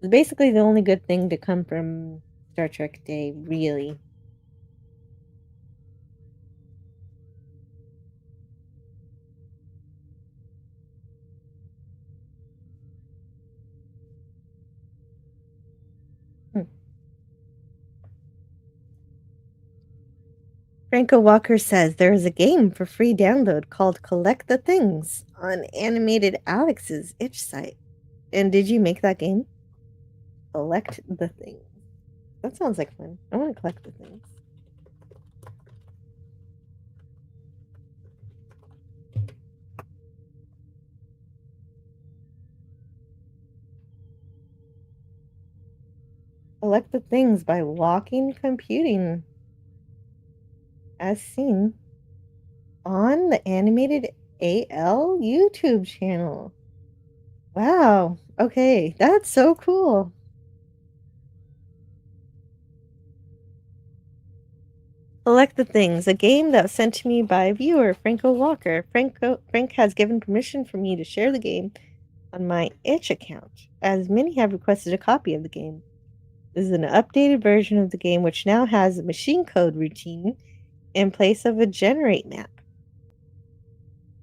It's basically the only good thing to come from Star Trek Day, really. Franco Walker says there is a game for free download called Collect the Things on Animated Alex's itch site. And did you make that game? Collect the Things. That sounds like fun. I want to collect the things. Collect the things by walking computing. As seen on the Animated AL YouTube channel. Wow. Okay, that's so cool. Collect the Things, a game that was sent to me by viewer Franco Walker. Frank has given permission for me to share the game on my itch account, as many have requested a copy of the game. This is an updated version of the game which now has a machine code routine in place of a generate map.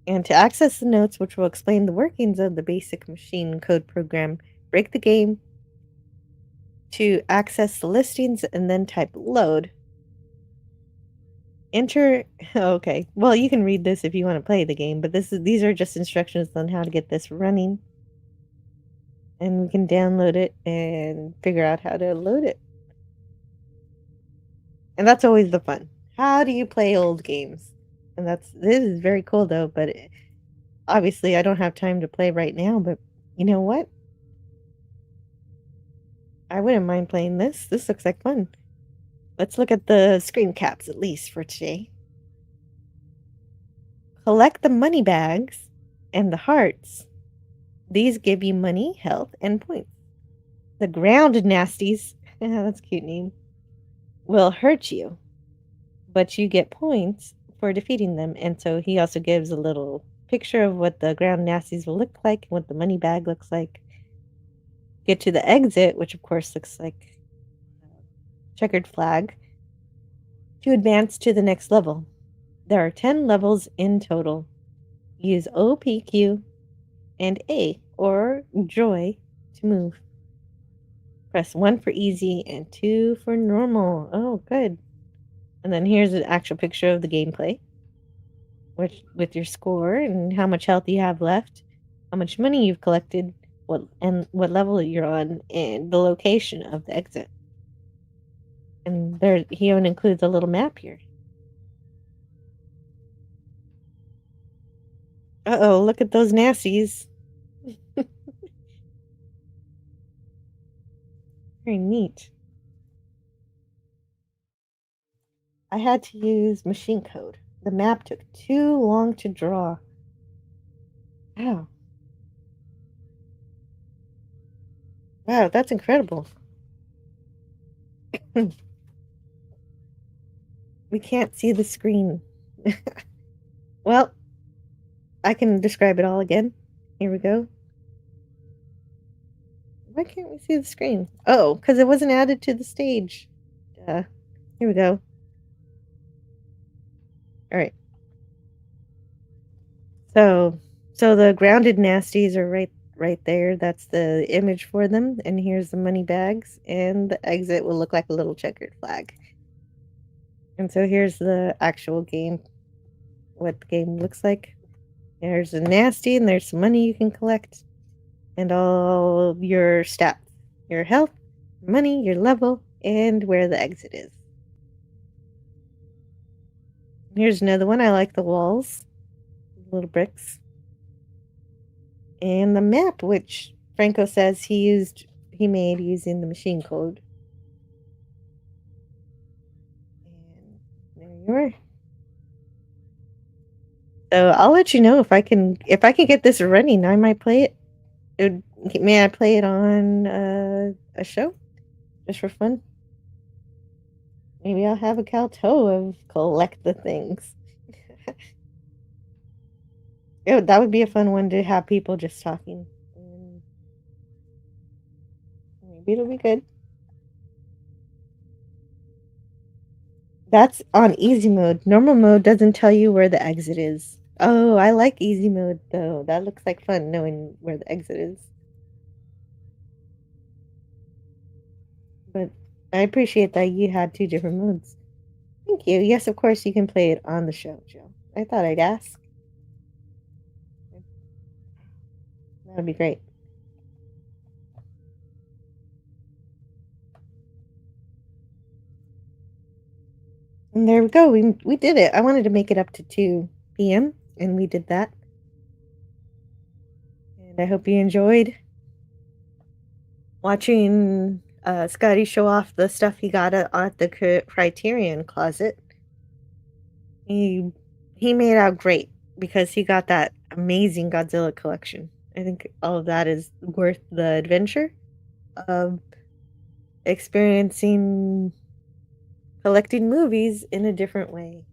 And to access the notes which will explain the workings of the basic machine code program, break the game to access the listings and then type load. Enter, okay, well you can read this if you want to play the game, but these are just instructions on how to get this running. And we can download it and figure out how to load it. And that's always the fun. How do you play old games? And this is very cool though, but obviously I don't have time to play right now, but you know what? I wouldn't mind playing this. This looks like fun. Let's look at the screen caps at least for today. Collect the money bags and the hearts. These give you money, health, and points. The ground nasties, that's a cute name, will hurt you, but you get points for defeating them. And so he also gives a little picture of what the ground nasties will look like and what the money bag looks like. Get to the exit, which of course looks like a checkered flag, to advance to the next level. There are 10 levels in total. Use O, P, Q, and A, or joy, to move. Press 1 for easy and 2 for normal. Oh, good. And then here's an actual picture of the gameplay, with your score and how much health you have left, how much money you've collected, what level you're on, and the location of the exit. And there, he even includes a little map here. Uh-oh, look at those nasties. Very neat. I had to use machine code. The map took too long to draw. Wow. Wow, that's incredible. We can't see the screen. Well, I can describe it all again. Here we go. Why can't we see the screen? Oh, because it wasn't added to the stage. Here we go. All right. So the grounded nasties are right there. That's the image for them. And here's the money bags. And the exit will look like a little checkered flag. And so here's the actual game, what the game looks like. There's a nasty and there's some money you can collect. And all your stats. Your health, money, your level, and where the exit is. Here's another one. I like the walls. Little bricks. And the map, which Franco says he made using the machine code. And there you are. So I'll let you know if I can get this running. I might play it. May I play it on a show just for fun? Maybe I'll have a Kal-toh of collect the things. Yeah, that would be a fun one to have people just talking. Maybe it'll be good. That's on easy mode. Normal mode doesn't tell you where the exit is. Oh, I like easy mode though. That looks like fun knowing where the exit is. But I appreciate that you had 2 different modes. Thank you. Yes, of course you can play it on the show, Joe. I thought I'd ask. That would be great. And there we go. We did it. I wanted to make it up to 2 p.m. and we did that. And I hope you enjoyed watching Scotty show off the stuff he got at the Criterion closet. He made out great because he got that amazing Godzilla collection. I think all of that is worth the adventure of experiencing collecting movies in a different way.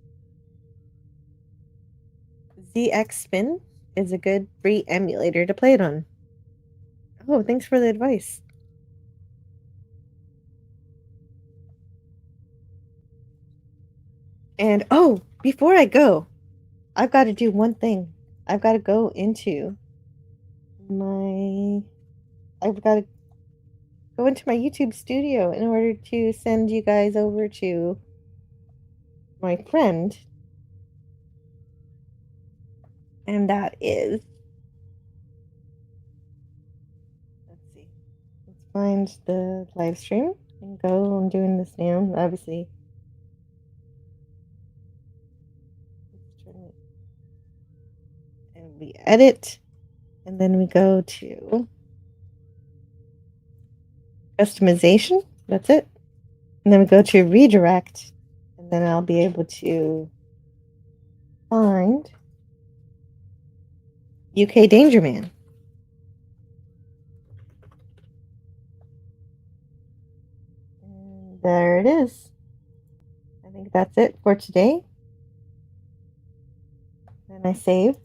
ZX Spin is a good free emulator to play it on. Oh, thanks for the advice. And oh, before I go, I've got to do one thing. I've got to go into I've got to go into my YouTube studio in order to send you guys over to my friend. And that is, let's see, let's find the live stream and go. I'm doing this now, obviously. And we edit, and then we go to customization. That's it. And then we go to redirect, and then I'll be able to find UK Danger Man. And there it is. I think that's it for today. And I save.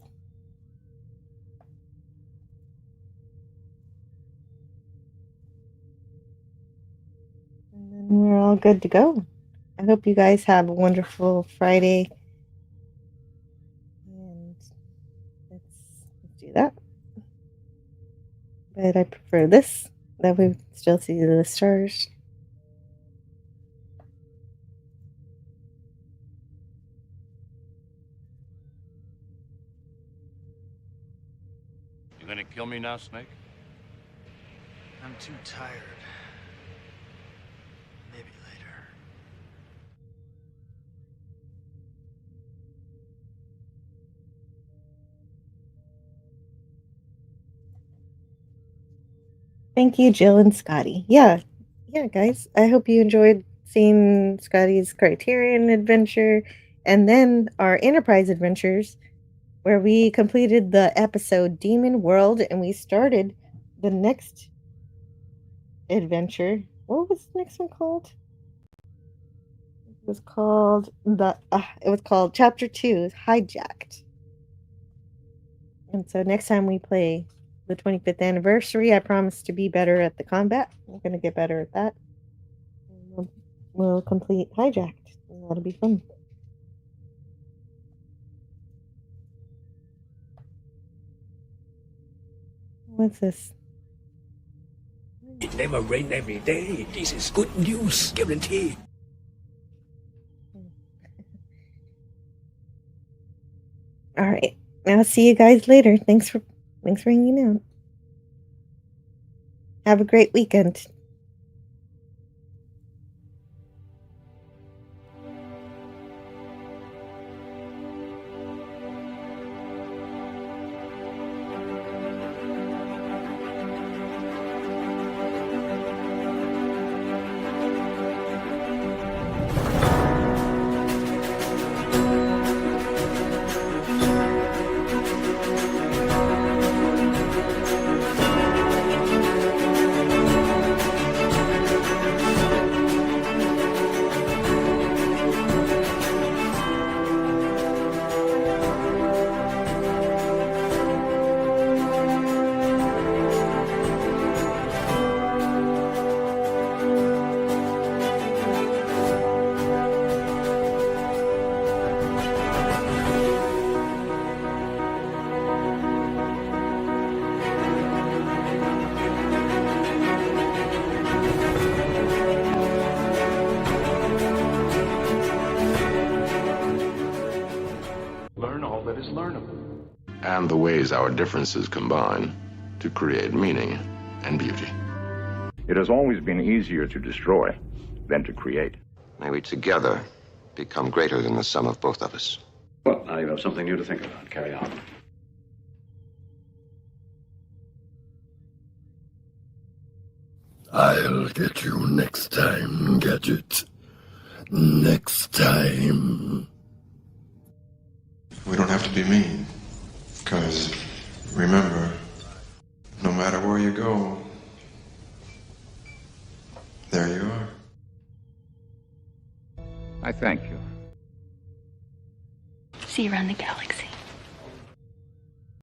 And then we're all good to go. I hope you guys have a wonderful Friday. And let's do that. But I prefer this. That we still see the stars. You gonna kill me now, Snake? I'm too tired. Maybe later. Thank you, Jill and Scotty. Yeah, guys. I hope you enjoyed seeing Scotty's Criterion adventure and then our Enterprise adventures, where we completed the episode Demon World and we started the next adventure. What was the next one called? It was called Chapter 2, Hijacked. And so next time we play the 25th anniversary, I promise to be better at the combat. I'm going to get better at that. And we'll complete Hijacked. And that'll be fun. What's this? It never rains every day. This is good news, guaranteed. All right. I'll see you guys later. Thanks for hanging out. Have a great weekend. And the ways our differences combine to create meaning and beauty. It has always been easier to destroy than to create. May we together become greater than the sum of both of us. Well, now you have something new to think about. Carry on. I'll get you next time, Gadget. Next time. We don't have to be mean. Because, remember, no matter where you go, there you are. I thank you. See you around the galaxy.